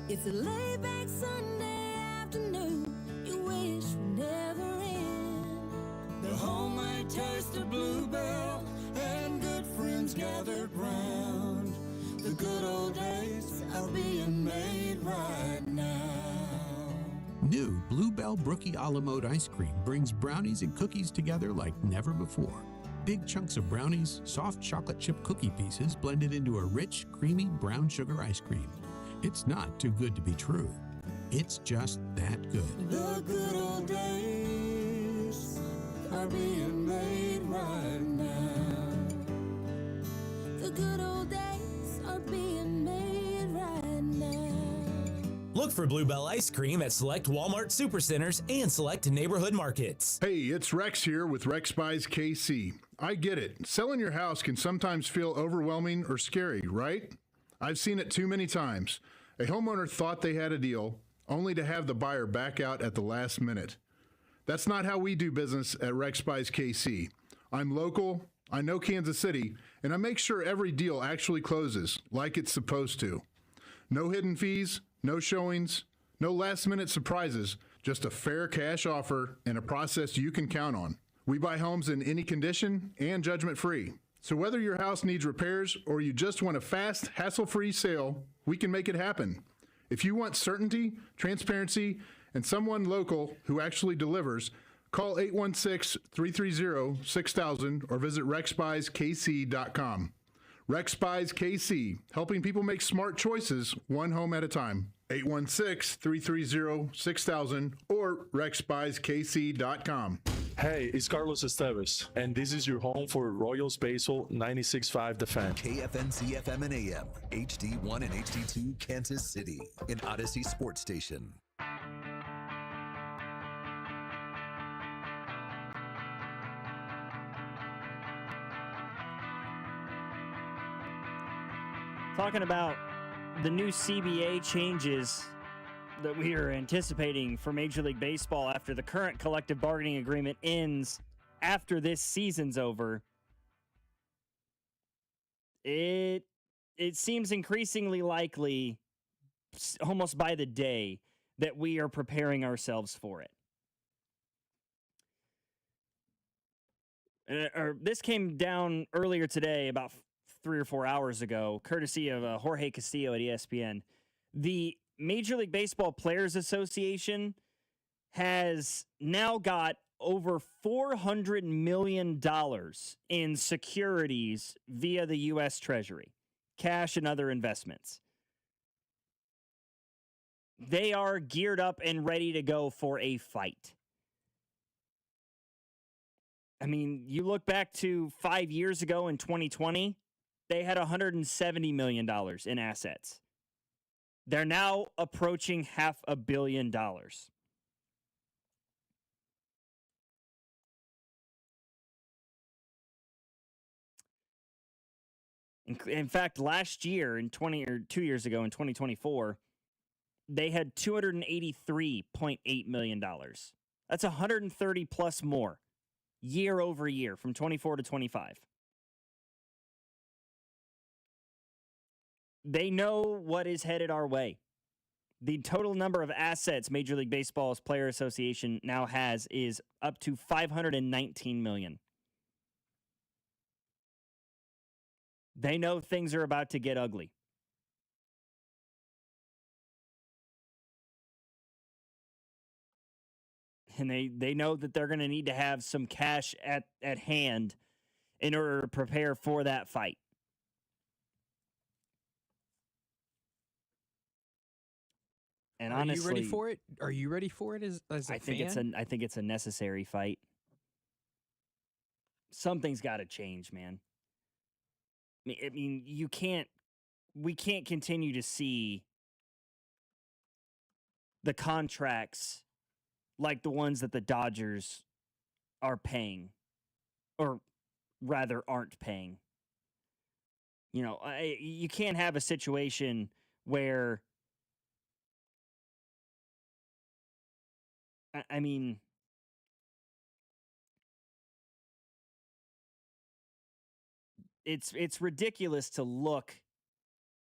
It's a laid-back Sunday afternoon, you wish would never end. The homemade taste of Bluebell and good friends gathered round. The good old days are being made right now. New Bluebell Brookie a la mode ice cream brings brownies and cookies together like never before. Big chunks of brownies, soft chocolate chip cookie pieces blended into a rich, creamy brown sugar ice cream. It's not too good to be true. It's just that good. The good old days are being made right now. The good old days are being made right now. Look for Bluebell ice cream at select Walmart Supercenters and select neighborhood markets. Hey, it's Rex here with Rex Buys KC. I get it. Selling your house can sometimes feel overwhelming or scary, right? I've seen it too many times. A homeowner thought they had a deal, only to have the buyer back out at the last minute. That's not how we do business at Rex Buys KC. I'm local, I know Kansas City, and I make sure every deal actually closes like it's supposed to. No hidden fees, no showings, no last-minute surprises, just a fair cash offer and a process you can count on. We buy homes in any condition and judgment-free. So whether your house needs repairs or you just want a fast, hassle-free sale, we can make it happen. If you want certainty, transparency, and someone local who actually delivers, call 816-330-6000 or visit rexbuyskc.com. Rex Buys KC, helping people make smart choices one home at a time. 816-330-6000 or rexbuyskc.com. Hey, it's Carlos Esteves, and this is your home for Royals Baseball 96.5 The Fan. KFNC FM and AM, HD1 and HD2 Kansas City, an Odyssey sports station. Talking about the new CBA changes that we are anticipating for Major League Baseball after the current collective bargaining agreement ends after this season's over. It seems increasingly likely, almost by the day, that we are preparing ourselves for it. This came down earlier today, about 3 or 4 hours ago, courtesy of Jorge Castillo at ESPN. The Major League Baseball Players Association has now got over $400 million in securities via the U.S. Treasury, cash and other investments. They are geared up and ready to go for a fight. I mean, you look back to 5 years ago in 2020, they had $170 million in assets. They're now approaching $500 million. In fact, last year, in 2 years ago, in 2024, they had $283.8 million. That's 130 plus more year over year from 24 to 25. They know what is headed our way. The total number of assets Major League Baseball's Player Association now has is up to $519 million. They know things are about to get ugly. And they know that they're going to need to have some cash at hand in order to prepare for that fight. And honestly, are you ready for it? Are you ready for it as a fan? I think it's a necessary fight. Something's got to change, man. I mean, we can't continue to see the contracts like the ones that the Dodgers are paying, or rather aren't paying. You know, you can't have a situation where, I mean, it's ridiculous to look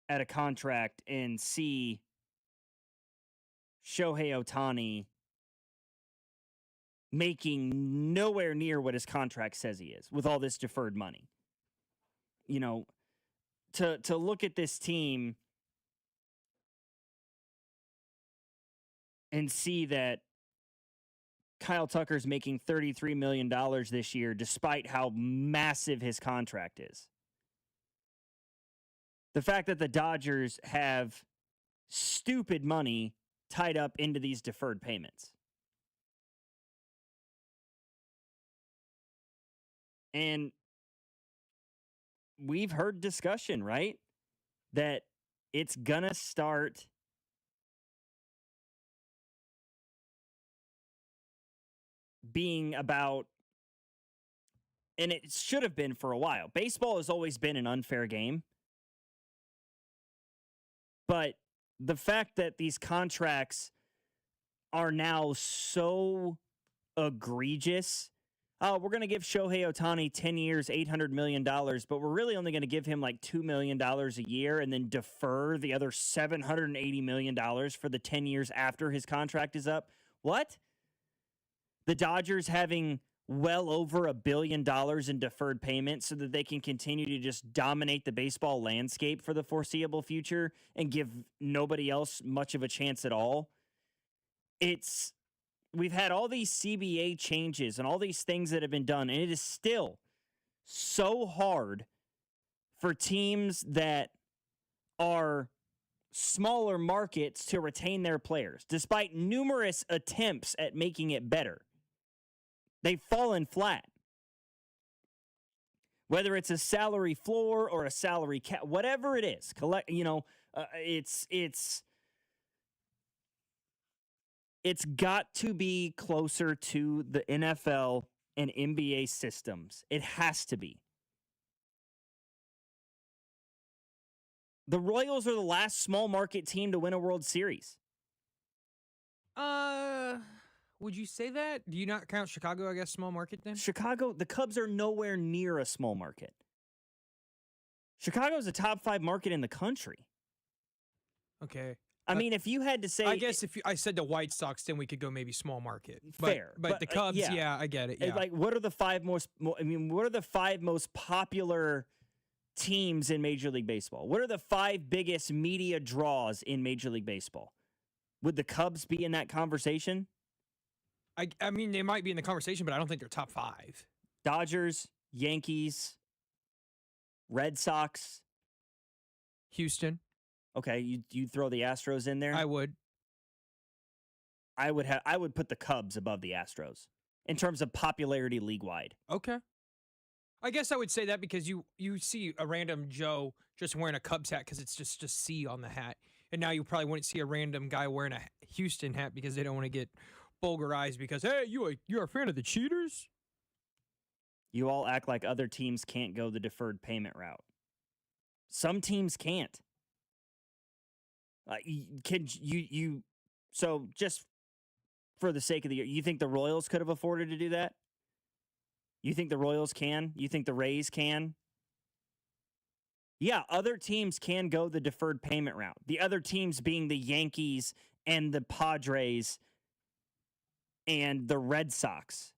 at a contract and see Shohei Ohtani making nowhere near what his contract says he is with all this deferred money. You know, to look at this team and see that Kyle Tucker's making $33 million this year, despite how massive his contract is. The fact that the Dodgers have stupid money tied up into these deferred payments. And we've heard discussion, right? That it's gonna start being about, and it should have been for a while. Baseball has always been an unfair game. But the fact that these contracts are now so egregious. Oh, we're going to give Shohei Ohtani 10 years, $800 million, but we're really only going to give him like $2 million a year and then defer the other $780 million for the 10 years after his contract is up. What? The Dodgers having well over $1 billion in deferred payments so that they can continue to just dominate the baseball landscape for the foreseeable future and give nobody else much of a chance at all. We've had all these CBA changes and all these things that have been done, and it is still so hard for teams that are smaller markets to retain their players, despite numerous attempts at making it better. They've fallen flat. Whether it's a salary floor or a salary cap, whatever it is, it's got to be closer to the NFL and NBA systems. It has to be. The Royals are the last small market team to win a World Series. Would you say that? Do you not count Chicago, I guess, small market then? Chicago, the Cubs are nowhere near a small market. Chicago is a top 5 market in the country. Okay. I mean, if you had to say, I guess if I said the White Sox, then we could go maybe small market. Fair, but the Cubs, yeah, I get it. Yeah. Like, what are the 5 most? What are the 5 most popular teams in Major League Baseball? What are the 5 biggest media draws in Major League Baseball? Would the Cubs be in that conversation? I mean, they might be in the conversation, but I don't think they're top 5. Dodgers, Yankees, Red Sox, Houston. Okay, you'd throw the Astros in there? I would. I would put the Cubs above the Astros in terms of popularity league-wide. Okay. I guess I would say that because you see a random Joe just wearing a Cubs hat because it's just C on the hat. And now you probably wouldn't see a random guy wearing a Houston hat because they don't want to get vulgarized because, hey, you're a fan of the Cheaters? You all act like other teams can't go the deferred payment route. Some teams can't. So just for the sake of the year, you think the Royals could have afforded to do that? You think the Royals can? You think the Rays can? Yeah, other teams can go the deferred payment route. The other teams being the Yankees and the Padres and the Red Sox.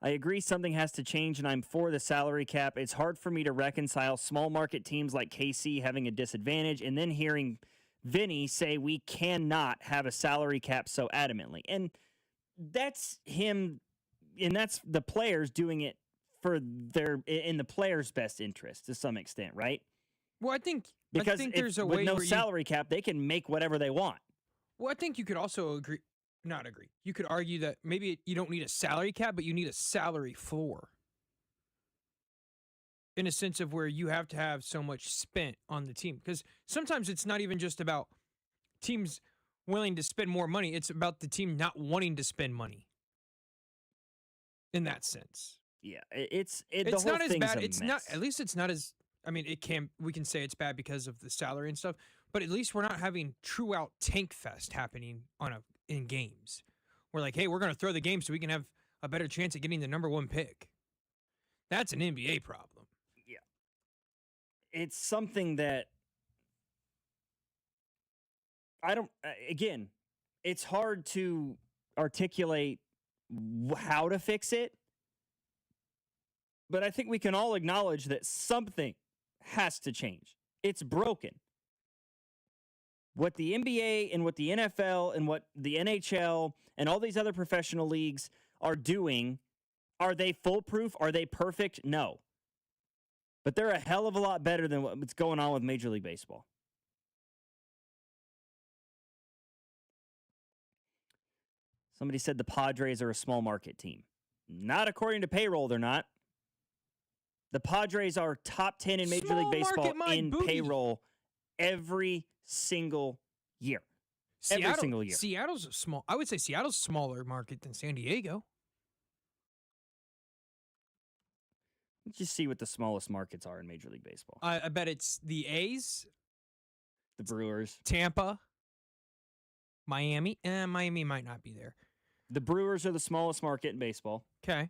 I agree something has to change, and I'm for the salary cap. It's hard for me to reconcile small market teams like KC having a disadvantage and then hearing Vinny say we cannot have a salary cap so adamantly. And that's him, and that's the players doing it in the players' best interest to some extent, right? Well, I think there's a with way no where salary cap, they can make whatever they want. Well, I think you could also not agree. You could argue that maybe you don't need a salary cap, but you need a salary floor. in a sense of where you have to have so much spent on the team. Because sometimes it's not even just about teams willing to spend more money. It's about the team not wanting to spend money in that sense. Yeah, it's The whole not as thing's bad. a It's mess. not, at least it's not as, I mean, we can say it's bad because of the salary and stuff, but at least we're not having true out tank fest happening in games. We're like, hey, we're going to throw the game so we can have a better chance at getting the number 1 pick. That's an NBA problem. Yeah. It's something that I don't, again, it's hard to articulate how to fix it, but I think we can all acknowledge that something has to change. It's broken. What the NBA and what the NFL and what the NHL and all these other professional leagues are doing, are they foolproof? Are they perfect? No. But they're a hell of a lot better than what's going on with Major League Baseball. Somebody said the Padres are a small market team. Not according to payroll, they're not. The Padres are top 10 in Major League Baseball in payroll every single year. Every single year. Seattle's a small. I would say Seattle's a smaller market than San Diego. Let's just see what the smallest markets are in Major League Baseball. I bet it's the A's, the Brewers, Tampa, Miami. Miami might not be there. The Brewers are the smallest market in baseball. Okay.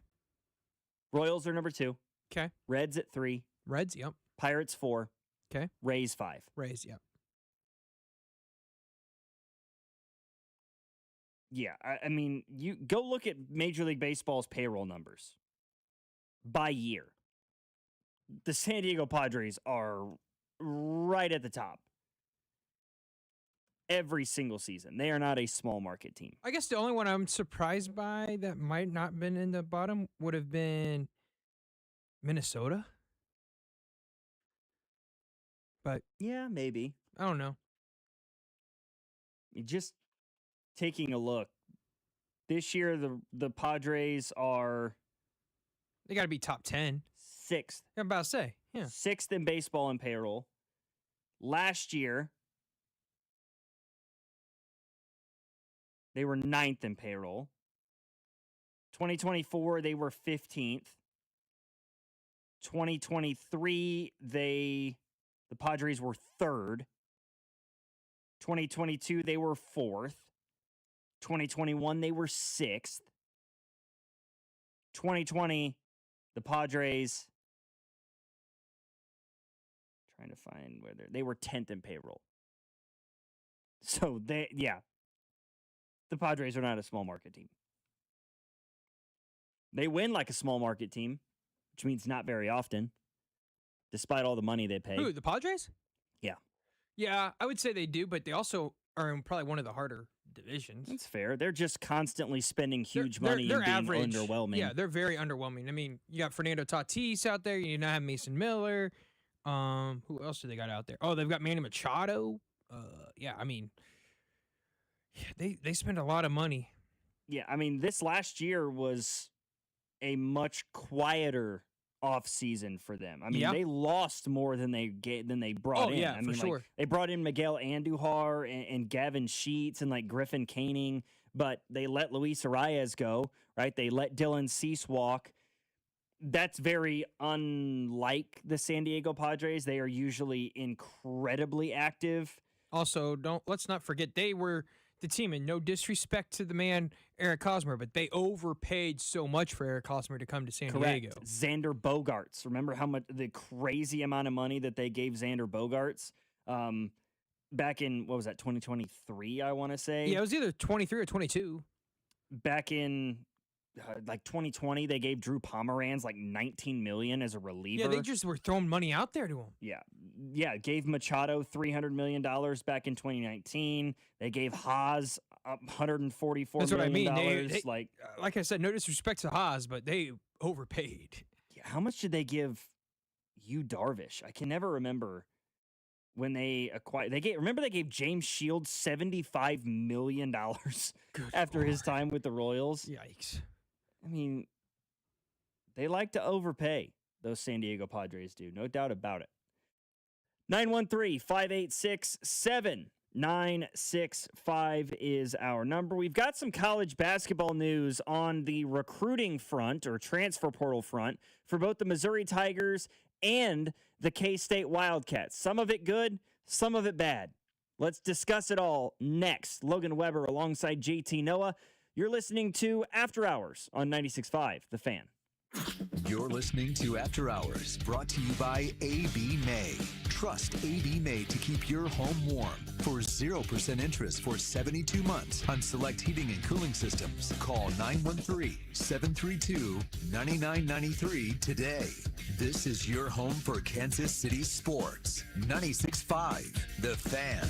Royals are number 2. Okay. Reds at 3. Reds, yep. Pirates 4. Okay. Rays 5. Rays, yep. Yeah, I mean, you go look at Major League Baseball's payroll numbers by year. The San Diego Padres are right at the top every single season. They are not a small market team. I guess the only one I'm surprised by that might not have been in the bottom would have been Minnesota. But yeah, maybe. I don't know. Just taking a look. This year, the Padres are... They got to be top 10. 6th. I'm about to say, yeah. 6th in baseball in payroll. Last year, they were 9th in payroll. 2024, they were 15th. 2023, the Padres were 3rd. 2022, they were 4th. 2021, they were 6th. 2020, the Padres, trying to find where they were 10th in payroll. So the Padres are not a small market team. They win like a small market team, which means not very often, despite all the money they pay. Who, the Padres? Yeah. Yeah, I would say they do, but they also are in probably one of the harder divisions. That's fair. They're just constantly spending huge money they're and being average. underwhelming. Yeah, they're very underwhelming. I mean, you got Fernando Tatis out there. You now have Mason Miller. Who else do they got out there? Oh, they've got Manny Machado. Yeah, I mean, they spend a lot of money. Yeah, I mean, this last year was a much quieter off season for them. I mean, they lost more than they brought in. Yeah, I mean, for sure. They brought in Miguel Andujar and Gavin Sheets and like Griffin Canning, but they let Luis Arias go, right? They let Dylan Cease walk. That's very unlike the San Diego Padres. They are usually incredibly active. Also, let's not forget they were the team, and no disrespect to the man Eric Hosmer, but they overpaid so much for Eric Hosmer to come to San Diego. Xander Bogaerts. Remember how much the crazy amount of money that they gave Xander Bogaerts back in, what was that, 2023, I want to say? Yeah, it was either 23 or 22. Back in like 2020, they gave Drew Pomeranz like $19 million as a reliever. Yeah, they just were throwing money out there to him. Yeah, gave Machado $300 million back in 2019. They gave Haas $144 That's what I mean. million. Like I said, no disrespect to Haas, but they overpaid. Yeah, how much did they give Yu Darvish? I can never remember when they acquired. They gave James Shields $75 million after his time with the Royals. Yikes! I mean, they like to overpay. Those San Diego Padres do. No doubt about it. 913-586-7965 is our number. We've got some college basketball news on the recruiting front or transfer portal front for both the Missouri Tigers and the K-State Wildcats. Some of it good, some of it bad. Let's discuss it all next. Logan Weber alongside JT Noah. You're listening to After Hours on 96.5 The Fan. You're listening to After Hours, brought to you by A.B. May. Trust A.B. May to keep your home warm. For 0% interest for 72 months on select heating and cooling systems, call 913-732-9993 today. This is your home for Kansas City sports. 96.5 The Fan.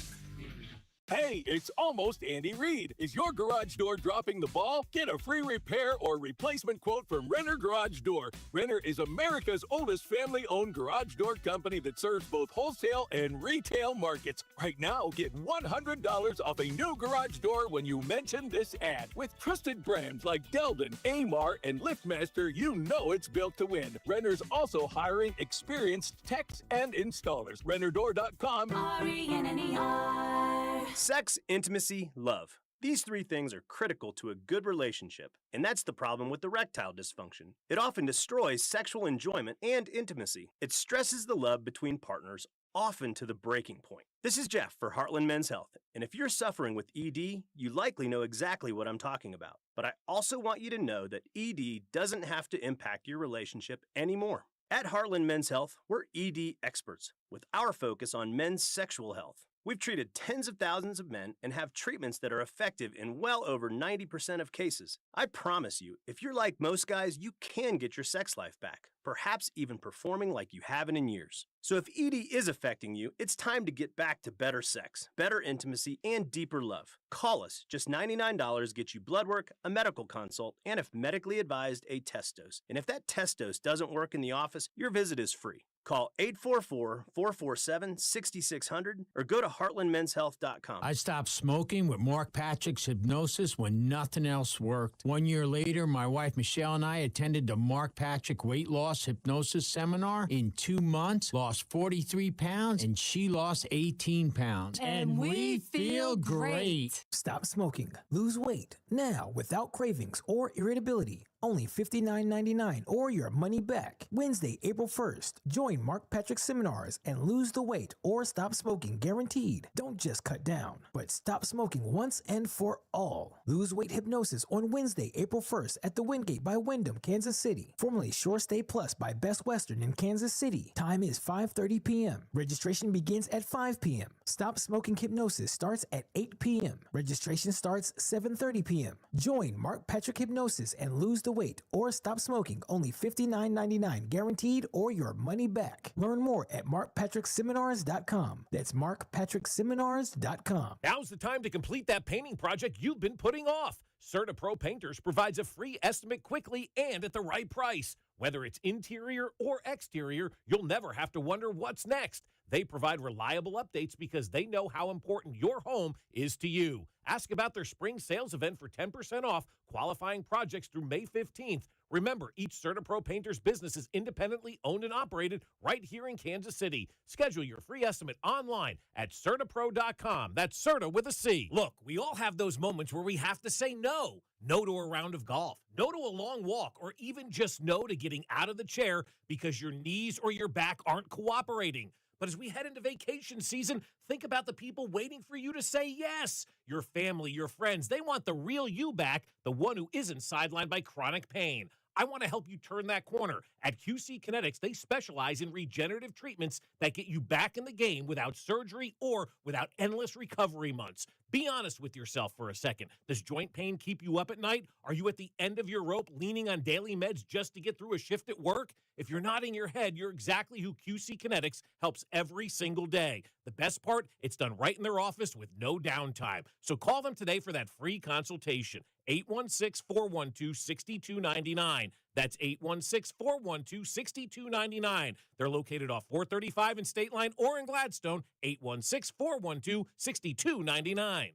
Hey, it's almost Andy Reid. Is your garage door dropping the ball? Get a free repair or replacement quote from Renner Garage Door. Renner is America's oldest family-owned garage door company that serves both wholesale and retail markets. Right now, get $100 off a new garage door when you mention this ad. With trusted brands like Deldon, Amar, and LiftMaster, you know it's built to win. Renner's also hiring experienced techs and installers. RennerDoor.com. RENNER. Sex, intimacy, love. These three things are critical to a good relationship, and that's the problem with erectile dysfunction. It often destroys sexual enjoyment and intimacy. It stresses the love between partners, often to the breaking point. This is Jeff for Heartland Men's Health, and if you're suffering with ED, you likely know exactly what I'm talking about. But I also want you to know that ED doesn't have to impact your relationship anymore. At Heartland Men's Health, we're ED experts with our focus on men's sexual health. We've treated tens of thousands of men and have treatments that are effective in well over 90% of cases. I promise you, if you're like most guys, you can get your sex life back, perhaps even performing like you haven't in years. So if ED is affecting you, it's time to get back to better sex, better intimacy, and deeper love. Call us. Just $99 gets you blood work, a medical consult, and if medically advised, a test dose. And if that test dose doesn't work in the office, your visit is free. Call 844-447-6600 or go to heartlandmenshealth.com. I stopped smoking with Mark Patrick's hypnosis when nothing else worked. 1 year later, my wife Michelle and I attended the Mark Patrick weight loss hypnosis seminar. In 2 months, lost 43 pounds, and she lost 18 pounds. And we feel great. Stop smoking. Lose weight now without cravings or irritability. Only $59.99 or your money back. Wednesday, April 1st. Join Mark Patrick seminars and lose the weight or stop smoking guaranteed. Don't just cut down, but stop smoking once and for all. Lose weight hypnosis on Wednesday, April 1st at the Wingate by Wyndham, Kansas City. Formerly Shore Stay Plus by Best Western in Kansas City. Time is 5:30 p.m. Registration begins at 5 p.m. Stop smoking hypnosis starts at 8 p.m. Registration starts 7:30 p.m. Join Mark Patrick Hypnosis and lose the weight or stop smoking. Only $59.99 guaranteed or your money back. Learn more at markpatrickseminars.com. That's markpatrickseminars.com. Now's the time to complete that painting project you've been putting off. CertaPro Painters provides a free estimate quickly and at the right price. Whether it's interior or exterior, you'll never have to wonder what's next. They provide reliable updates because they know how important your home is to you. Ask about their spring sales event for 10% off qualifying projects through May 15th. Remember, each CertaPro Painters business is independently owned and operated right here in Kansas City. Schedule your free estimate online at CertaPro.com. That's Certa with a C. Look, we all have those moments where we have to say no. No to a round of golf, no to a long walk, or even just no to getting out of the chair because your knees or your back aren't cooperating. But as we head into vacation season, think about the people waiting for you to say yes. Your family, your friends, they want the real you back, the one who isn't sidelined by chronic pain. I want to help you turn that corner. At QC Kinetics, they specialize in regenerative treatments that get you back in the game without surgery or without endless recovery months. Be honest with yourself for a second. Does joint pain keep you up at night? Are you at the end of your rope leaning on daily meds just to get through a shift at work? If you're nodding your head, you're exactly who QC Kinetics helps every single day. The best part, it's done right in their office with no downtime. So call them today for that free consultation. 816-412-6299. That's 816-412-6299. They're located off 435 in State Line or in Gladstone. 816-412-6299.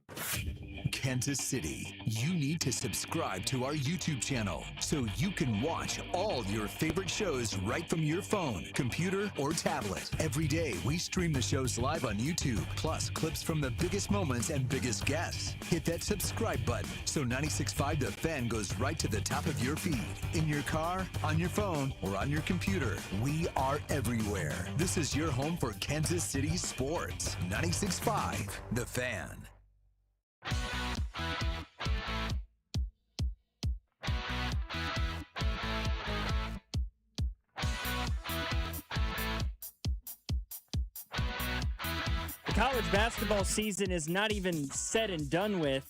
Kansas City, you need to subscribe to our YouTube channel so you can watch all your favorite shows right from your phone, computer, or tablet. Every day, we stream the shows live on YouTube, plus clips from the biggest moments and biggest guests. Hit that subscribe button so 96.5 The Fan goes right to the top of your feed. In your car, on your phone, or on your computer, we are everywhere. This is your home for Kansas City sports. 96.5 The Fan. The college basketball season is not even said and done with,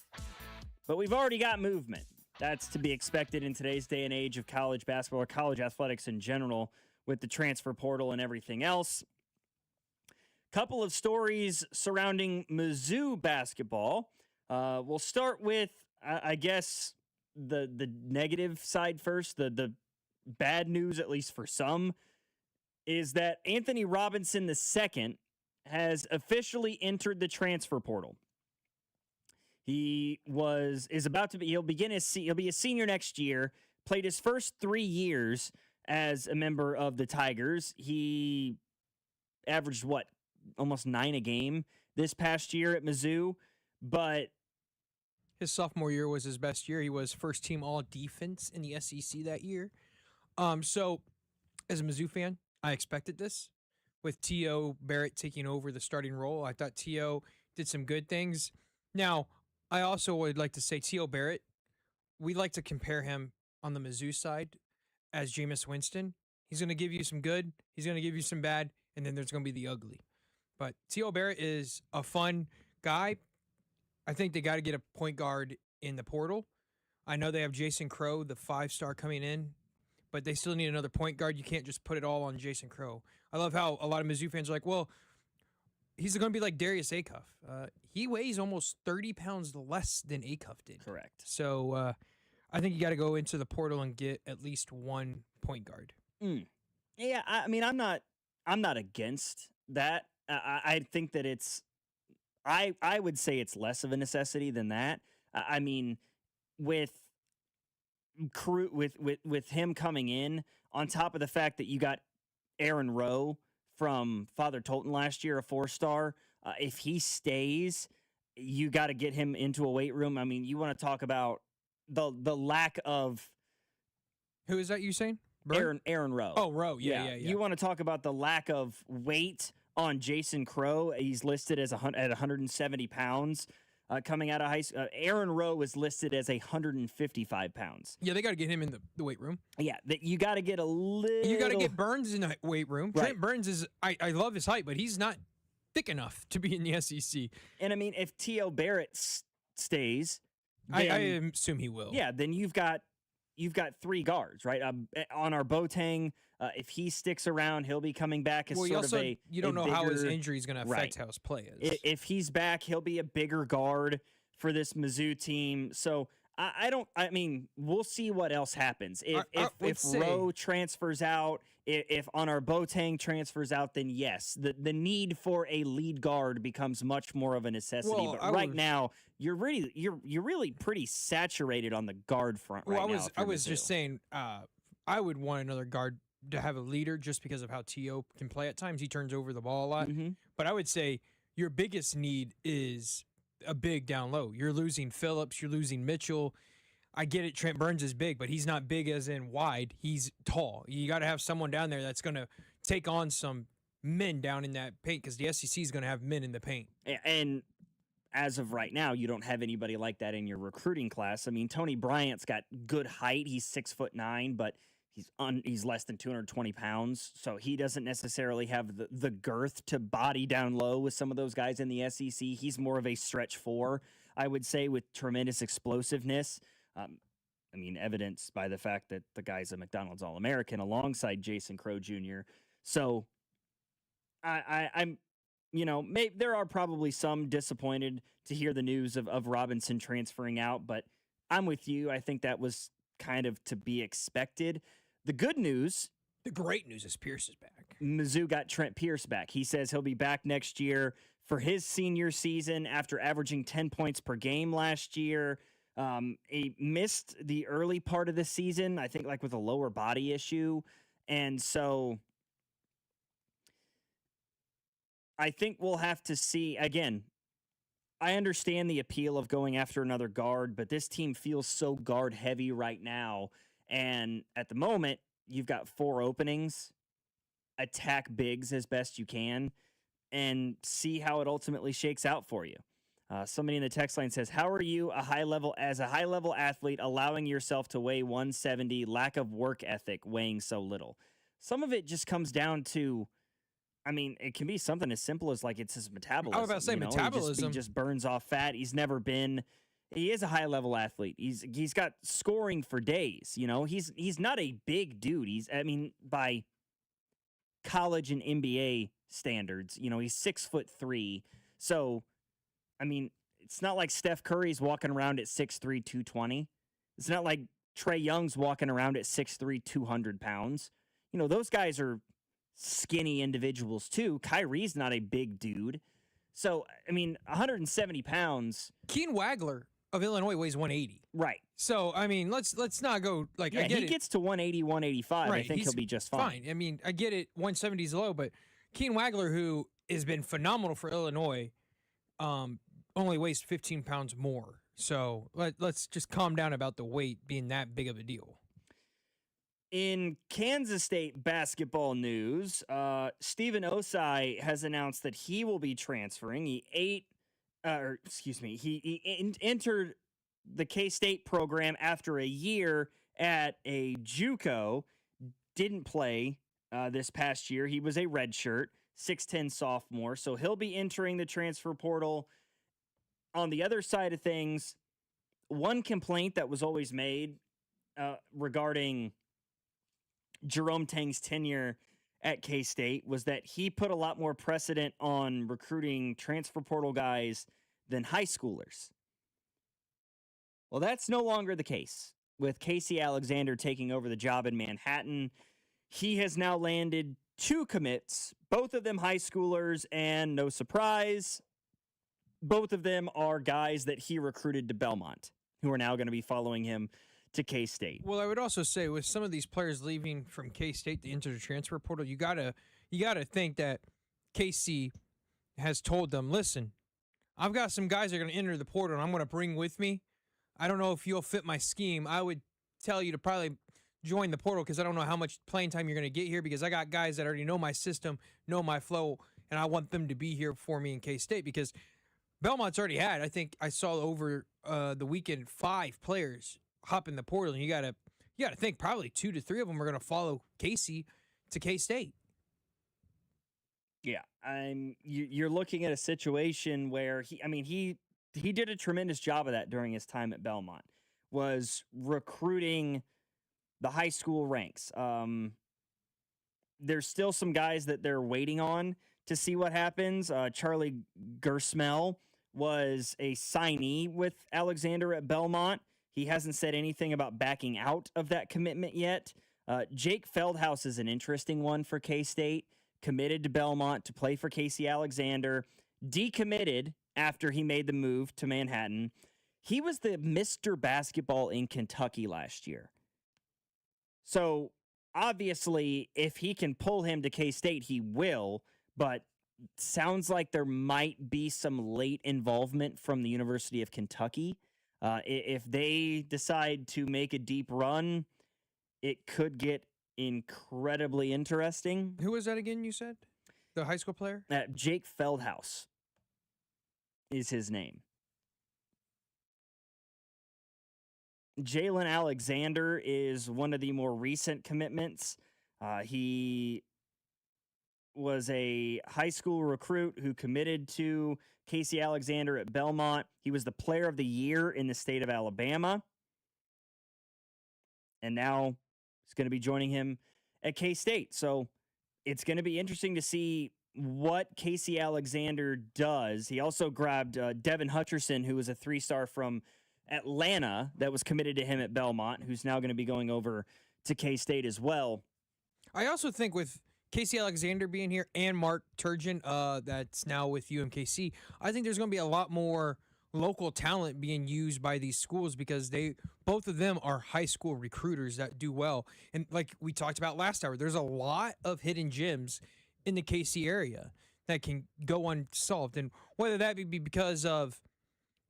but we've already got movement. That's to be expected in today's day and age of college basketball or college athletics in general with the transfer portal and everything else. Couple of stories surrounding Mizzou basketball. We'll start with, I guess, the negative side first. The bad news, at least for some, is that Anthony Robinson II has officially entered the transfer portal. He'll be a senior next year, played his first 3 years as a member of the Tigers. He averaged, almost 9 a game this past year at Mizzou, but his sophomore year was his best year. He was first team all defense in the SEC that year. So as a Mizzou fan, I expected this with T.O. Barrett taking over the starting role. I thought T.O. did some good things. Now, I also would like to say T.O. Barrett, we like to compare him on the Mizzou side as Jameis Winston. He's going to give you some good, he's going to give you some bad, and then there's going to be the ugly. But T.O. Barrett is a fun guy. I think they got to get a point guard in the portal. I know they have Jason Crow, the 5-star, coming in, but they still need another point guard. You can't just put it all on Jason Crow. I love how a lot of Mizzou fans are like, well, he's going to be like Darius Acuff. He weighs almost 30 pounds less than Acuff did. Correct. So I think you got to go into the portal and get at least one point guard. Yeah, I mean, I'm not against that. I think that it's, I would say it's less of a necessity than that. I mean, with him coming in, on top of the fact that you got Aaron Rowe from Father Tolton last year, a 4-star. If he stays, you got to get him into a weight room. I mean, you want to talk about the lack of. Who is that you saying? Aaron Rowe. Oh, Rowe. Yeah. You want to talk about the lack of weight on Jason Crow. He's listed as at 170 pounds. Coming out of high school, Aaron Rowe was listed as 155 pounds. Yeah, they got to get him in the weight room. Yeah, you got to get a little. You got to get Burns in the weight room. Right. Trent Burns is, I love his height, but he's not thick enough to be in the SEC. And I mean, if T.O. Barrett stays, I assume he will. Yeah, then you've got 3 guards, right? On our Boateng, if he sticks around, he'll be coming back as you don't know how his injury is going to affect how his play is. If he's back, he'll be a bigger guard for this Mizzou team. So I mean, we'll see what else happens. If Rowe transfers out, if on our Boateng transfers out, then yes, the need for a lead guard becomes much more of a necessity. Well, but right now, you're really pretty saturated on the guard front right now. I was just saying, I would want another guard to have a leader just because of how T.O. can play at times. He turns over the ball a lot. Mm-hmm. But I would say your biggest need is a big down low. You're losing Phillips. You're losing Mitchell. I get it. Trent Burns is big, but he's not big as in wide. He's tall. You got to have someone down there that's going to take on some men down in that paint because the SEC is going to have men in the paint. And as of right now, you don't have anybody like that in your recruiting class. I mean, Tony Bryant's got good height. He's 6'9", but he's less than 220 pounds, so he doesn't necessarily have the girth to body down low with some of those guys in the SEC. He's more of a stretch 4, I would say, with tremendous explosiveness. I mean, evidenced by the fact that the guy's a McDonald's All-American alongside Jason Crow Jr. So I'm, there are probably some disappointed to hear the news of Robinson transferring out, but I'm with you. I think that was kind of to be expected. The good news, the great news is Pierce is back. Mizzou got Trent Pierce back. He says he'll be back next year for his senior season after averaging 10 points per game last year. He missed the early part of the season, I think, like with a lower body issue. And so I think we'll have to see. Again, I understand the appeal of going after another guard, but this team feels so guard heavy right now. And at the moment, you've got 4 openings. Attack bigs as best you can and see how it ultimately shakes out for you. Somebody in the text line says, how are you a high level athlete allowing yourself to weigh 170, lack of work ethic, weighing so little? Some of it just comes down to, I mean, it can be something as simple as like it's his metabolism. I was about to say metabolism. He just burns off fat. He is a high level athlete. He's got scoring for days. He's not a big dude. By college and NBA standards, he's 6'3". So, it's not like Steph Curry's walking around at 6'3", 220. It's not like Trae Young's walking around at 6'3", 200 pounds. Those guys are skinny individuals too. Kyrie's not a big dude. So, 170 pounds. Keen Wagler of Illinois weighs 180. Right. So, let's not go like, yeah, I get he gets to 180, 185. Right, I think he'll be just fine. I get it. 170 is low, but Keen Wagler, who has been phenomenal for Illinois, only weighs 15 pounds more. So let's just calm down about the weight being that big of a deal. In Kansas State basketball news, Stephen Osai has announced that he will be transferring. He entered the K-State program after a year at a JUCO. Didn't play this past year. He was a redshirt, 6'10" sophomore. So he'll be entering the transfer portal. On the other side of things, one complaint that was always made regarding Jerome Tang's tenure at K-State was that he put a lot more precedent on recruiting transfer portal guys than high schoolers. Well, that's no longer the case. With Casey Alexander taking over the job in Manhattan, he has now landed 2 commits, both of them high schoolers, and no surprise, both of them are guys that he recruited to Belmont, who are now going to be following him to K-State. Well, I would also say with some of these players leaving from K-State to enter the transfer portal, you gotta think that Casey has told them, listen, I've got some guys that are going to enter the portal and I'm going to bring with me. I don't know if you'll fit my scheme. I would tell you to probably join the portal because I don't know how much playing time you're going to get here because I got guys that already know my system, know my flow, and I want them to be here for me in K-State because Belmont's already had, I think I saw over the weekend, 5 players hop in the portal, and you gotta think probably 2 to 3 of them are going to follow Casey to K-State. Yeah, you're looking at a situation where he did a tremendous job of that during his time at Belmont, was recruiting the high school ranks. There's still some guys that they're waiting on to see what happens. Charlie Gersmel was a signee with Alexander at Belmont. He hasn't said anything about backing out of that commitment yet. Jake Feldhaus is an interesting one for K-State. Committed to Belmont to play for Casey Alexander. Decommitted after he made the move to Manhattan. He was the Mr. Basketball in Kentucky last year. So, obviously, if he can pull him to K-State, he will. But sounds like there might be some late involvement from the University of Kentucky. If they decide to make a deep run, it could get incredibly interesting. Who was that again, you said? The high school player? Jake Feldhaus is his name. Jalen Alexander is one of the more recent commitments. He was a high school recruit who committed to Casey Alexander at Belmont. He was the player of the year in the state of Alabama. And now he's going to be joining him at K-State. So it's going to be interesting to see what Casey Alexander does. He also grabbed Devin Hutcherson, who was a 3-star from Atlanta that was committed to him at Belmont, who's now going to be going over to K-State as well. I also think with Casey Alexander being here and Mark Turgeon, that's now with UMKC, I think there's going to be a lot more local talent being used by these schools because both of them are high school recruiters that do well. And like we talked about last hour, there's a lot of hidden gems in the KC area that can go unsolved. And whether that be because of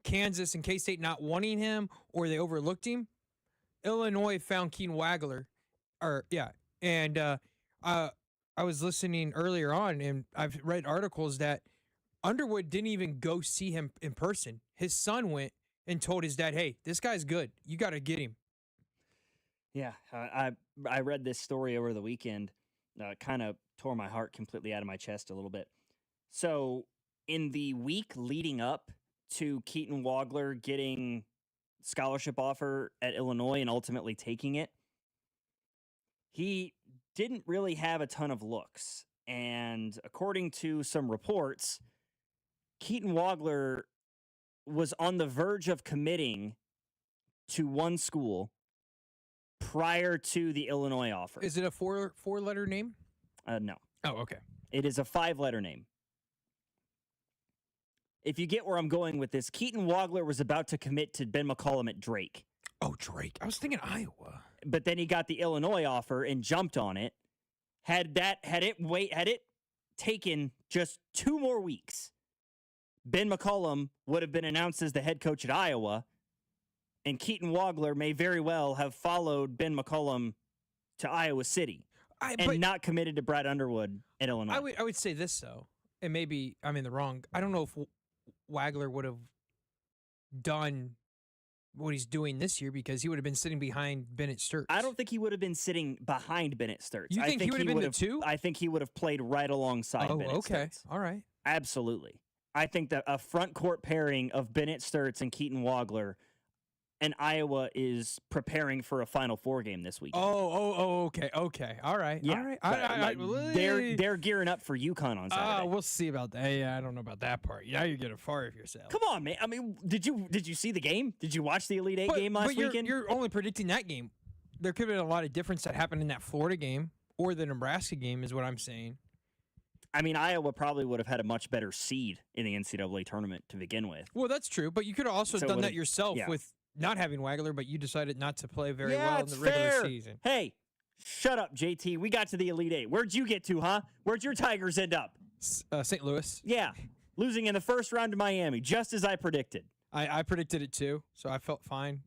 Kansas and K-State not wanting him or they overlooked him, Illinois found Keaton Wagler. And I was listening earlier on, and I've read articles that Underwood didn't even go see him in person. His son went and told his dad, hey, this guy's good. You got to get him. Yeah, I read this story over the weekend. Kind of tore my heart completely out of my chest a little bit. So in the week leading up to Keaton Wagler getting scholarship offer at Illinois and ultimately taking it, he didn't really have a ton of looks. And according to some reports, Keaton Wagler was on the verge of committing to one school prior to the Illinois offer. Is it a four-letter name? No. Oh, okay. It is a 5-letter name. If you get where I'm going with this, Keaton Wagler was about to commit to Ben McCollum at Drake. Oh, Drake. I was thinking Iowa. But then he got the Illinois offer and jumped on it. Had it taken just 2 more weeks, Ben McCollum would have been announced as the head coach at Iowa, and Keaton Wagler may very well have followed Ben McCollum to Iowa City and not committed to Brad Underwood at Illinois. I would say this, though, and maybe I'm in the wrong. I don't know if Wagler would have done what he's doing this year because he would have been sitting behind Bennett Sturts. I don't think he would have been sitting behind Bennett Sturts. You think he would have been the 2? I think he would have played right alongside Bennett Sturts. All right. Absolutely. I think that a front court pairing of Bennett Sturts and Keaton Wagler, and Iowa is preparing for a Final Four game this weekend. Okay. All right. Yeah, all right. They're gearing up for UConn on Saturday. We'll see about that. Yeah, I don't know about that part. Now you're getting far of yourself. Come on, man. I mean, did you see the game? Did you watch the Elite Eight game last weekend? You're only predicting that game. There could have been a lot of difference that happened in that Florida game or the Nebraska game is what I'm saying. I mean, Iowa probably would have had a much better seed in the NCAA tournament to begin with. Well, that's true, but you could have also done that yourself with not having Wagler, but you decided not to play very well in the regular season. Hey, shut up, JT. We got to the Elite Eight. Where'd you get to, huh? Where'd your Tigers end up? St. Louis. Yeah, losing in the first round to Miami, just as I predicted. I predicted it too, so I felt fine.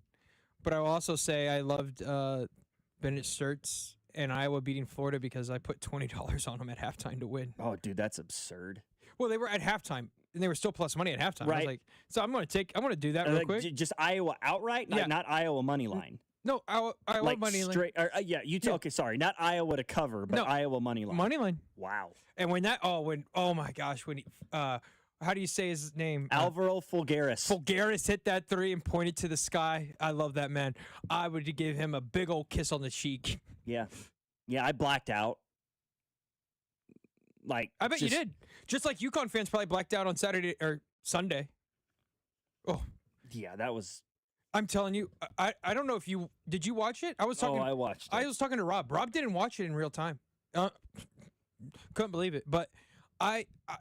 But I will also say I loved Bennett Sturts and Iowa beating Florida because I put $20 on them at halftime to win. Oh, dude, that's absurd. Well, they were at halftime, and they were still plus money at halftime. Right. I was like, so I'm going to do that real quick. Just Iowa outright, not Iowa money line. No, Iowa like money line. Straight, okay, sorry, not Iowa to cover, but Iowa money line. Money line. Wow. And when oh my gosh, when he, how do you say his name? Alvaro Fulgaris. Fulgaris hit that 3 and pointed to the sky. I love that man. I would give him a big old kiss on the cheek. Yeah. Yeah, I blacked out. Like, I bet you did. Just like UConn fans probably blacked out on Saturday or Sunday. Oh. Yeah, that was... I'm telling you, I don't know if you... Did you watch it? I was talking... Oh, I watched it. I was talking to Rob. Rob didn't watch it in real time. Couldn't believe it. But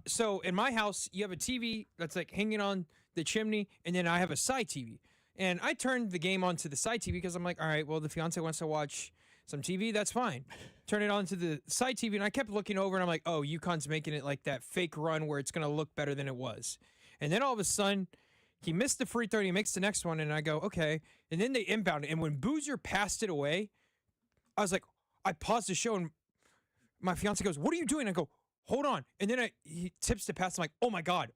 so in my house, you have a TV that's like hanging on the chimney, and then I have a side TV. And I turned the game onto the side TV because I'm like, all right, well, the fiance wants to watch some TV, that's fine. Turn it on to the side TV, and I kept looking over, and I'm like, oh, UConn's making it like that fake run where it's going to look better than it was. And then all of a sudden, he missed the free throw, and he makes the next one, and I go, okay. And then they inbound it, and when Boozer passed it away, I was like, I paused the show, and my fiance goes, what are you doing? I go, hold on. And then he tips the pass. I'm like, oh, my God.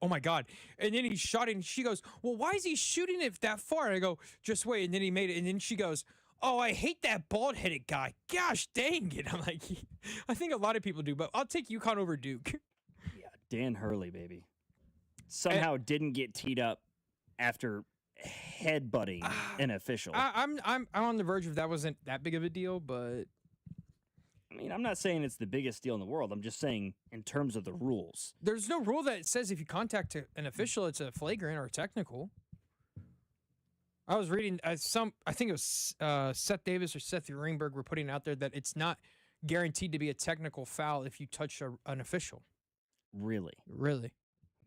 And then he shot it, and she goes, well, why is he shooting it that far? And I go, just wait. And then he made it, and then she goes, oh, I hate that bald-headed guy. Gosh dang it. I'm like, I think a lot of people do, but I'll take UConn over Duke. Yeah, Dan Hurley, baby. Somehow didn't get teed up after headbutting an official. I'm on the verge of that wasn't that big of a deal, but... I mean, I'm not saying it's the biggest deal in the world. I'm just saying in terms of the rules. There's no rule that says if you contact an official, it's a flagrant or a technical. I was reading I think it was Seth Davis or Seth Ringberg were putting out there that it's not guaranteed to be a technical foul if you touch an official. Really? Really?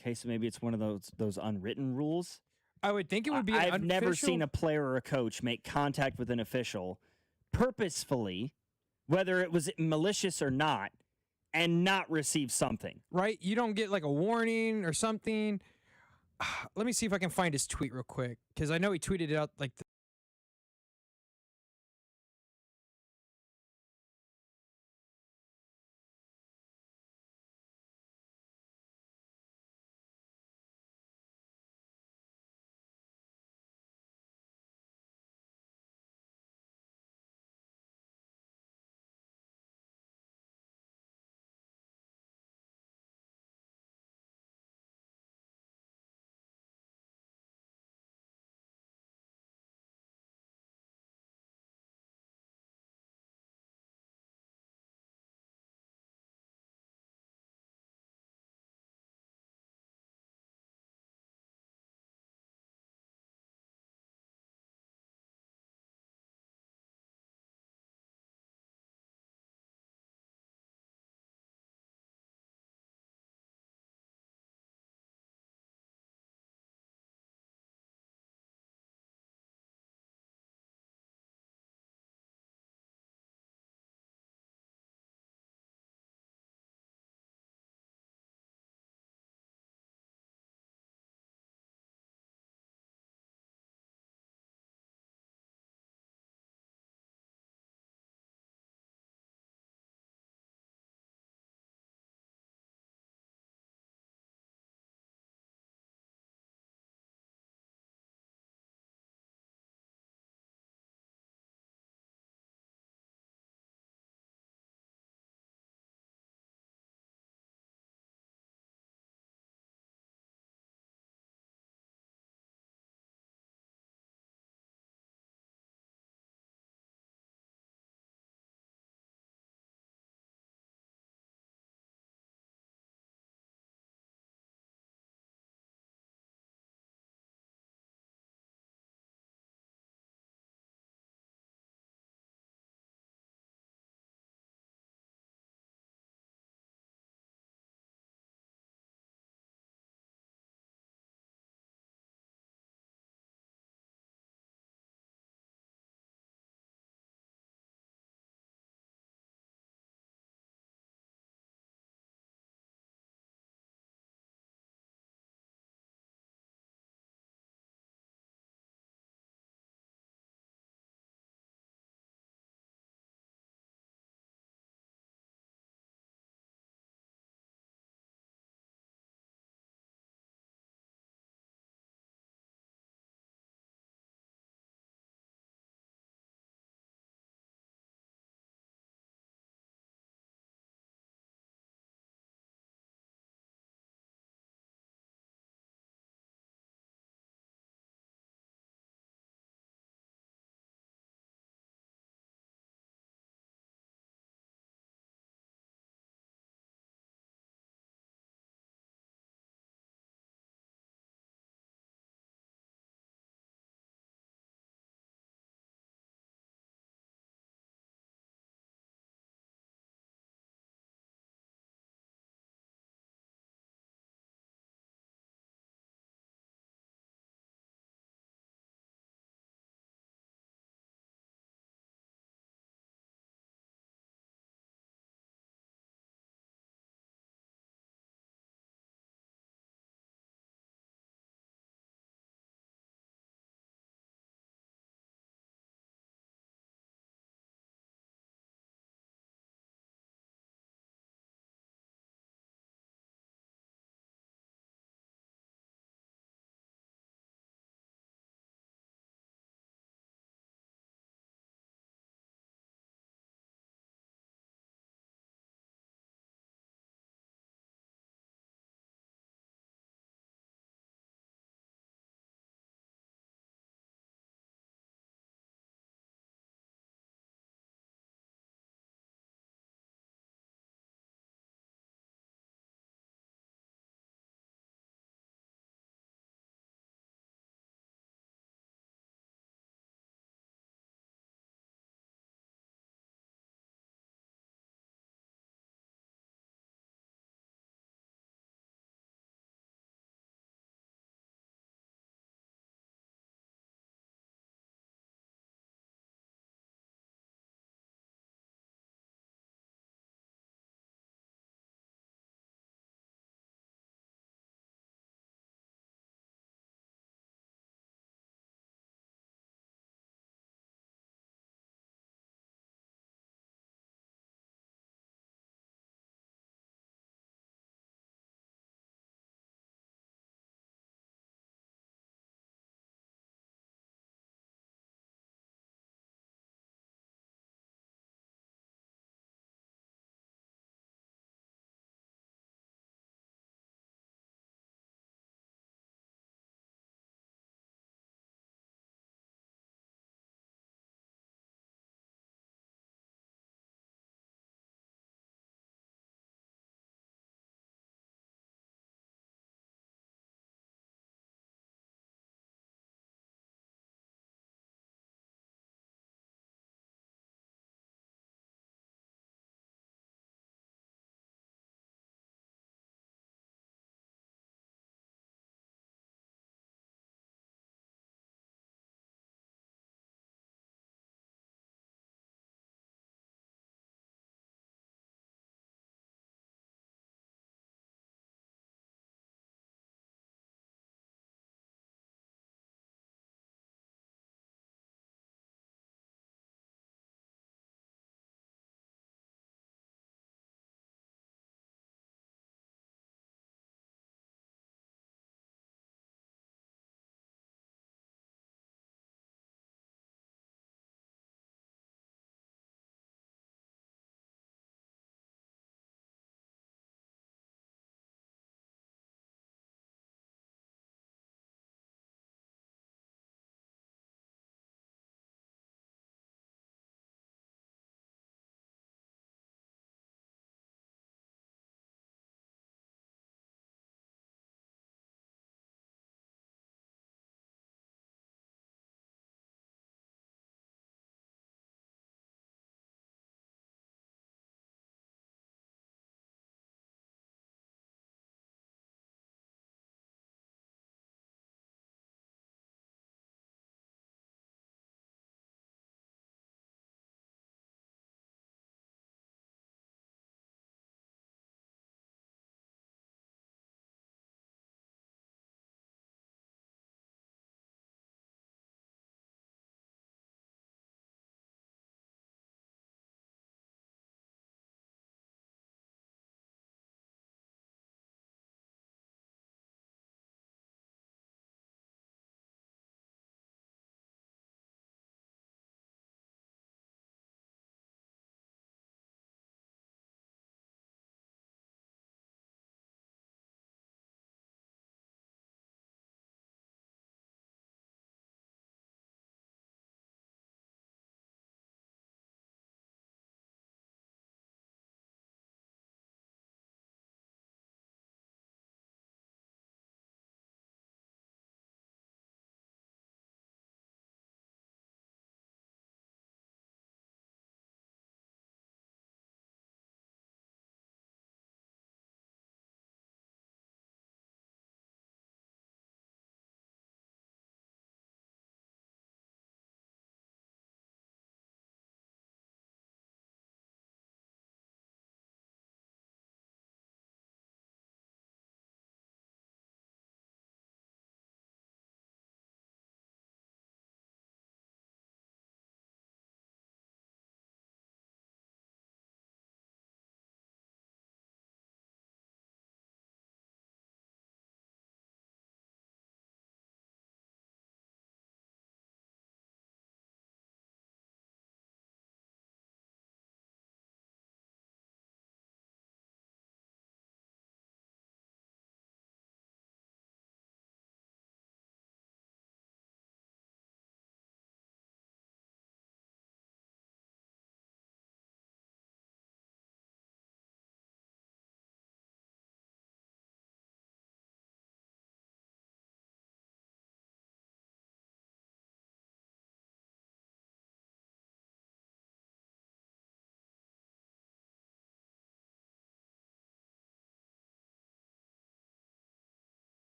Okay, so maybe it's one of those unwritten rules. I would think it would be. I've never seen a player or a coach make contact with an official purposefully, whether it was malicious or not, and not receive something. Right? You don't get like a warning or something. Let me see if I can find his tweet real quick, because I know he tweeted it out like